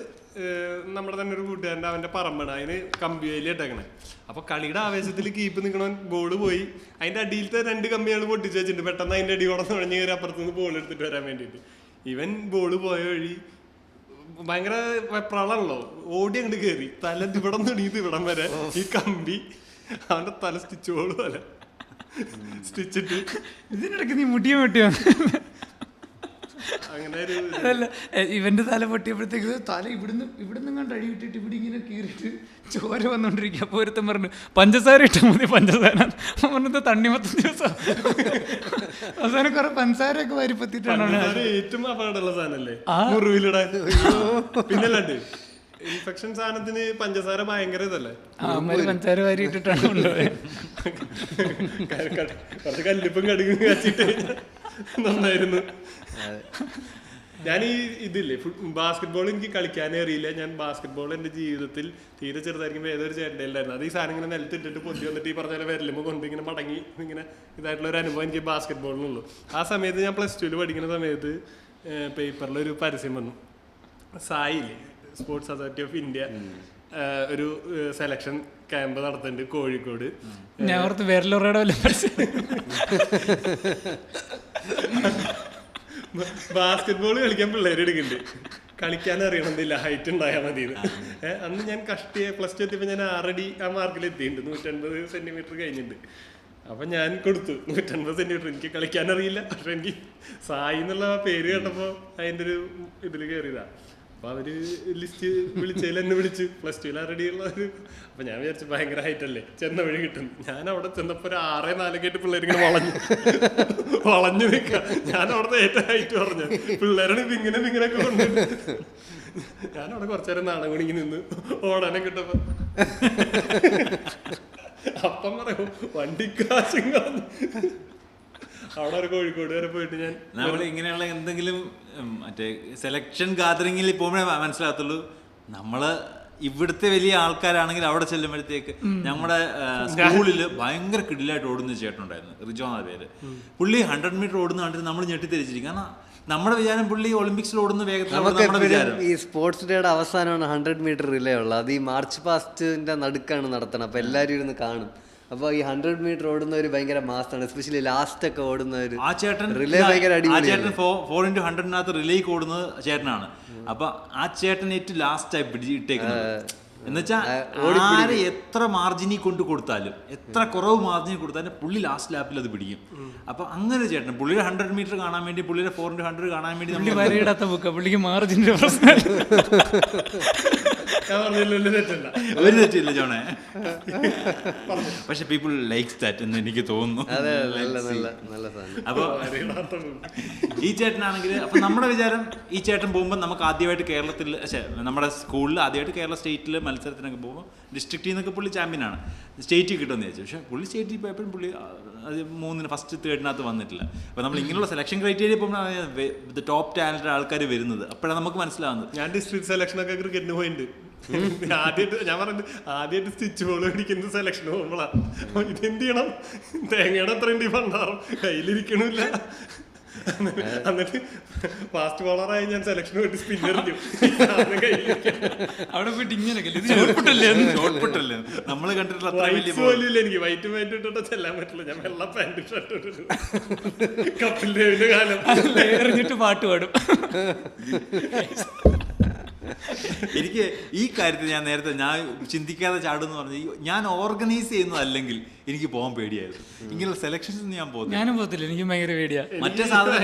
നമ്മുടെ തന്നെ ഒരു കൂട്ടുകാരൻ്റെ അവൻ്റെ പറമ്പാണ്. അതിന് കമ്പിവേലി ഇട്ടേക്കണേ. അപ്പൊ കളിയുടെ ആവേശത്തിൽ കീപ്പ് നിൽക്കണവൻ ബോള് പോയി അതിന്റെ അടിയിലത്തെ 2 കമ്പികൾ പൊട്ടിച്ച് വെച്ചിട്ടുണ്ട്. പെട്ടെന്ന് അതിന്റെ അടി കൂടെ നുഴഞ്ഞ് കയറി അപ്പുറത്ത് നിന്ന് ബോൾ എടുത്തിട്ട് വരാൻ വേണ്ടിയിട്ട്. ഇവൻ ബോള് പോയ വഴി ഭയങ്കര വെപ്രാളാണല്ലോ, ഓടി അങ്ങോട്ട് കയറി തല ഇവിടം തുടങ്ങിയത് ഇവിടം വരെ ഈ കമ്പി അവന്റെ തല സ്റ്റിച്ച് പോലും പോലെ സ്റ്റിച്ചിട്ട് ഇതിനിടയ്ക്ക് നീ മുടിയും വെട്ടിയോ? അങ്ങനെ ഒരു അതല്ല, ഇവന്റെ തല പൊട്ടിയപ്പോഴത്തേക്ക് തല ഇവിടുന്ന് കണ്ട് അടി വിട്ടിട്ട് ഇവിടെ ഇങ്ങനെ കീറിയിട്ട് ചോര വന്നോണ്ടിരിക്കുക. അപ്പോൾ ഒരുത്തൻ പറഞ്ഞു പഞ്ചസാര ഇട്ടാൽ മതി, പഞ്ചസാര പറഞ്ഞത് തണ്ണിമത്തം ദിവസം. അവസാനം കുറെ പഞ്ചസാരയൊക്കെ വരിപ്പത്തിട്ടാണ്. പഞ്ചസാര ഏറ്റവും അപകടമുള്ള സാധനല്ലേ മുറിവിലിടാൻ. പിന്നല്ലാണ്ട് ഇൻഫെക്ഷൻ സാധനത്തിന് പഞ്ചസാര ഭയങ്കര ഇതല്ലേ. അമ്മ പഞ്ചസാര വാരി ഇട്ടിട്ടാണ് കൊണ്ടുപോയത്. കുറച്ച് കല്ലിപ്പും കടുകും കാച്ചിട്ട് നന്നായിരുന്നു. ഞാൻ ഈ ഇതില്ലേ ബാസ്കറ്റ് ബോൾ എനിക്ക് കളിക്കാനേ അറിയില്ല. ഞാൻ ബാസ്കറ്റ് ബോൾ എൻ്റെ ജീവിതത്തിൽ തീരെ ചെറുതായിരിക്കുമ്പോൾ ഏതൊരു ചേട്ടയിലായിരുന്നു. അത് ഈ സാധനം ഇങ്ങനെ നിലത്തിട്ടിട്ട് പൊതി വന്നിട്ട് ഈ പറഞ്ഞ പോലെ വിരലുമ്പോൾ കൊണ്ട് ഇങ്ങനെ മടങ്ങി ഇങ്ങനെ ഇതായിട്ടുള്ള ഒരു അനുഭവം എനിക്ക് ബാസ്കറ്റ് ബോളിനുള്ളൂ. ആ സമയത്ത് ഞാൻ +2 പഠിക്കുന്ന സമയത്ത് പേപ്പറിലൊരു പരസ്യം വന്നു. സായില്ലേ, സ്പോർട്സ് അതോറിറ്റി ഓഫ് ഇന്ത്യ ഒരു സെലക്ഷൻ ക്യാമ്പ് നടത്തുന്നുണ്ട് കോഴിക്കോട്. ഞാൻ ഓർത്ത് വേറെല്ലോറയുടെ വല്ല ബാസ്കറ്റ് ബോൾ കളിക്കാൻ പിള്ളേർ എടുക്കുന്നുണ്ട്. കളിക്കാൻ അറിയണമെന്നില്ല, ഹൈറ്റ് ഉണ്ടായാൽ മതി. അന്ന് ഞാൻ കഷ്ടിയെ +2 എത്തിയപ്പോൾ ഞാൻ 6 അടി ആ മാർക്കിൽ എത്തിയിട്ടുണ്ട്. 150 സെന്റിമീറ്റർ കഴിഞ്ഞിട്ടുണ്ട്. അപ്പം ഞാൻ കൊടുത്തു 150 സെന്റിമീറ്റർ. എനിക്ക് കളിക്കാൻ അറിയില്ല, പക്ഷെ എനിക്ക് സായി എന്നുള്ള പേര് കേട്ടപ്പോൾ അതിൻ്റെ ഒരു ഇതിൽ കയറിയതാ. അപ്പോൾ അവർ ലിസ്റ്റ് വിളിച്ചതിൽ എന്നെ വിളിച്ചു. +2 6 ഒരു. അപ്പം ഞാൻ വിചാരിച്ചു ഭയങ്കര ഹൈറ്റ് അല്ലേ, ചെന്ന വഴി കിട്ടും. ഞാൻ അവിടെ ചെന്നപ്പോൾ ഒരു 6'4" കേട്ട് പിള്ളേരിങ്ങനെ വളഞ്ഞു നിൽക്കുക. ഞാൻ അവിടുത്തെ ഏറ്റവും ഹൈറ്റ് പറഞ്ഞു. പിള്ളേരാണ് ഇതിങ്ങനെയൊക്കെ കൊണ്ട്. ഞാനവിടെ കുറച്ചു നേരം നാണം കുണിങ്ങി നിന്ന് ഓടാനും കിട്ടപ്പോൾ അപ്പം പറയും വണ്ടിക്കാശും കളഞ്ഞു. അവിടെ ഒരു കോഴിക്കോട് വരെ പോയിട്ട് ഞാൻ നമ്മൾ ഇങ്ങനെയുള്ള എന്തെങ്കിലും മറ്റേ സെലക്ഷൻ ഗാദറിങ്ങിൽ പോകുമ്പോഴേ മനസ്സിലാകത്തുള്ളൂ നമ്മള് ഇവിടുത്തെ വലിയ ആൾക്കാരാണെങ്കിൽ അവിടെ ചെല്ലുമ്പോഴത്തേക്ക് നമ്മുടെ സ്കൂളിൽ ഭയങ്കര കിടിലായിട്ട് ഓടുന്ന ചേട്ടനുണ്ടായിരുന്നു, റിജോ എന്ന പേര്. പുള്ളി 100 മീറ്റർ ഓടുന്ന കണ്ടിട്ട് നമ്മൾ ഞെട്ടിത്തിരിച്ചിരിക്കും. കാരണം നമ്മുടെ വിചാരം പുള്ളി ഒളിമ്പിക്സിൽ ഓടുന്ന വേഗത്തിൽ. ഈ സ്പോർട്സ് ഡേയുടെ അവസാനമാണ് 100 മീറ്റർ റിലേ ഉള്ളത്. അത് ഈ മാർച്ച് പാസ്റ്റിന്റെ നടുക്കാണ് നടത്തണം. അപ്പൊ എല്ലാവരും ഇരുന്ന് കാണും. അപ്പൊ ഈ 100 മീറ്റർ ഓടുന്നവർ ഭയങ്കര മാസാണ്, എസ്പെഷ്യലി ലാസ്റ്റ് ഒക്കെ ഓടുന്നവർ. ആ ചേട്ടൻ റിലേ ഭയങ്കര അടിപൊളി. 4x100 റിലേക്ക് ഓടുന്നത് ചേട്ടനാണ്. അപ്പൊ ആ ചേട്ടൻ ഏറ്റവും ലാസ്റ്റ് ആയി പിടിച്ചിട്ടേക്കുന്നത് എന്നുവെച്ചാൽ ആരെ എത്ര മാർജിനിൽ കൊണ്ട് കൊടുത്താലും, എത്ര കുറവ് മാർജിനിൽ കൊടുത്താലും പുള്ളി ലാസ്റ്റ് ലാപ്പിൽ അത് പിടിക്കും. അപ്പൊ അങ്ങനെ ചേട്ടൻ പുള്ളിയുടെ 100 മീറ്റർ കാണാൻ വേണ്ടി, പുള്ളിയുടെ 4x100 കാണാൻ വേണ്ടി പുള്ളിക്ക് മാർജിന്റെ പ്രശ്നം ഒരു തെറ്റില്ല ജോണേ. പക്ഷെ പീപ്പിൾ ലൈക്സ് ദാറ്റ് എന്ന് എനിക്ക് തോന്നുന്നു. അപ്പൊ ഈ ചേട്ടനാണെങ്കിൽ അപ്പൊ നമ്മുടെ വിചാരം ഈ ചേട്ടൻ പോകുമ്പോൾ നമുക്ക് ആദ്യമായിട്ട് കേരളത്തിൽ നമ്മുടെ സ്കൂളിൽ ആദ്യമായിട്ട് കേരള സ്റ്റേറ്റിൽ മത്സരത്തിനൊക്കെ പോകുമ്പോൾ ഡിസ്ട്രിക്റ്റിൽ നിന്നൊക്കെ പുള്ളി ചാമ്പ്യനാണ്, സ്റ്റേറ്റിൽ കിട്ടുമെന്ന് ചോദിച്ചു. പക്ഷെ പുള്ളി സ്റ്റേറ്റിൽ പോയപ്പോഴും പുള്ളി അത് 3 ഫസ്റ്റ് 3rd വന്നിട്ടില്ല. അപ്പോൾ നമ്മൾ ഇങ്ങനെയുള്ള സെലക്ഷൻ ക്രൈറ്റീരിയ പോകുമ്പോൾ ടോപ്പ് ടാലന്റഡ് ആൾക്കാർ വരുന്നത് അപ്പോഴാണ് നമുക്ക് മനസ്സിലാവുന്നത്. ഞാൻ ഡിസ്ട്രിക്ട് സെലക്ഷനൊക്കെ ക്രിക്കറ്റിന് പോയിട്ടുണ്ട്. ഞാൻ പറഞ്ഞത് ആദ്യമായിട്ട് സ്റ്റിച്ച് ബോൾ പിടിക്കുന്ന സെലക്ഷന് പോകുമ്പോഴാണ് ഇതെന്ത് ചെയ്യണം, തേങ്ങയുടെ അത്ര ഉണ്ട് പണ്ടാറും കയ്യിലിരിക്കണില്ല. എന്നിട്ട് ഫാസ്റ്റ് ബോളറായി ഞാൻ സെലക്ഷന് വേണ്ടി സ്പിന്നറിഞ്ഞു. അവിടെ പോയിട്ട് ഇങ്ങനെയൊക്കെ നമ്മള് കണ്ടിട്ടുള്ള പോലും എനിക്ക് വൈറ്റ് ഇട്ടിട്ട് ചെല്ലാൻ പറ്റില്ല. ഞാൻ വെള്ള പാന്റ് ഷർട്ട് ഇട്ടിട്ട് കപ്പിൽ ദേവിന്റെ കാലം എറിഞ്ഞിട്ട് പാട്ട് പാടും. എനിക്ക് ഈ കാര്യത്തിൽ ഞാൻ നേരത്തെ ഞാൻ ചിന്തിക്കാതെ ചാടുന്ന് പറഞ്ഞു. ഞാൻ ഓർഗനൈസ് ചെയ്യുന്നതല്ലെങ്കിൽ എനിക്ക് പോകാൻ പേടിയായിരുന്നു. ഇങ്ങനെയുള്ള സെലക്ഷൻസ് ഞാൻ പോകുന്നു. ഞാനും പോകത്തില്ല, എനിക്ക് ഭയങ്കര പേടിയാ.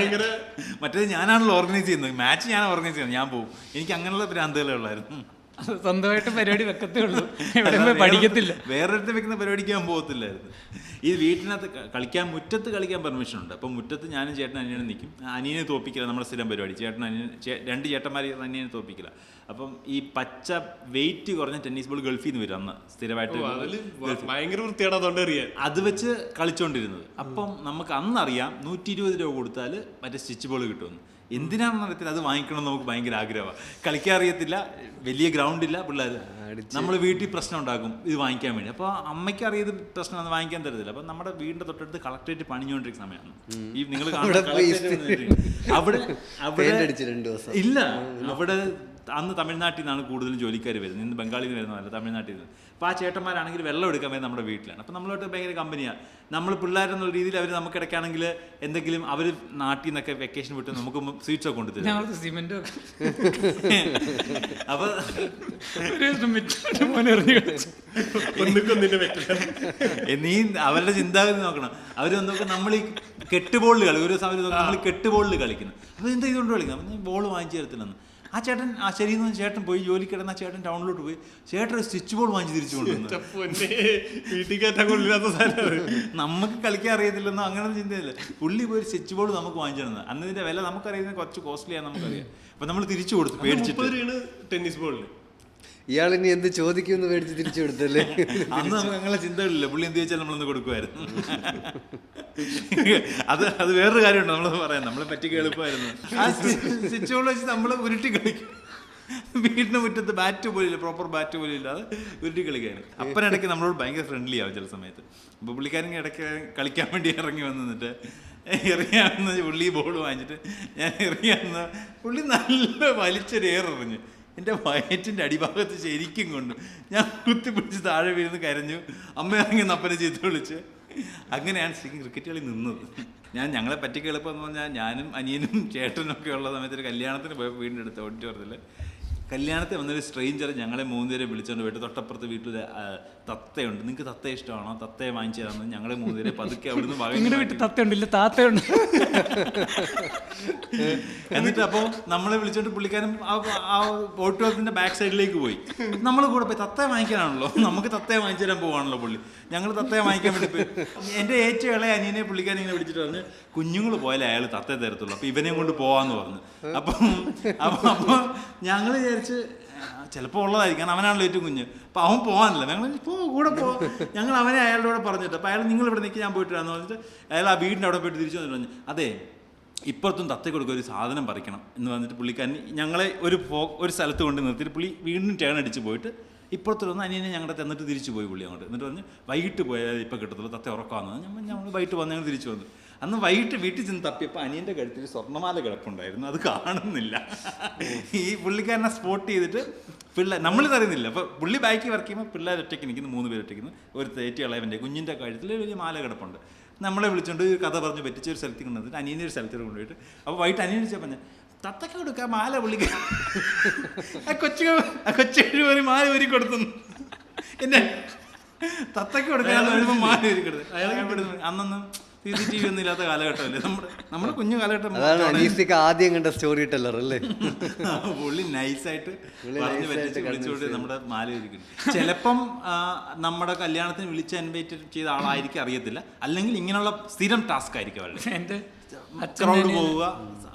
മറ്റേത് ഞാനാണല്ലോ ഓർഗനൈസ് ചെയ്യുന്നത്, മാച്ച് ഞാൻ ഓർഗനൈസ് ചെയ്യുന്നത്, ഞാൻ പോകും. എനിക്ക് അങ്ങനെയുള്ള ഭ്രാന്തുകളേ ഉള്ളായിരുന്നു. സ്വന്തമായിട്ട് പരിപാടി വെക്കത്തേ ഉള്ളൂ, പഠിക്കത്തില്ല. വേറൊരിടത്ത് വെക്കുന്ന പരിപാടിക്ക് ഞാൻ പോകത്തില്ലായിരുന്നു. ഈ വീട്ടിനകത്ത് കളിക്കാൻ, മുറ്റത്ത് കളിക്കാൻ പെർമിഷൻ ഉണ്ട്. അപ്പം മുറ്റത്ത് ഞാനും ചേട്ടനും അനിയനും നിൽക്കും. അനിയനെ തോപ്പിക്കില്ല, നമ്മുടെ സ്ഥിരം പരിപാടി. ചേട്ടനും അനിയൻ 2 ചേട്ടന്മാർ അനിയനെ തോപ്പിക്കില്ല. അപ്പം ഈ പച്ച വെയിറ്റ് കുറഞ്ഞ ടെന്നീസ് ബോൾ ഗൾഫിൽ നിന്ന് വരും അന്ന് സ്ഥിരമായിട്ട്. ഭയങ്കര വൃത്തിയാണ്, അതുകൊണ്ട് അറിയാം. അത് വെച്ച് കളിച്ചോണ്ടിരുന്നത്. അപ്പം നമുക്ക് അന്നറിയാം 120 രൂപ കൊടുത്താൽ മറ്റേ സ്റ്റിച്ച് ബോൾ കിട്ടുമെന്ന്. എന്തിനാണെന്ന് അറിയത്തില്ല, അത് വാങ്ങിക്കണം നമുക്ക് ഭയങ്കര ആഗ്രഹമാണ്. കളിക്കാൻ അറിയത്തില്ല, വലിയ ഗ്രൗണ്ടില്ല, പിള്ളേർ നമ്മൾ വീട്ടിൽ പ്രശ്നം ഉണ്ടാക്കും ഇത് വാങ്ങിക്കാൻ വേണ്ടി. അപ്പോൾ അമ്മയ്ക്ക് അറിയത് പ്രശ്നം അത് വാങ്ങിക്കാൻ തരത്തില്ല. അപ്പം നമ്മുടെ വീടിൻ്റെ തൊട്ടടുത്ത് കളക്ടറേറ്റ് പണിഞ്ഞുകൊണ്ടിരിക്കുന്ന സമയമാണ് ഈ നിങ്ങൾ കാണുന്നത്. അവിടെ ഇല്ല, അവിടെ അന്ന് തമിഴ്നാട്ടിൽ നിന്നാണ് കൂടുതലും ജോലിക്കാർ വരുന്നത്, ഇന്ന് ബംഗാളിൽ നിന്ന് വരുന്നതല്ല, തമിഴ്നാട്ടിൽ നിന്ന്. അപ്പോൾ ആ ചേട്ടന്മാരാണെങ്കിൽ വെള്ളം എടുക്കാൻ വേണ്ടി നമ്മുടെ വീട്ടിലാണ്. അപ്പോൾ നമ്മളോട്ട് ഭയങ്കര കമ്പനിയാണ്. നമ്മൾ പിള്ളേരെന്നുള്ള രീതിയിൽ അവർ നമുക്കിടയ്ക്കാണെങ്കിൽ എന്തെങ്കിലും അവർ നാട്ടിൽ നിന്നൊക്കെ വെക്കേഷൻ വിട്ട് നമുക്ക് സ്വീറ്റ്സ് ഒക്കെ കൊണ്ടുതരും. സിമെന്റ് അപ്പോൾ നീ അവരുടെ ചിന്താഗതി നോക്കണം. അവർ നോക്കാം നമ്മൾ ഈ കെട്ടുബോളിൽ കളിക്കും, ഒരു സമയത്ത് നോക്കാം നമ്മൾ കെട്ടുബോളിൽ കളിക്കുന്നു. അപ്പോൾ എന്താ ഇതുകൊണ്ട് കളിക്കാം, ഞാൻ ബോൾ വാങ്ങിച്ചു തരത്തില്ലെന്ന്. ആ ചേട്ടൻ ശരിയെന്ന് ചേട്ടൻ പോയി ജോലി കിടന്ന ചേട്ടൻ ടൗണിലോട്ട് പോയി ചേട്ടൻ ഒരു സ്റ്റിച്ച് ബോൾ വാങ്ങിച്ച് തിരിച്ചു കൊണ്ടുവന്നു. നമുക്ക് കളിക്കാൻ അറിയത്തില്ലെന്നോ അങ്ങനെ ചിന്തയില്ല. പുള്ളി പോയി സ്റ്റിച്ച് ബോൾ നമുക്ക് വാങ്ങിച്ചു തന്നത്. അന്ന് ഇതിന്റെ വില നമുക്കറിയുന്നത് കുറച്ച് കോസ്റ്റ്ലിയാണ്, നമുക്കറിയാം. അപ്പൊ നമ്മൾ തിരിച്ചു കൊടുത്തു പേടിച്ചിട്ട്. ടെന്നീസ് ബോളിന് ഇയാൾ ഇനി എന്ത് ചോദിക്കുമെന്ന് പേടിച്ച് തിരിച്ചു കൊടുത്തല്ലേ. അന്ന് നമുക്ക് അങ്ങനെ ചിന്തകളില്ല. പുള്ളി എന്ത് ചോദിച്ചാൽ നമ്മളൊന്ന് കൊടുക്കുമായിരുന്നു. അത് വേറൊരു കാര്യമുണ്ട് നമ്മളത് പറയാം. നമ്മളെ പറ്റിക്ക് എളുപ്പമായിരുന്നു. ആ സ്റ്റിച്ച് ബോൾ വെച്ച് നമ്മൾ ഉരുട്ടി കളിക്കും. വീടിന് മുറ്റത്ത് ബാറ്റ് പോലില്ല, പ്രോപ്പർ ബാറ്റ് പോലും ഇല്ലാതെ ഉരുട്ടി കളിക്കാണ്. അപ്പനിടയ്ക്ക് നമ്മളോട് ഭയങ്കര ഫ്രണ്ട്ലി ആവും ചില സമയത്ത്. അപ്പോൾ പുള്ളിക്കാരൻ ഇടയ്ക്ക് കളിക്കാൻ വേണ്ടി ഇറങ്ങി വന്നിട്ട് എറിയാമെന്ന് പുള്ളി ബോൾ വാങ്ങിച്ചിട്ട് ഞാൻ എറിയാമെന്ന് പുള്ളി നല്ല വലിച്ചൊരു ഏറെറിഞ്ഞു. എൻ്റെ വയറ്റിൻ്റെ അടിഭാഗത്ത് ശരിക്കും കൊണ്ട് ഞാൻ കുത്തിപ്പിടിച്ച് താഴെ വീഴുന്ന് കരഞ്ഞു. അമ്മ ഇറങ്ങി അപ്പനെ ചീത്ത വിളിച്ച്. അങ്ങനെയാണ് ശരിക്കും ക്രിക്കറ്റ് കളി നിന്നത്. ഞങ്ങളെ പറ്റിക്ക് എളുപ്പമെന്ന് പറഞ്ഞാൽ ഞാനും അനിയനും ചേട്ടനും ഒക്കെ ഉള്ള സമയത്ത് ഒരു കല്യാണത്തിന് പോയപ്പോൾ വീടിൻ്റെ അടുത്ത് ഓഡിറ്റോറിയത്തിൽ കല്യാണത്തിൽ വന്നൊരു സ്ട്രേഞ്ചർ ഞങ്ങളെ 3 പേരെ വിളിച്ചുകൊണ്ട് പോയിട്ട് തൊട്ടപ്പുറത്ത് വീട്ടിൽ തത്തയുണ്ട്, നിങ്ങൾക്ക് തത്ത ഇഷ്ടമാണോ, തത്തയെ വാങ്ങിച്ചു തരാമെന്ന് ഞങ്ങളെ 3 പേരെ പതുക്കെ അവിടുന്ന് തത്തയുണ്ടല്ലോ താത്തയുണ്ട്. എന്നിട്ട് അപ്പോൾ നമ്മളെ വിളിച്ചോണ്ട് പുള്ളിക്കാരൻ ആ ഓഡിറ്റോറിയത്തിൻ്റെ ബാക്ക് സൈഡിലേക്ക് പോയി. നമ്മൾ കൂടെ പോയി തത്തയെ വാങ്ങിക്കാനാണല്ലോ, നമുക്ക് തത്തയെ വാങ്ങിച്ചു തരാൻ പോവാണല്ലോ പുള്ളി. ഞങ്ങൾ തത്തയെ വാങ്ങിക്കാൻ വേണ്ടി പോയി. എൻ്റെ ഏറ്റവും ഇളയ അനിയനെ പുള്ളിക്കാരൻ ഇങ്ങനെ വിളിച്ചിട്ട് പറഞ്ഞ് കുഞ്ഞുങ്ങൾ പോയാലേ അയാൾ തത്തയെ തരത്തുള്ളൂ, അപ്പോൾ ഇവനെയും കൊണ്ട് പോവാന്ന് പറഞ്ഞു. അപ്പോൾ ഞങ്ങൾ വിചാരിച്ച് ചിലപ്പോൾ ഉള്ളതായിരിക്കും, അവനാണല്ലോ ഏറ്റവും കുഞ്ഞ്. അപ്പോൾ അവൻ പോകാനില്ല. ഞങ്ങൾ കൂടെ ഞങ്ങൾ അവനെ അയാളുടെ കൂടെ പറഞ്ഞിട്ട് അപ്പോൾ അയാൾ നിങ്ങൾ ഇവിടെ നിൽക്കി, ഞാൻ പോയിട്ട് വരാമെന്ന് പറഞ്ഞിട്ട് അയാൾ ആ വീടിൻ്റെ അവിടെ പോയിട്ട് തിരിച്ചു വന്നിട്ട് പറഞ്ഞു അതെ ഇപ്പുറത്തും തത്തേ കൊടുക്കുക ഒരു സാധനം പറിക്കണം എന്ന് പറഞ്ഞിട്ട് പുള്ളിക്കാരൻ ഞങ്ങളെ ഒരു സ്ഥലത്ത് കൊണ്ട് നിർത്തിയിട്ട് പുള്ളി വീണ്ടും ടേൺ അടിച്ച് പോയിട്ട് ഇപ്പുറത്ത് വന്ന് അനിയനെ ഞങ്ങളുടെ തന്നിട്ട് തിരിച്ചു പോയി പുള്ളി അങ്ങോട്ട്. എന്നിട്ട് പറഞ്ഞ് വൈകിട്ട് പോയാൽ ഇപ്പം കിട്ടത്തുള്ളൂ, തത്തേ ഉറക്കാമെന്ന്. ഞങ്ങൾ വൈകിട്ട് വന്ന് ഞങ്ങൾ തിരിച്ചു വന്നു. അന്ന് വൈകിട്ട് വീട്ടിൽ ചെന്ന് തപ്പിയപ്പോൾ അനിയൻ്റെ കഴുത്തിൽ സ്വർണ്ണമാല കിടപ്പുണ്ടായിരുന്നു, അത് കാണുന്നില്ല. ഈ പുള്ളിക്കാരനെ സ്പോട്ട് ചെയ്തിട്ട് നമ്മളിത് അറിയുന്നില്ല. അപ്പോൾ പുള്ളി ബാക്കി വർക്ക് ചെയ്യുമ്പോൾ പിള്ളേർ ഒറ്റയ്ക്ക് നിൽക്കുന്നു, 3 പേര് ഒറ്റയ്ക്കുന്നു. ഒരു തേറ്റി ഇളയവൻ്റെ കുഞ്ഞിൻ്റെ കഴുത്തിൽ വലിയ മാല കിടപ്പുണ്ട്. നമ്മളെ വിളിച്ചുകൊണ്ട് ഒരു കഥ പറഞ്ഞ് പറ്റിച്ച് ഒരു സ്ഥലത്തേക്ക് കൊണ്ടുവന്നിട്ട് അനിയനെ ഒരു സ്ഥലത്തേക്ക് കൊണ്ടുപോയിട്ട് അപ്പോൾ വൈകിട്ട് അനിയൻ വിളിച്ചാൽ പറഞ്ഞ തത്തയ്ക്ക് കൊടുക്കുക മാല പുള്ളിക്ക് ആ കൊച്ചു ഒരു മാല ഒരുക്കി കൊടുത്തു. എൻ്റെ തത്തയ്ക്ക് കൊടുക്കാൻ വരുമ്പോൾ മാല ഒരുക്കി കൊടുത്തു. അന്നൊന്നും CCTV ഒന്നും ഇല്ലാത്ത കാലഘട്ടമല്ലേ നമ്മുടെ കുഞ്ഞു കാലഘട്ടം. ആദ്യം കണ്ട സ്റ്റോറി ടെല്ലർ അല്ലേ പുള്ളി നൈസായിട്ട് പറഞ്ഞു പറ്റിച്ച് വിളിച്ചുകൊണ്ട് നമ്മുടെ മാല ഒരുക്കി. ചിലപ്പം നമ്മുടെ കല്യാണത്തിന് വിളിച്ച് ഇൻവൈറ്റ് ചെയ്ത ആളായിരിക്കും, അറിയത്തില്ല. അല്ലെങ്കിൽ ഇങ്ങനെയുള്ള സ്ഥിരം ടാസ്ക് ആയിരിക്കും അവരുടെ. ക്രൗഡ് പോവുക,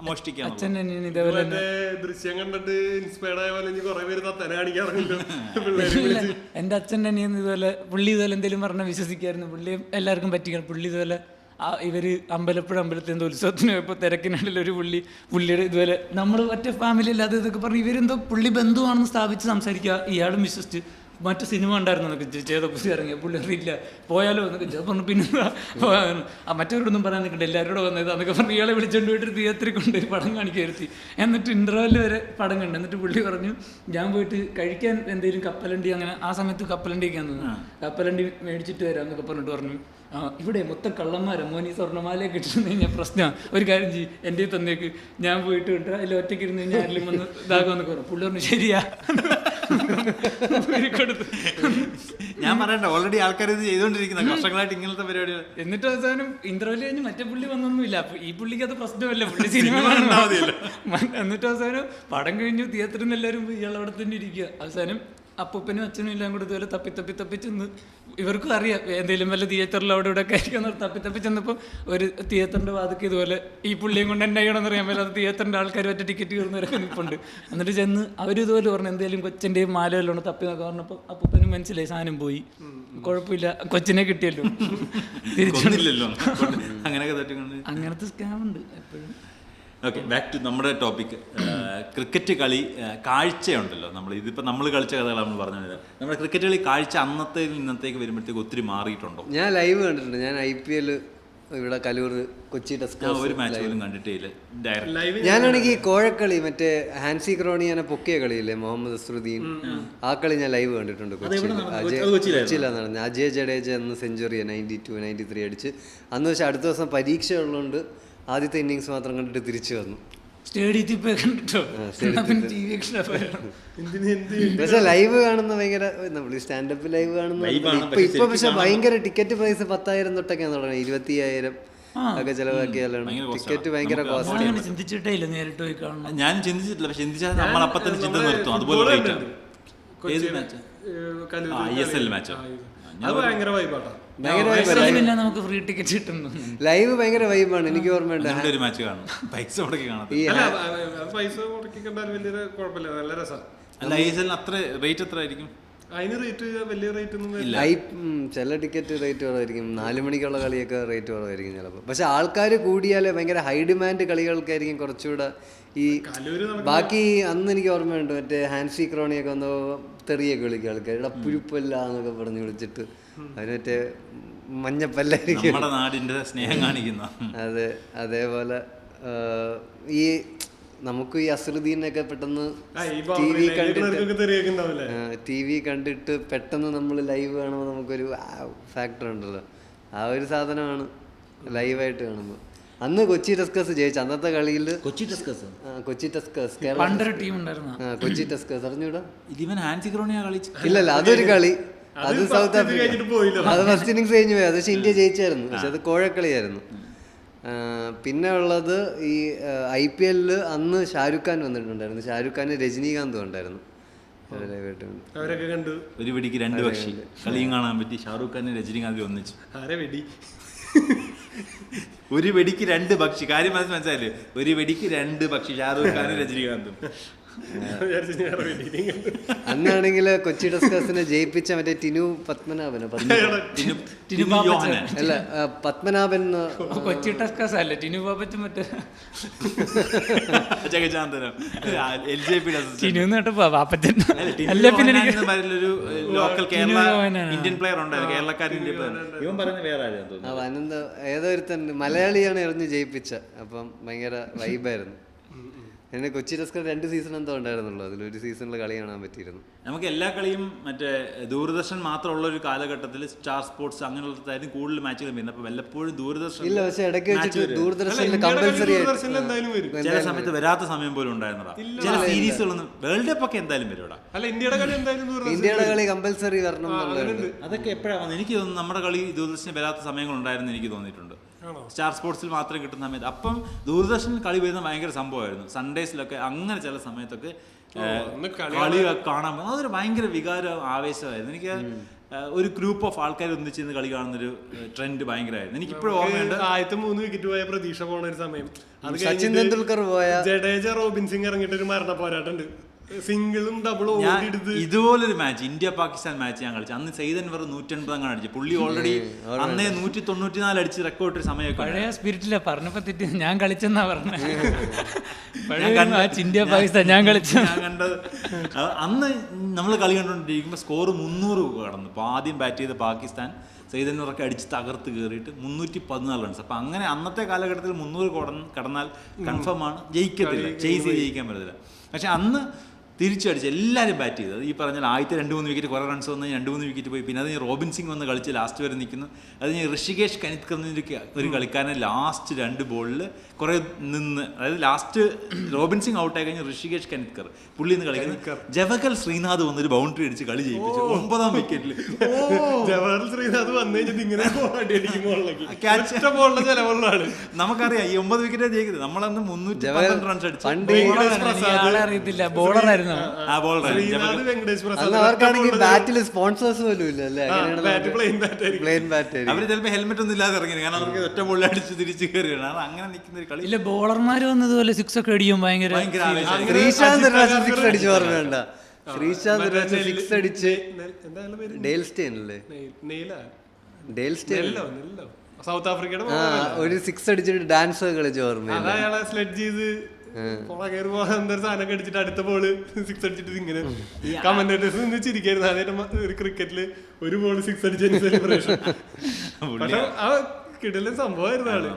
മോഷ്ടിക്കാൻ. ദൃശ്യം കണ്ടിട്ട് ഇൻസ്പയർഡ് ആയ പോലെ കുറെ പേര് തത്തനെ കാണിക്കാറില്ല. എൻ്റെ അച്ഛൻ്റെ അനിയൻ ഇതുപോലെ പുള്ളി ഇതുപോലെ എന്തെങ്കിലും പറഞ്ഞാൽ വിശ്വസിക്കായിരുന്നു. പുള്ളി എല്ലാവർക്കും പറ്റിക്കണം. പുള്ളി ഇതുപോലെ ഇവർ അമ്പലപ്പുഴ അമ്പലത്തിൽ എന്തോ ഉത്സവത്തിന് പോയപ്പോൾ തിരക്കിനിടയിൽ ഒരു പുള്ളിയുടെ ഇതുപോലെ നമ്മൾ ഒറ്റ ഫാമിലി അല്ലാതെ ഇതൊക്കെ പറഞ്ഞ് ഇവരെന്തോ പുള്ളി ബന്ധുവാണെന്ന് സ്ഥാപിച്ച് സംസാരിക്കുക. ഇയാളും വിശ്വസിച്ച് മറ്റു സിനിമ ഉണ്ടായിരുന്നു എന്നൊക്കെ ചേതപ്പുസി ഇറങ്ങിയ പുള്ളി അറിയില്ല പോയാലോ എന്നൊക്കെ പറഞ്ഞു. പിന്നെ മറ്റവരോടൊന്നും പറയാൻ നിൽക്കണ്ട, എല്ലാവരോടും വന്നത് എന്നൊക്കെ പറഞ്ഞ് ഇയാളെ വിളിച്ചുകൊണ്ട് പോയിട്ട് തിയേറ്ററിൽ കൊണ്ടുപോയി പടം കാണിക്കരുത്തി. എന്നിട്ട് ഇൻ്റർവെല്ലിൽ വരെ പടം കണ്ടു. എന്നിട്ട് പുള്ളി പറഞ്ഞു ഞാൻ പോയിട്ട് കഴിക്കാൻ എന്തെങ്കിലും കപ്പലണ്ടി, അങ്ങനെ ആ സമയത്ത് കപ്പലണ്ടിയൊക്കെ തോന്നുന്നു, കപ്പലണ്ടി മേടിച്ചിട്ട് വരാം എന്നൊക്കെ പറഞ്ഞിട്ട് പറഞ്ഞു. ഇവിടെ മൊത്തം കള്ളന്മാരാ മോനി, സ്വർണ്ണമാലയൊക്കെ ഇട്ടിരുന്ന് കഴിഞ്ഞാൽ പ്രശ്നമാണ്, ഒരു കാര്യം ചെയ്യും എൻ്റെ തന്നേക്ക്, ഞാൻ പോയിട്ട് വിട്ട് അതിൽ ഒറ്റയ്ക്ക് ഇരുന്ന് കഴിഞ്ഞാൽ ആരെങ്കിലും വന്ന് ഇതാകുമെന്നൊക്കെ പറഞ്ഞു. പുള്ളി പറഞ്ഞു ശരിയാ. ഞാൻ പറയണ്ട, ഓൾറെഡി ആൾക്കാർ ഇത് ചെയ്തുകൊണ്ടിരിക്കുന്ന വർഷങ്ങളായിട്ട് ഇങ്ങനത്തെ പരിപാടികൾ. എന്നിട്ട് അവസാനം ഇന്റർവെല്ലിൽ കഴിഞ്ഞ് മറ്റേ പുള്ളി വന്നൊന്നുമില്ല. അപ്പൊ ഈ പുള്ളിക്ക് അത് പ്രശ്നമല്ല, പുള്ളി സിനിമ കാണാൻ. എന്നിട്ട് അവസാനം പടം കഴിഞ്ഞു, തിയേറ്ററിൽ നിന്ന് എല്ലാവരും ഇയാൾ അവിടെ തന്നെ ഇരിക്കുക. അവസാനം അപ്പൂപ്പനും അച്ഛനും എല്ലാം കൂടെ ഇതുപോലെ തപ്പി ചെന്ന്, ഇവർക്കും അറിയാം എന്തെങ്കിലും വല്ല തിയേറ്ററിൽ അവിടെ ഇവിടെ ഒക്കെ ആയിരിക്കും. തപ്പി ചെന്നപ്പോൾ ഒരു തിയേറ്ററിൻ്റെ വാതിക്ക് ഇതുപോലെ ഈ പുള്ളിയും കൊണ്ട് എന്നെ ചെയ്യണമെന്ന് അറിയാൻ മേലെ അത് തിയേറ്ററിൻ്റെ ആൾക്കാർ ഒറ്റ ടിക്കറ്റ് കയറുന്നവരൊക്കെ നിൽപ്പുണ്ട്. എന്നിട്ട് ചെന്ന് അവരിതുപോലെ പറഞ്ഞു എന്തെങ്കിലും കൊച്ചിൻ്റെയും മാല വല്ലതുകൊണ്ട് തപ്പി നോക്കാൻ പറഞ്ഞപ്പോൾ അപ്പൂപ്പനും മനസ്സിലായി സാധനം പോയി, കുഴപ്പമില്ല കൊച്ചിനെ കിട്ടിയല്ലോ, തിരിച്ചില്ലല്ലോ. അങ്ങനത്തെ സ്കാമുണ്ട് എപ്പോഴും. ഓക്കെ, ബാക്ക് ടു നമ്മുടെ ടോപ്പിക്. ക്രിക്കറ്റ് കളി കാഴ്ചയുണ്ടല്ലോ. ഇതിപ്പോൾ നമ്മൾ കളിച്ച കഥകളാണ് നമ്മൾ പറഞ്ഞത്. നമ്മുടെ ക്രിക്കറ്റ് കളി കാഴ്ച അന്നത്തെ ഇന്നത്തേക്ക് വരുമ്പോഴത്തേക്ക് ഒത്തിരി മാറിയിട്ടുണ്ടോ? ഞാൻ ലൈവ് കണ്ടിട്ടുണ്ട്. ഞാൻ IPL ഇവിടെ കലൂർ കൊച്ചി ഞാൻ ടസ്കേഴ്സ് ഒരു മാച്ച് പോലും കണ്ടിട്ടേ ഇല്ല ഡയറക്റ്റ്. ലൈവ് ഞാനാണെങ്കിൽ കോഴക്കളി മറ്റേ ഹാൻസി ക്രോണിയനെ പൊക്കിയ കളിയില്ലേ മുഹമ്മദ് അസ്രുദ്ദീൻ, ആ കളി ഞാൻ ലൈവ് കണ്ടിട്ടുണ്ട് കൊച്ചിയിലാണ് നടന്നത്. അജയ് ജഡേജ എന്ന് സെഞ്ചുറി 92, 93 അടിച്ച് അന്ന് വെച്ചാൽ അടുത്ത ദിവസം പരീക്ഷ ഉള്ളതുകൊണ്ട് ആദ്യത്തെ ഇന്നിങ്സ് മാത്രം കണ്ടിട്ട് തിരിച്ചു വന്നു. സ്റ്റേഡിയത്തിൽ പോയി കണ്ടിട്ടോ പക്ഷെ ലൈവ് കാണുന്ന ഭയങ്കര നമ്മൾ സ്റ്റാൻഡപ്പ് ലൈവ് കാണുന്ന ഇപ്പൊ പക്ഷെ ഭയങ്കര ടിക്കറ്റ് പ്രൈസ് 10,000 തൊട്ടൊക്കെയാണ് തുടങ്ങി. 20,000 ഒക്കെ ചെലവാക്കിയാലാണ് ടിക്കറ്റ് ഭയങ്കര കോസ്റ്റ്. ചിന്തിച്ചിട്ടേ ഇല്ല നേരിട്ട് പോയി കാണണം. ഞാൻ ചിന്തിച്ചിട്ടില്ല, പക്ഷെ ചിന്തിച്ചാൽ നമ്മൾ അപ്പൊ തന്നെ ചിന്ത നിർത്തും. അതുപോലെ റേറ്റ് ആണ്. ഏത് മാച്ച്? ISL മാച്ചോ? അത് ഭയങ്കര വൈബാട്ടോ. പിന്നെ നമുക്ക് ഫ്രീ ടിക്കറ്റ് കിട്ടുന്നു. ലൈവ് ഭയങ്കര വൈബാണ്. എനിക്ക് ഓർമ്മയുണ്ട് ഒരു മാച്ച് കാണും, പൈസ മുടക്കി കാണാം. പൈസ മുടക്കി കണ്ടാൽ വലിയ കുഴപ്പമില്ല, നല്ല രസമാണ്. അല്ല ISL അത്ര റേറ്റ് എത്ര ആയിരിക്കും? അതിന് റേറ്റ് വലിയ റേറ്റ് ഒന്നും ചില ടിക്കറ്റ് റേറ്റ് കുറവായിരിക്കും. 4 മണിക്കുള്ള കളിയൊക്കെ റേറ്റ് കുറവായിരിക്കും ചിലപ്പോൾ. പക്ഷെ ആൾക്കാർ കൂടിയാൽ ഭയങ്കര ഹൈ ഡിമാൻഡ് കളികൾക്കായിരിക്കും കുറച്ചുകൂടെ ഈ ബാക്കി. അന്ന് എനിക്ക് ഓർമ്മയുണ്ട് മറ്റേ ഹാൻസി ക്രോണിയൊക്കെ വന്നോ തെറിയൊക്കെ വിളിക്കുക ആൾക്കാർ, ഇവിടെ പുഴുപ്പല്ല എന്നൊക്കെ പറഞ്ഞ് വിളിച്ചിട്ട് അതിന് മറ്റേ മഞ്ഞപ്പല്ലായിരിക്കും. നമ്മുടെ നാടിന്റെ സ്നേഹം കാണിക്കുന്ന. അതെ, അതേപോലെ ഈ നമുക്ക് ഈ അസ്രുദ്ദീനൊക്കെ പെട്ടെന്ന് ടി വി കണ്ടിട്ട് പെട്ടെന്ന് നമ്മൾ ലൈവ് കാണുമ്പോൾ നമുക്കൊരു ഫാക്ടർ ഉണ്ടല്ലോ, ആ ഒരു സാധനമാണ് ലൈവായിട്ട് കാണുമ്പോൾ. അന്ന് കൊച്ചി ടസ്കേഴ്സ് ജയിച്ചു അന്നത്തെ കളിയിൽ. കൊച്ചി ടസ്കേഴ്സ് കൊച്ചി ടസ്കേഴ്സ് അറിഞ്ഞൂടാ? ഇല്ലല്ല, അതൊരു കളി, അത് സൗത്ത് ആഫ്രിക്ക, അത് ഫസ്റ്റ് ഇന്നിങ്സ് കഴിഞ്ഞു പോയി. അത് പക്ഷെ ഇന്ത്യ ജയിച്ചായിരുന്നു, പക്ഷെ അത് കോഴക്കളിയായിരുന്നു. പിന്നെ ഉള്ളത് ഈ IPL അന്ന് ഷാരൂഖ് ഖാൻ വന്നിട്ടുണ്ടായിരുന്നു. ഷാരൂഖ് ഖാൻ രജനീകാന്തും ഉണ്ടായിരുന്നു. അവരൊക്കെ കണ്ടു. ഒരു വെടിക്ക് 2 പക്ഷി കളിയും കാണാൻ പറ്റി. ഷാരൂഖ് ഖാനും രജനീകാന്തും ഒന്നിച്ചു. ഒരു വെടിക്ക് 2 പക്ഷി. കാര്യം മനസ്സിലായില്ലേ? ഒരു വെടിക്ക് 2 പക്ഷി, ഷാരൂഖ് ഖാനും രജനീകാന്തും. അന്നാണെങ്കിൽ കൊച്ചി ടസ്കേഴ്സിനെ ജയിപ്പിച്ച മറ്റേ ടിനു പത്മനാഭൻ അല്ല പത്മനാഭൻ കൊച്ചി ടസ്കേഴ്സ് അല്ല ടിനു ബാബറ്റ് മറ്റേ ലോക്കൽ കേരള ഇന്ത്യൻ പ്ലെയർ ഉണ്ടായിരുന്നു, കേരളക്കാരൻ ഇവൻ പറയുന്ന വേറെ ആരും അനന്ത ഏതോ ഒരുത്തൻ മലയാളിയാണ് എറിഞ്ഞ് ജയിപ്പിച്ച. അപ്പം ഭയങ്കര വൈബായിരുന്നു. എന്നെ കൊച്ചി ടസ്കർ 2 സീസൺ എന്തോ ഉണ്ടായിരുന്നുള്ളൂ, അതിലൊരു സീസണിൽ കളി കാണാൻ പറ്റിയിരുന്നു. നമുക്ക് എല്ലാ കളിയും മറ്റേ ദൂരദർശൻ മാത്രമുള്ള ഒരു കാലഘട്ടത്തിൽ സ്റ്റാർ സ്പോർട്സ് അങ്ങനെയുള്ളതായിരുന്നു കൂടുതൽ മാച്ചുകൾ വരുന്നത്. അപ്പൊ വല്ലപ്പോഴും ദൂരദർശൻ ഇല്ല, പക്ഷെ ഇടയ്ക്ക് വെച്ചിട്ട് ദൂരദർശനിൽ കമ്പൽസറി ചില സമയത്ത് വരാത്ത സമയം പോലും ഉണ്ടായിരുന്നതാ. ചില സീരീസുകളൊന്നും വേൾഡ് കപ്പ് ഒക്കെ എന്തായാലും വരും. ഇന്ത്യയുടെ കളി കമ്പൽസറി വരണം എന്നുള്ളത് അതൊക്കെ എപ്പോഴാണ് എനിക്ക് തോന്നുന്നു. നമ്മുടെ കളി ദൂരദർശന് വരാത്ത സമയങ്ങളുണ്ടായിരുന്നു എനിക്ക് തോന്നിയിട്ടുണ്ട്. സ്റ്റാർ സ്പോർട്സിൽ മാത്രം കിട്ടുന്ന സമയത്ത് അപ്പം ദൂരദർശനിൽ കളി വരുന്ന ഭയങ്കര സംഭവമായിരുന്നു. സൺഡേസിലൊക്കെ അങ്ങനെ ചില സമയത്തൊക്കെ കളി കാണാൻ അതൊരു ഭയങ്കര വികാര ആവേശമായിരുന്നു. എനിക്ക് ഒരു ഗ്രൂപ്പ് ഓഫ് ആൾക്കാർ ഒന്നിച്ചിരുന്ന് കളി കാണുന്നൊരു ട്രെൻഡ് ഭയങ്കരമായിരുന്നു. എനിക്കിപ്പോഴും ഓർമ്മയുണ്ട്. ആദ്യത്തെ 3 വിക്കറ്റ് പോയ പ്രതീക്ഷ പോണ ഒരു സമയം. സച്ചിൻ തെണ്ടുൽക്കർ പോയ ജഡേജ റോബിൻ സിംഗ് ഇറങ്ങിയിട്ട് ഒരു മരണ പോരാട്ടുണ്ട്. സിംഗിളും ഡബിളും ഇതുപോലൊരു മാച്ച് ഇന്ത്യ പാകിസ്ഥാൻ മാച്ച് ഞാൻ കളിച്ചു. അന്ന് സെയ്ദ് അൻവർ 180 അങ്ങനെ അടിച്ചു. പുള്ളി ഓൾറെഡി അന്നേ 194 അടിച്ച് റെക്കോർഡ് ഒരു സമയമൊക്കെ. പഴയ സ്പിരിറ്റില്ല പറഞ്ഞപ്പോ തെറ്റി ഞാൻ കളിച്ചെന്നാ പറഞ്ഞത്. ഇന്ത്യ പാകിസ്ഥാൻ ഞാൻ കണ്ടത്. അന്ന് നമ്മൾ കളി കണ്ടുകൊണ്ടിരിക്കുമ്പോൾ സ്കോർ 300 കടന്നു. അപ്പോൾ ആദ്യം ബാറ്റ് ചെയ്ത പാകിസ്ഥാൻ സെയ്ദ് അൻവറൊക്കെ അടിച്ച് തകർത്ത് കയറിയിട്ട് 314 റൺസ്. അപ്പം അങ്ങനെ അന്നത്തെ കാലഘട്ടത്തിൽ 300 കടന്നാൽ കൺഫേം ആണ്, ജയിക്കത്തില്ല, ചേസ് ജയിക്കാൻ പറ്റത്തില്ല. പക്ഷെ അന്ന് തിരിച്ചടിച്ച് എല്ലാവരും ബാറ്റ് ചെയ്തത് ഈ പറഞ്ഞാൽ ആദ്യത്തെ 2-3 വിക്കറ്റ് കുറേ റൺസ് വന്ന് 2-3 വിക്കറ്റ് പോയി. പിന്നെ അത് റോബിൻ സിംഗ് വന്ന് കളിച്ച് ലാസ്റ്റ് വരെ നിൽക്കുന്നു. അത് ഋഷികേഷ് കനിത്കർ ഒരു കളിക്കാരനെ ലാസ്റ്റ് 2 ബോളിൽ കുറേ നിന്ന്, അതായത് ലാസ്റ്റ് റോബിൻ സിംഗ് ഔട്ടായി കഴിഞ്ഞ് ഋഷികേഷ് കനിത്കർ പുള്ളി നിന്ന് കളിക്കുന്നു. ജവഹർ ശ്രീനാഥ് വന്നൊരു ബൗണ്ടറി അടിച്ച് കളി ജയിപ്പിച്ചു 9ാം വിക്കറ്റിൽ. ജവഹർ ശ്രീനാഥ് നമുക്കറിയാം ഈ 9 വിക്കറ്റ് ജയിക്കുന്നത്. നമ്മളന്ന് 312 റൺസ് അടിച്ചു. അറിയത്തില്ല, ബോളറായിരുന്നു. അവർക്കാണെങ്കിൽ ബാറ്റിൽ സ്പോൺസേഴ്സ് പോലും ഇല്ല അല്ലേ? അവര് ചിലപ്പോ ഹെൽമെറ്റ് ഒന്നും ഇല്ലാതെ ഇറങ്ങി, കാരണം അവർക്ക് ഒറ്റ ബോളിൽ അടിച്ച് തിരിച്ചു കയറിയാണ്. അങ്ങനെ നിൽക്കുന്ന ഒരു കളി. ഇല്ല, ബോളർമാര് വന്നതുപോലെ 6 ഒക്കെ അടിക്കും. ഭയങ്കര ശ്രീശാന്ത് 6 അടിച്ച് ഓർമ്മയുണ്ട? ശ്രീശാന്ത് 6 അടിച്ച് ഡെയിൽ സ്റ്റെയിൻ അല്ലേ? ഡെയിൽ സ്റ്റെയിൻ സൗത്ത് ആഫ്രിക്കയുടെ ഒരു 6 അടിച്ചിട്ട് ഡാൻസ് കളിച്ച് ഓർമ്മയില്ല. സ്ലെഡ്ജ് ചെയ്ത് സാധനമൊക്കെ അടിച്ചിട്ട് അടുത്ത ബോള് 6 അടിച്ചിട്ട് ഇങ്ങനെ കമന്റേറ്റേഴ്സ് നിന്ന് ചിരിക്കായിരുന്നു. അതേ ഒരു ക്രിക്കറ്റില് ഒരു ബോള് 6 അടിച്ചതിന് സെലിബ്രേഷൻ. പക്ഷെ ആ കിടലും സംഭവമായിരുന്നു ആള്.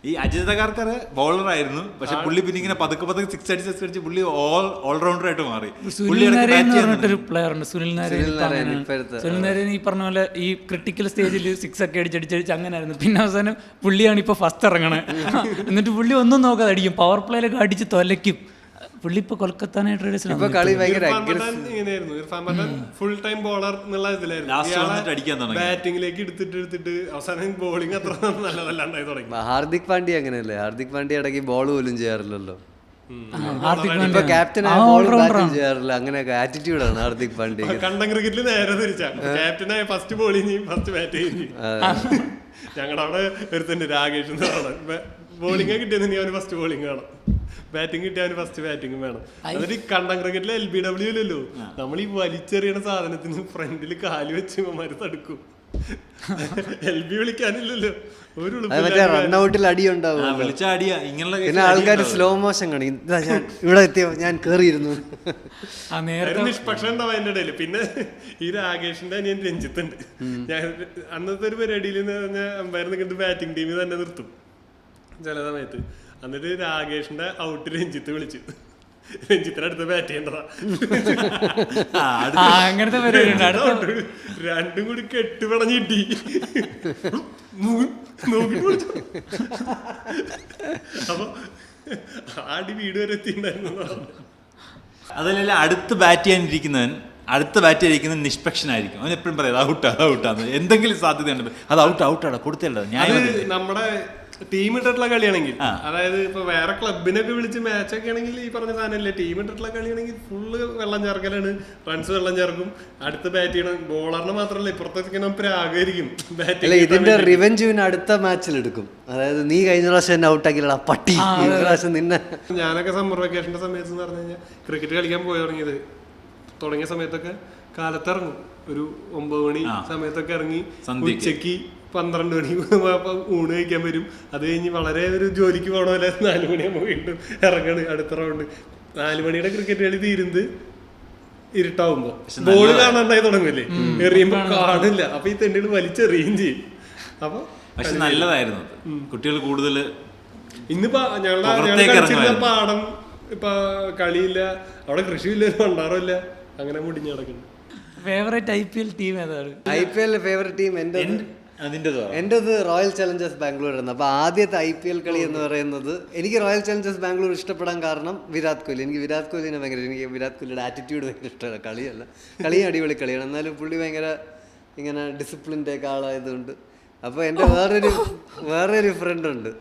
ഈ അജിത് അഗർക്കർ ബൗളർ ആയിരുന്നു, പക്ഷെ പുള്ളി പിന്നെ ഇങ്ങനെ പതുക്കെ പതുക്കെ സിക്സ് അടിച്ച് പുള്ളി ഓൾറൗണ്ടർ ആയിട്ട് മാറി. സുനിൽ നാരായൺ എന്ന് പറഞ്ഞിട്ടൊരു പ്ലെയർ ഉണ്ട്. സുനിൽ നാരായൺ ഇപ്പോഴത്തെ സുനിൽ നാരായൺ ഈ പറഞ്ഞ പോലെ ഈ ക്രിട്ടിക്കൽ സ്റ്റേജിൽ സിക്സ് ഒക്കെ അടിച്ചടിച്ചടിച്ച് അങ്ങനായിരുന്നു. പിന്നെ അവസാനം പുള്ളിയാണ് ഇപ്പൊ ഫസ്റ്റ് ഇറങ്ങണേ. എന്നിട്ട് പുള്ളി ഒന്നും നോക്കാതെ അടിക്കും, പവർ പ്ലേയിലൊക്കെ അടിച്ച് തൊലയ്ക്കും. പുള്ളി ഇപ്പൊ കൊൽക്കത്ത നൈറ്റ് റൈഡേഴ്സിലാണ്. കളി ഭയങ്കര ഇങ്ങനെയായിരുന്നു. Irfan Pathan full time bowler എന്നുള്ള Last ഇതിലായിരുന്നു. വന്നിട്ട് അടിക്കാൻ തുടങ്ങി. ബാറ്റിംഗിലേക്ക് എടുത്തിട്ട് അവസാനം ബോളിംഗ് അത്ര നല്ലതല്ലാണ്ടായി തുടങ്ങി. ഹാർദിക് പാണ്ഡ്യ അങ്ങനെയല്ലേ? ഹാർദിക് പാണ്ഡ്യ ഇടയ്ക്ക് ബോൾ പോലും ചെയ്യാറില്ലല്ലോ. ഹാർദിക് ഇപ്പൊ ക്യാപ്റ്റനായ ബോൾ ബാറ്റും ചെയ്യാറില്ല. അങ്ങനെയൊക്കെ ആറ്റിറ്റ്യൂഡാണ് ഹാർദിക് പാണ്ഡ്യ. കണ്ടം ക്രിക്കറ്റിൽ നേരെ തിരിച്ചാ. ക്യാപ്റ്റനായ ഫസ്റ്റ് ബോളിംഗ് ചെയ്യും, ഫസ്റ്റ് ബാറ്റ് ചെയ്യും. ഞങ്ങളുടെ അവിടെ ഒരുത്തണ്ട് രാകേഷ് എന്ന് പറയുന്നത്. ബോളിംഗ് കിട്ടിയെന്ന് അവന് ഫസ്റ്റ് ബോളിംഗ് വേണം, ബാറ്റിംഗ് കിട്ടിയ അവന് ഫസ്റ്റ് ബാറ്റിംഗ് വേണം. എന്നിട്ട് ഈ കണ്ടം ക്രിക്കറ്റിൽ LBW ഇല്ലല്ലോ, നമ്മൾ ഈ വലിച്ചെറിയണ സാധനത്തിന് ഫ്രണ്ടിൽ കാല് വെച്ച് മരു തടുക്കും. LB വിളിക്കാനില്ലല്ലോ, ഒരു മറ്റേ റൺഔട്ടിൽ അടി ഉണ്ടാവും. വിളിച്ചാടിയ ഇങ്ങനെയുള്ള പിന്നെ ആൾക്കാർ സ്ലോ മോഷൻ കാണിക്കും. ഞാൻ ഇവിടെ എത്തിയോ, ഞാൻ കേറിയിരുന്നു. നിഷ്പക്ഷം ഉണ്ടാവും അതിന്റെ ഇടയിൽ. പിന്നെ ഈ രാകേഷിന്റെ അനിയൻ രഞ്ജിത്തുണ്ട്. ഞാൻ അന്നത്തെ ഒരു പരിപാടിയിൽ അമ്പയർ നിൽക്കുന്നത് ബാറ്റിംഗ് ടീമിൽ തന്നെ നിർത്തും ചില സമയത്ത്. എന്നിട്ട് രാകേഷിന്റെ ഔട്ട് രഞ്ജിത്ത് വിളിച്ചു, രഞ്ജിത്തിനടുത്ത് ബാറ്റ് ചെയ്യണ്ടതാ. അങ്ങനത്തെ പരിപാടി. രണ്ടും കൂടി കെട്ട് പിടഞ്ഞിട്ടി നോക്കിട്ട് വിളിച്ചു. അപ്പൊ ആടി വീട് വരെ എത്തിണ്ടായിരുന്നു. അതല്ല, അടുത്ത് ബാറ്റ് ചെയ്യാനിരിക്കുന്നവൻ നിഷ്പക്ഷനായിരിക്കും. അവൻ എപ്പോഴും പറയും ഔട്ടാന്ന്. എന്തെങ്കിലും സാധ്യതയുണ്ട്, അത് ഔട്ടാണ് കൊടുത്തല്ലോ. ഞാൻ നമ്മുടെ ടീം ഇട്ടിട്ടുള്ള കളിയാണെങ്കിൽ, അതായത് ഇപ്പൊ വേറെ ക്ലബിനൊക്കെ വിളിച്ച് മാച്ചൊക്കെ ആണെങ്കിൽ ഈ പറഞ്ഞ സാധനമല്ലേ, ടീം ഇട്ടിട്ടുള്ള കളിയാണെങ്കിൽ ഫുള്ള് വെള്ളം ചേർക്കലാണ്, റൺസ് വെള്ളം ചേർക്കും, അടുത്ത് ബാറ്റ് ചെയ്യണം. ബോളറിന് മാത്രമല്ല ഇപ്പുറത്തേക്ക് പ്രാഗായിരിക്കും ബാറ്റ്. ഇതിന്റെ റിവെഞ്ച് പിന്നെ അടുത്ത മാച്ചിൽ എടുക്കും. അതായത് നീ കഴിഞ്ഞ പ്രാവശ്യം എന്നെ ഔട്ടാക്കില്ല പട്ടി, ഈ പ്രാവശ്യം നിന്നെ. ഞാനൊക്കെ സമ്മർ വെക്കേഷന്റെ സമയത്ത് എന്ന് പറഞ്ഞു കഴിഞ്ഞാൽ ക്രിക്കറ്റ് കളിക്കാൻ പോയി തുടങ്ങിയ സമയത്തൊക്കെ കാലത്തിറങ്ങും, ഒരു 9 മണി സമയത്തൊക്കെ ഇറങ്ങി ഉച്ചക്ക് 12 മണി ഊണ് കഴിക്കാൻ വരും. അത് കഴിഞ്ഞ് വളരെ ഒരു ജോലിക്ക് പോകണമല്ലേ 4 മണിയാകുമ്പോൾ വീണ്ടും ഇറങ്ങണ് അടുത്ത റൗണ്ട്. 4 മണിയുടെ ക്രിക്കറ്റ് കളി തീരുന്നത് ഇരുട്ടാവുമ്പോ ബോള് കാണാണ്ടായി തുടങ്ങില്ലേ, എറിയുമ്പോ കാണില്ല. അപ്പൊ ഈ തെണ്ടികൾ വലിച്ചെറിയും ചെയ്യും. അപ്പൊ പക്ഷെ നല്ലതായിരുന്നു, കുട്ടികൾ കൂടുതൽ. ഇന്നിപ്പോ ഞങ്ങളുടെ പാടം ഇപ്പൊ കളിയില്ല, അവിടെ കൃഷിയില്ല, ഒരു ഭണ്ടാറില്ല, അങ്ങനെ മുടിഞ്ഞു നടക്കുന്നു. ഫേവറേറ്റ് IPL ടീം ഏതാണ്? IPL ഫേവറേറ്റ് ടീം എന്റേത് റോയൽ ചലഞ്ചേഴ്സ് ബാംഗ്ലൂർ ആയിരുന്നു. അപ്പൊ ആദ്യത്തെ IPL കളി എന്ന് പറയുന്നത്, എനിക്ക് റോയൽ ചലഞ്ചേഴ്സ് ബാംഗ്ലൂർ ഇഷ്ടപ്പെടാൻ കാരണം വിരാട് കോഹ്ലി. എനിക്ക് വിരാട് കോഹ്ലിനെ ഭയങ്കര, എനിക്ക് വിരാട് കോഹ്ലിയുടെ ആറ്റിറ്റ്യൂഡ് ഭയങ്കര ഇഷ്ടമാണ്. കളിയും അടിപൊളി കളിയാണ്, എന്നാലും പുള്ളി ഭയങ്കര ഇങ്ങനെ ഡിസിപ്ലിൻ്റെ ഒക്കെ ആളായതുകൊണ്ട്. അപ്പോൾ എൻ്റെ വേറൊരു ഫ്രണ്ട് ഉണ്ട്,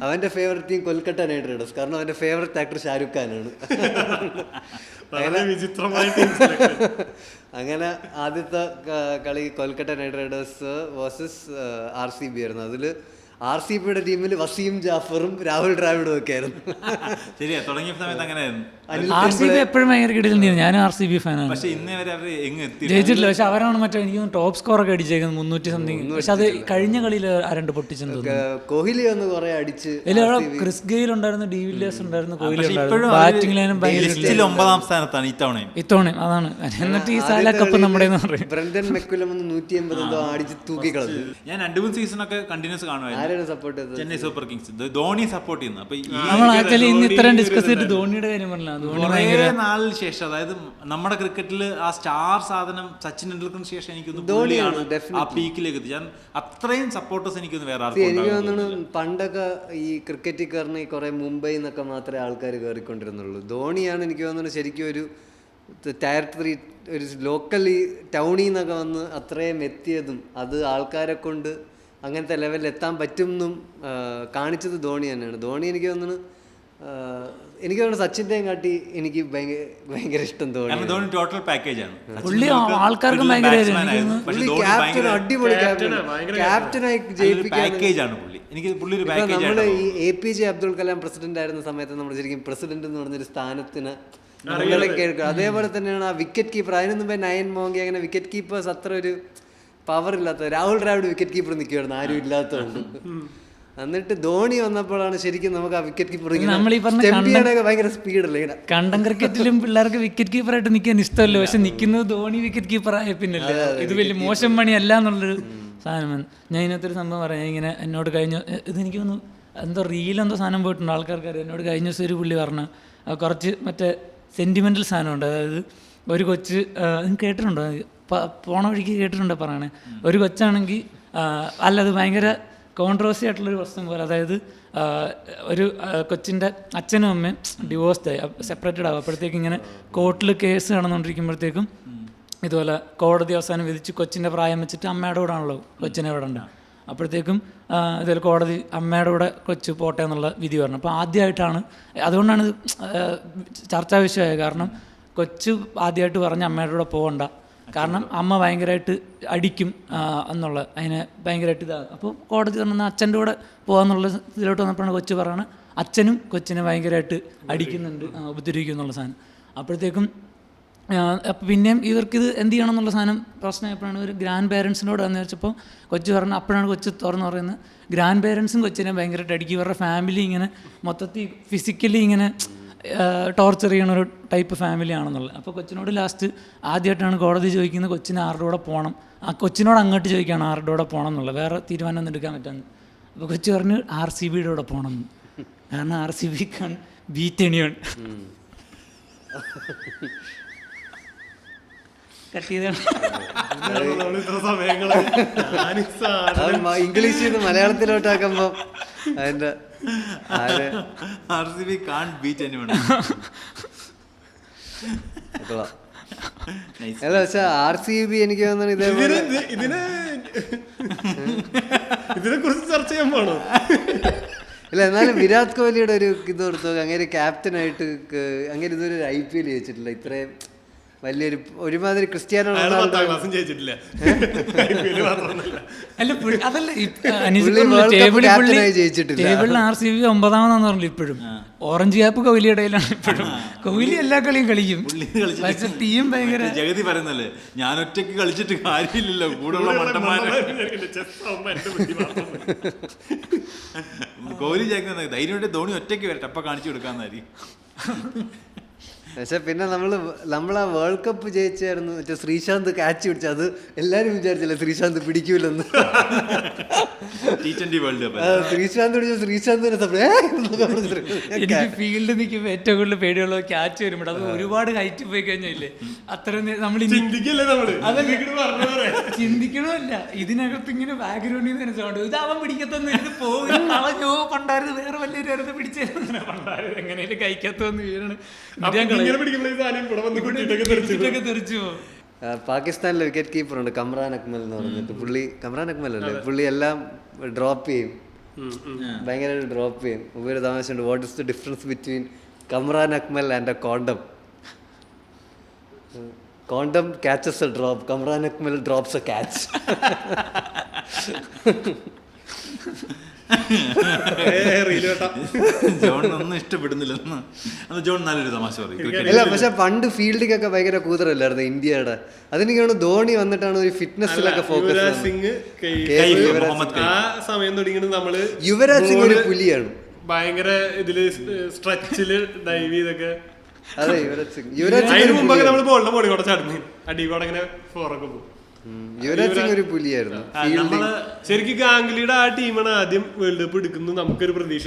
അവൻ്റെ favourite team Kolkata night Riders. കാരണം അവൻ്റെ ഫേവററ്റ് ആക്ടർ ഷാരൂഖ് ഖാനാണ്. അങ്ങനെ ആദ്യത്തെ കളി Kolkata night Riders versus RCB ആയിരുന്നു. അതിൽ RCBയുടെ ടീമിൽ വസീം ജാഫറും രാഹുൽ ദ്രാവിഡും ഒക്കെ ആയിരുന്നു. ശരിയാ, തുടങ്ങിയ സമയത്ത് അങ്ങനെയായിരുന്നു. RCB എപ്പോഴും ഭയങ്കര കിടിലുണ്ടായിരുന്നു. ഞാൻ RCB ഫാനാണ്. പക്ഷെ ഇന്നേ വരെ അവർ എങ്ങും എത്തി ജയിച്ചിട്ടില്ല. പക്ഷെ അവരാണ് മറ്റേ എനിക്ക് ടോപ്പ് സ്കോർ ഒക്കെ അടിച്ചേക്കുന്നത് 300 സംതിങ്. പക്ഷെ അത് കഴിഞ്ഞ കളിയിൽ ആരണ്ട് പൊട്ടിച്ചെന്ന് തോന്നുന്നു. കോഹ്ലി വന്ന് കുറെ അടിച്ച്. ക്രിസ് ഗെയിൽ ഉണ്ടായിരുന്നു, ഡി വില്ലിയേഴ്സ് ഉണ്ടായിരുന്നു, കോഹ്ലി ഇപ്പോഴും ബാറ്റിംഗിലും ഭയങ്കര 9ാം സ്ഥാനത്താണ് ഇത്തവണയും. അതാണ്. എന്നിട്ട് ഈ സാല കപ്പ് നമ്മുടെ ബ്രണ്ടൻ മെക്കുലം 180 എന്തോ അടിച്ച് തൂക്കിക്കളഞ്ഞു. ഞാൻ 2-3 സീസണൊക്കെ കണ്ടിന്യൂസ് കാണുമായിരുന്നു. സപ്പോർട്ട് ചെയ്തത് Chennai super Kings, Dhoni support ചെയ്യുന്നു. അപ്പൊ നമ്മൾ ആക്ച്വലി ഇന്ന് ഇത്രയും ഡിസ്കസ് ചെയ്തിട്ട് ധോണിയുടെ കാര്യം പറഞ്ഞില്ല. കുറേ നാളിന് ശേഷം, അതായത് നമ്മുടെ ക്രിക്കറ്റിൽ ആ സ്റ്റാർ സാധനം സച്ചിൻ ടെണ്ടുൽക്കറിന് ശേഷം എനിക്കൊന്ന് ധോണിയാണ് ആ പീക്കിലേക്ക് എത്തി. ഞാൻ അത്രയും സപ്പോർട്ടേഴ്സ് എനിക്കൊന്ന് വേറെ എനിക്ക് തോന്നുന്നു പണ്ടൊക്കെ ഈ ക്രിക്കറ്റിൽ കയറുന്ന ഈ കുറെ മുംബൈ എന്നൊക്കെ മാത്രമേ ആൾക്കാർ കയറിക്കൊണ്ടിരുന്നുള്ളൂ. ധോണിയാണ് എനിക്ക് തോന്നുന്നു ശരിക്കും ഒരു ടയർ 3 ഒരു ലോക്കൽ ടൗണിൽ നിന്നൊക്കെ വന്ന് അത്രയും എത്തിയതും അത് ആൾക്കാരെ കൊണ്ട് അങ്ങനത്തെ ലെവലിൽ എത്താൻ പറ്റുമെന്നും കാണിച്ചത് ധോണി തന്നെയാണ്. ധോണി എനിക്ക് തോന്നുന്നു സച്ചിൻ്റെയും കാട്ടി എനിക്ക് ഭയങ്കര ഇഷ്ടം ധോണി. ടോട്ടൽ പാക്കേജ് ആണ്. ആൾക്കാർക്ക് അടിപൊളി ക്യാപ്റ്റനായി ജയിപ്പിക്കാൻ. നമ്മള് ഈ APJ അബ്ദുൽ കലാം പ്രസിഡന്റ് ആയിരുന്ന സമയത്ത് നമ്മൾ ശരിക്കും പ്രസിഡന്റ് എന്ന് പറഞ്ഞൊരു സ്ഥാനത്തിന് കേൾക്കുക. അതേപോലെ തന്നെയാണ് ആ വിക്കറ്റ് കീപ്പർ. അതിനു മുമ്പേ നയൻ മോങ്കി അങ്ങനെ വിക്കറ്റ് കീപ്പേഴ്സ് അത്ര ഒരു പവർ ഇല്ലാത്ത. രാഹുൽ ദ്രാവിഡ് വിക്കറ്റ് കീപ്പർ നിൽക്കുമായിരുന്നു, ആരും ഇല്ലാത്തതുകൊണ്ട്. എന്നിട്ട് ധോണി വന്നപ്പോഴാണ് ശരിക്കും നമുക്ക് ആ വിക്കറ്റ് കീപ്പർ ഭയങ്കര സ്പീഡല്ലേ. കണ്ടം ക്രിക്കറ്റിലും പിള്ളേർക്ക് വിക്കറ്റ് കീപ്പറായിട്ട് നിൽക്കാൻ ഇഷ്ടമല്ലോ, പക്ഷെ നിൽക്കുന്നത് ധോണി വിക്കറ്റ് കീപ്പർ ആയ പിന്നല്ലേ ഇത് വലിയ മോശം പണിയല്ല എന്നുള്ളൊരു സാധനം വന്നു. ഞാൻ ഇതിനകത്തൊരു സംഭവം പറയാം. ഞാൻ ഇങ്ങനെ എന്നോട് കഴിഞ്ഞ ഇതെനിക്ക് തോന്നുന്നു എന്തോ റീലെന്തോ സാധനം പോയിട്ടുണ്ട്, ആൾക്കാർക്കറിയാം. എന്നോട് കഴിഞ്ഞ ദിവസം ഒരു പുള്ളി പറഞ്ഞു കുറച്ച് മറ്റേ സെൻറ്റിമെൻ്റൽ സാധനമുണ്ട്. അതായത് ഒരു കൊച്ച് കേട്ടിട്ടുണ്ടോ, പോണ വഴിക്ക് കേട്ടിട്ടുണ്ടോ പറയണേ, ഒരു കൊച്ചാണെങ്കിൽ അല്ല അത് ഭയങ്കര കോൺട്രവേഴ്സി ആയിട്ടുള്ളൊരു പ്രശ്നം പോലെ. അതായത് ഒരു കൊച്ചിൻ്റെ അച്ഛനും അമ്മയും ഡിവോഴ്സ്ഡ് ആയി, സെപ്പറേറ്റഡ് ആവും. അപ്പോഴത്തേക്കും ഇങ്ങനെ കോർട്ടിൽ കേസ് നടന്നുകൊണ്ടിരിക്കുമ്പോഴത്തേക്കും ഇതുപോലെ കോടതി അവസാനം വിധിച്ച് കൊച്ചിൻ്റെ പ്രായം വെച്ചിട്ട് അമ്മയുടെ കൂടെ ആണല്ലോ കൊച്ചിനെ വിടണ്ട. അപ്പോഴത്തേക്കും ഇതുപോലെ കോടതി അമ്മയുടെ കൂടെ കൊച്ചു പോട്ടെ എന്നുള്ള വിധി പറഞ്ഞു. അപ്പോൾ ആദ്യമായിട്ടാണ്, അതുകൊണ്ടാണ് ഇത് ചർച്ചാ വിഷയമായത്. കാരണം കൊച്ചു ആദ്യമായിട്ട് പറഞ്ഞ അമ്മയുടെ കൂടെ പോകണ്ട, കാരണം അമ്മ ഭയങ്കരമായിട്ട് അടിക്കും എന്നുള്ള അതിനെ ഭയങ്കരമായിട്ട് ഇതാകും. അപ്പോൾ കോടതി പറഞ്ഞ അച്ഛൻ്റെ കൂടെ പോകാന്നുള്ള ഇതിലോട്ട് വന്നപ്പോഴാണ് കൊച്ചു പറയുന്നത് അച്ഛനും കൊച്ചിനെ ഭയങ്കരമായിട്ട് അടിക്കുന്നുണ്ട്, ഉപദ്രവിക്കും എന്നുള്ള സാധനം. അപ്പോഴത്തേക്കും അപ്പം പിന്നെയും ഇവർക്കിത് എന്ത് ചെയ്യണം എന്നുള്ള സാധനം പ്രശ്നമായപ്പോഴാണ് ഒരു ഗ്രാൻഡ് പേരൻസിനോട് വന്ന് വെച്ചപ്പോൾ കൊച്ചു പറഞ്ഞു, അപ്പോഴാണ് കൊച്ചു തുറന്ന് പറയുന്നത് ഗ്രാൻഡ് പേരൻസും കൊച്ചിനെ ഭയങ്കരമായിട്ട് അടിക്കും, ഇവരുടെ ഫാമിലി ഇങ്ങനെ മൊത്തത്തിൽ ഫിസിക്കലി ഇങ്ങനെ ടോർച്ചർ ചെയ്യണ ഒരു ടൈപ്പ് ഫാമിലി ആണെന്നുള്ളത്. അപ്പോൾ കൊച്ചിനോട് ലാസ്റ്റ് ആദ്യമായിട്ടാണ് കോടതി ചോദിക്കുന്നത് കൊച്ചിന് ആരുടെ കൂടെ പോകണം, ആ കൊച്ചിനോട് അങ്ങോട്ട് ചോദിക്കുകയാണ് ആരുടെ കൂടെ പോകണം എന്നുള്ളത്, വേറെ തീരുമാനം ഒന്നും എടുക്കാൻ പറ്റാന്ന്. അപ്പോൾ കൊച്ചു പറഞ്ഞു RCBയുടെ കൂടെ പോകണം എന്ന്, കാരണം RCB കാൺ ബീറ്റ് എനിവൺ. കട്ട് ചെയ്താണ് ഇംഗ്ലീഷിൽ നിന്ന് മലയാളത്തിലോട്ടാക്കുമ്പോൾ അതിൻ്റെ RCB can't beat anyone. അല്ല പക്ഷെ RCB എനിക്ക് തോന്നുന്നു ഇതേപോലെ ഇതിനെ കുറിച്ച് ചർച്ച ചെയ്യാൻ പോണോ? ഇല്ല, എന്നാലും വിരാട് കോഹ്ലിയുടെ ഒരു ഇത് കൊടുത്തു, അങ്ങനെ ക്യാപ്റ്റനായിട്ട് അങ്ങനെ ഇതൊരു IPL ജയിച്ചിട്ടില്ല ഇത്രയും വലിയൊരു, ഒരുമാതിരി ക്രിസ്ത്യാനോ റൊണാൾഡോ ജയിച്ചിട്ടില്ല. ടേബിളിൽ RCB 9ാമതാന്ന് പറഞ്ഞില്ല ഇപ്പോഴും. ഓറഞ്ച് ക്യാപ്പ് കോഹ്ലി ഇടയിലാണ് ഇപ്പോഴും. കോഹ്ലി എല്ലാ കളിയും കളിക്കും, പക്ഷെ ടീം ഭയങ്കര. ജഗതി പറയുന്നല്ലേ ഞാൻ ഒറ്റയ്ക്ക് കളിച്ചിട്ട് കാര്യമില്ലല്ലോ, കൂടെയുള്ള മട്ടന്മാരെ. കോഹ്ലി ജയിക്കുന്ന ധൈര്യമായിട്ട് ധോണി ഒറ്റയ്ക്ക് വരട്ടെ, അപ്പൊ കാണിച്ചു കൊടുക്കാന്നായിരിക്കും. പക്ഷെ പിന്നെ നമ്മളാ വേൾഡ് കപ്പ് ജയിച്ചായിരുന്നു, മറ്റേ ശ്രീശാന്ത് ക്യാച്ച് പിടിച്ചു. അത് എല്ലാരും വിചാരിച്ചില്ല ശ്രീശാന്ത് പിടിക്കൂലെന്ന്. T20 വേൾഡ് കപ്പ് ശ്രീശാന്ത് പിടിച്ച ശ്രീശാന്തിനെ എനിക്ക് ഫീൽഡിൽ നിൽക്കുമ്പോൾ ഏറ്റവും കൂടുതൽ പേടിയുള്ളത് ക്യാച്ച് വരുമ്പോൾ. അത് ഒരുപാട് ഹൈറ്റ് പോയി കഴിഞ്ഞില്ലേ, അത്രയും നമ്മൾ ചിന്തിക്കണമല്ല, ഇതിനകത്ത് ഇങ്ങനെ ബാക്ക്ഗ്രൗണ്ടിൽ നിന്ന് സൗണ്ട്, ഇത് അവൻ പിടിക്കത്തൊന്നും ഇത് പോകും അവനോ പണ്ടായിരുന്നു വേറെ വലിയൊരു പിടിച്ചിരുന്നു, പണ്ടായിരുന്നു എങ്ങനെയും കഴിക്കാത്തൊന്ന് വീഴണം. പാകിസ്ഥാനിലെ വിക്കറ്റ് കീപ്പർ ഉണ്ട് കമ്രാൻ അക്മൽ എന്ന് പറഞ്ഞിട്ട്. കമ്രാൻ അക്മൽ അല്ലേ പുള്ളി, എല്ലാം ഡ്രോപ്പ് ചെയ്യും, ഭയങ്കര ഡ്രോപ്പ് ചെയ്യും. ഒരു തമാശ ഉണ്ട്, what is the difference between Kamran Akmal and a condom? Condom catches a drop, Kamran Akmal drops a catch. ജോണൊന്നും ഇഷ്ടപ്പെടുന്നില്ലെന്ന് ജോൺ നല്ലൊരു തമാശ പറയും. അല്ല പക്ഷെ പണ്ട് ഫീൽഡിലൊക്കെ ഭയങ്കര കൂതറല്ലായിരുന്നു ഇന്ത്യയുടെ. അതെനിക്കാണ് ധോണി വന്നിട്ടാണ് ഒരു ഫിറ്റ്നസ്സിലൊക്കെ ഫോക്കസ്. ആ സമയം തുടങ്ങിയിട്ട് നമ്മള് യുവരാജ് സിംഗ് ഒരു പുലിയാണ്, ഭയങ്കര ഇതില് സ്ട്രെച്ചില് ഡൈവ് ചെയ്തൊക്കെ. അതെ യുവരാജ് സിംഗ്. അതിന് മുമ്പൊക്കെ നമ്മള് ബോളിന്റെ പൊടി കൂടെ ചടങ്ങി അടി കൂടെ ഇങ്ങനെ ഫോറൊക്കെ പോകും. യുവരാജ് സിംഗ് ഒരു പുലിയായിരുന്നു. ശരിക്കും ഗാംഗുലിയുടെ ആ ടീമാണ് ആദ്യം വേൾഡ് കപ്പ് എടുക്കുന്നത് നമുക്കൊരു പ്രതീക്ഷ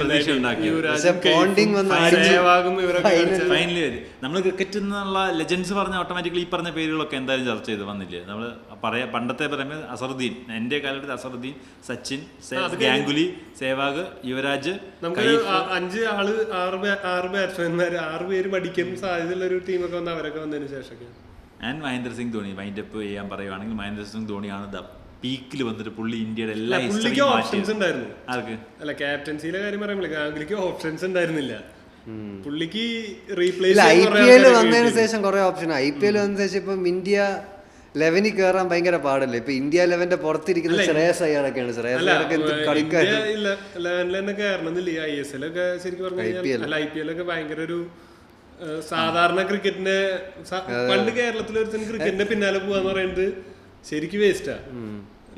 ഫൈനലി വരും. നമ്മൾ ക്രിക്കറ്റ് എന്നുള്ള ലെജൻസ് പറഞ്ഞ ഓട്ടോമാറ്റിക്കലി ഈ പറഞ്ഞ പേരുകളൊക്കെ എന്തായാലും ചർച്ച ചെയ്ത് വന്നില്ലേ. നമ്മൾ പണ്ടത്തെ പറയുമ്പോൾ അസറുദ്ദീൻ, എൻ്റെ കാലഘട്ടത്തിൽ അസറുദ്ദീൻ, സച്ചിൻ, ഗാംഗുലി, സേവാഗ്, യുവരാജ്, നമുക്ക് 5 ആള് 6 ബാറ്റ്സ്മാൻമാര് 6 പേര് പഠിക്കാൻ സാധ്യതയുള്ള ഒരു ടീമൊക്കെ വന്ന് അവരൊക്കെ വന്നതിന് ശേഷമൊക്കെ. ആൻഡ് മഹേന്ദ്ര സിംഗ് ധോണി വൈൻഡപ്പ് ചെയ്യാൻ പറയുവാണെങ്കിൽ മഹേന്ദ്ര സിംഗ് ധോണിയാണ് പീക്കിൽ വന്നിട്ട് പുള്ളി ഇന്ത്യയുടെ എല്ലാ ഓപ്ഷൻസ് ഉണ്ടായിരുന്നു. അല്ല ക്യാപ്റ്റൻസിയിലെ കാര്യം പറയുമ്പോൾ ഗാംഗുലിക്ക് ഓപ്ഷൻസ് ഉണ്ടായിരുന്നില്ല. പുള്ളിക്ക് IPL വന്നതിന് ശേഷം കുറെ ഓപ്ഷൻ. IPL വന്നതിന് ശേഷം ഇപ്പം ഇന്ത്യ 11 കയറാൻ ഭയങ്കര പാടല്ലേ. ഇപ്പൊ ഇന്ത്യ 11 പുറത്തിരിക്കുന്ന ശ്രേയസ് അയ്യറൊക്കെയാണ്. ശ്രേയസ് അയ്യറൊക്കെ കളിക്കാൻ 11 കയറണമെന്നില്ല. ISL ഒക്കെ ശരിക്കും പറഞ്ഞാൽ IPL ഒക്കെ ഭയങ്കര ഒരു സാധാരണ ക്രിക്കറ്റിന്റെ പണ്ട് കേരളത്തിൽ ഒരുത്തൻ ക്രിക്കറ്റിന്റെ പിന്നാലെ പോവാന്ന് പറയുന്നത് ശരിക്കും വേസ്റ്റാ.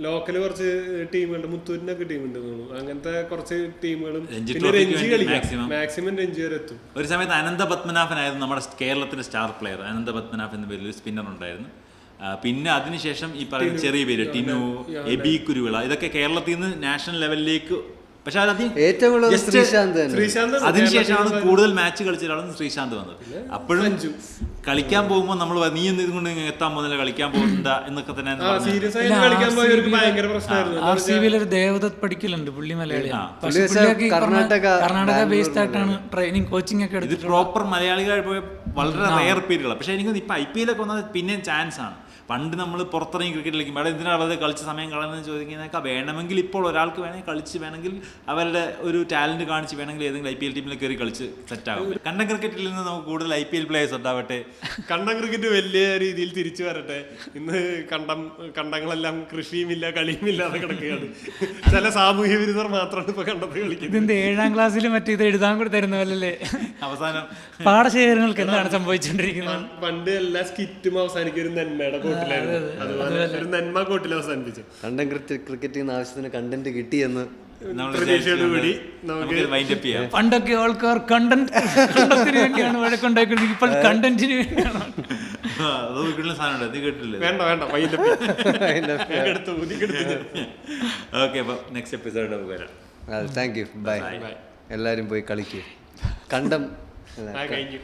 ലോക്കല് കുറച്ച് ടീമുകളുണ്ട്, മുത്തൂരിന്റെ ഒക്കെ ടീമുണ്ട് തോന്നുന്നു, അങ്ങനത്തെ കുറച്ച് ടീമുകളും പിന്നെ രഞ്ജി കളിക്കാം, മാക്സിമം രഞ്ജി വരെ എത്തും. ഒരു സമയത്ത് അനന്ത പത്മനാഭനായിരുന്നു നമ്മുടെ കേരളത്തിന്റെ സ്റ്റാർ പ്ലെയർ. അനന്ത പത്മനാഭൻ എന്ന പേരിൽ ഒരു സ്പിന്നർ ഉണ്ടായിരുന്നു. പിന്നെ അതിനുശേഷം ഈ പറയുന്ന ചെറിയ പേര് ടിനു, എബി കുരുവിള, ഇതൊക്കെ കേരളത്തിൽ നിന്ന് നാഷണൽ ലെവലിലേക്ക്. പക്ഷെ ഏറ്റവും കൂടുതൽ ശ്രീശാന്ത് തന്നെ. ശ്രീശാന്ത് അതിനുശേഷമാണ് കൂടുതൽ മാച്ച് കളിച്ച ഒരാളാണ് ശ്രീശാന്ത് വന്നത്. അപ്പോഴും കളിക്കാൻ പോകുമ്പോൾ നമ്മൾ നീ എന്ത് ഇതുകൊണ്ട് എത്താൻ പോകുന്നില്ല, കളിക്കാൻ പോകുന്നുണ്ട എന്നൊക്കെ തന്നെ സീരിയസ് ആയിട്ട് കളിക്കാൻ പോയവർക്ക് ഭയങ്കര പ്രശ്നമായിരുന്നു. RCB ഒരു ദേവദത്ത് പഠിക്കലുണ്ട്, പുള്ളി മലയാളിയാണ്. പുള്ളി വെച്ചാൽ കർണാടക ബേസ്ഡ് ആയിട്ടാണ് ട്രെയിനിങ് കോച്ചിങ് ഒക്കെ ഇത് എടുത്തിട്ട്. പ്രോപ്പർ മലയാളികൾ പോയ വളരെ റയർ പേരുകളാണ്. പക്ഷെ എനിക്ക് ഇപ്പൊ IPL ഒക്കെ വന്നത് പിന്നെയും ചാൻസ് ആണ്. പണ്ട് നമ്മൾ പുറത്തിറങ്ങി ക്രിക്കറ്റ് കളിക്കും, അവിടെ എന്തിനാണ് വളരെ കളിച്ച സമയം കളയുന്നതെന്ന് ചോദിക്കുന്നതൊക്കെ വേണമെങ്കിൽ ഇപ്പോൾ ഒരാൾക്ക് വേണമെങ്കിൽ കളിച്ച് വേണമെങ്കിൽ അവരുടെ ഒരു ടാലന്റ് കാണിച്ച് വേണമെങ്കിൽ ഏതെങ്കിലും IPL ടീമിൽ കയറി കളിച്ച് സെറ്റാകും. കണ്ടം ക്രിക്കറ്റിൽ നിന്ന് നമുക്ക് കൂടുതൽ IPL പ്ലേയേഴ്സ് ഉണ്ടാവട്ടെ. കണ്ടം ക്രിക്കറ്റ് വലിയ രീതിയിൽ തിരിച്ചു വരട്ടെ. ഇന്ന് കണ്ടങ്ങളെല്ലാം കൃഷിയുമില്ല കളിയുമില്ലാതെ കിടക്കുകയാണ്. ചില സാമൂഹ്യ വിരുദ്ധർ മാത്രമാണ് ഇപ്പൊ കണ്ടത് കളിക്കുന്നത്. ഇതിന്റെ 7ാം ക്ലാസ്സിൽ മറ്റേ ഇത് എഴുതാൻ കൂടി തരുന്ന പോലല്ലേ അവസാനം പാടശേഖരങ്ങൾക്ക് എന്താണ് സംഭവിച്ചുകൊണ്ടിരിക്കുന്നത്. പണ്ട് എല്ലാ സ്കിറ്റും അവസാനിക്കും ഒരു നന്മയുടെ കോട്ടിലായിരുന്നു. അതുപോലെ ഒരു നന്മ കോട്ടിൽ അവസാനിപ്പിച്ചു. കണ്ടം ക്രിക്കറ്റിൽ നിന്ന് ആവശ്യത്തിന് കണ്ടന്റ് കിട്ടിയെന്ന് പ്രതീക്ഷയോടുകൂടി നമുക്ക് വൈൻഡ് അപ്പ് ചെയ്യാം. പണ്ടൊക്കെ ആൾക്കാർ കണ്ടന്റിന് വേണ്ടിയാണ് വഴക്കുണ്ടാക്കുന്നത്, ഇപ്പോൾ കണ്ടന്റിന് വേണ്ടിയാണ്. അത് വീട്ടിലുള്ള സാധനം ഉണ്ട്, കേട്ടില്ലേ? വേണ്ട വൈകിട്ട് ഓക്കെ, അപ്പൊ നെക്സ്റ്റ് എപ്പിസോഡ് നമുക്ക് വരാം. Thank you, bye. എല്ലാവരും പോയി കളിക്കൂ. കണ്ടം കഴിഞ്ഞു.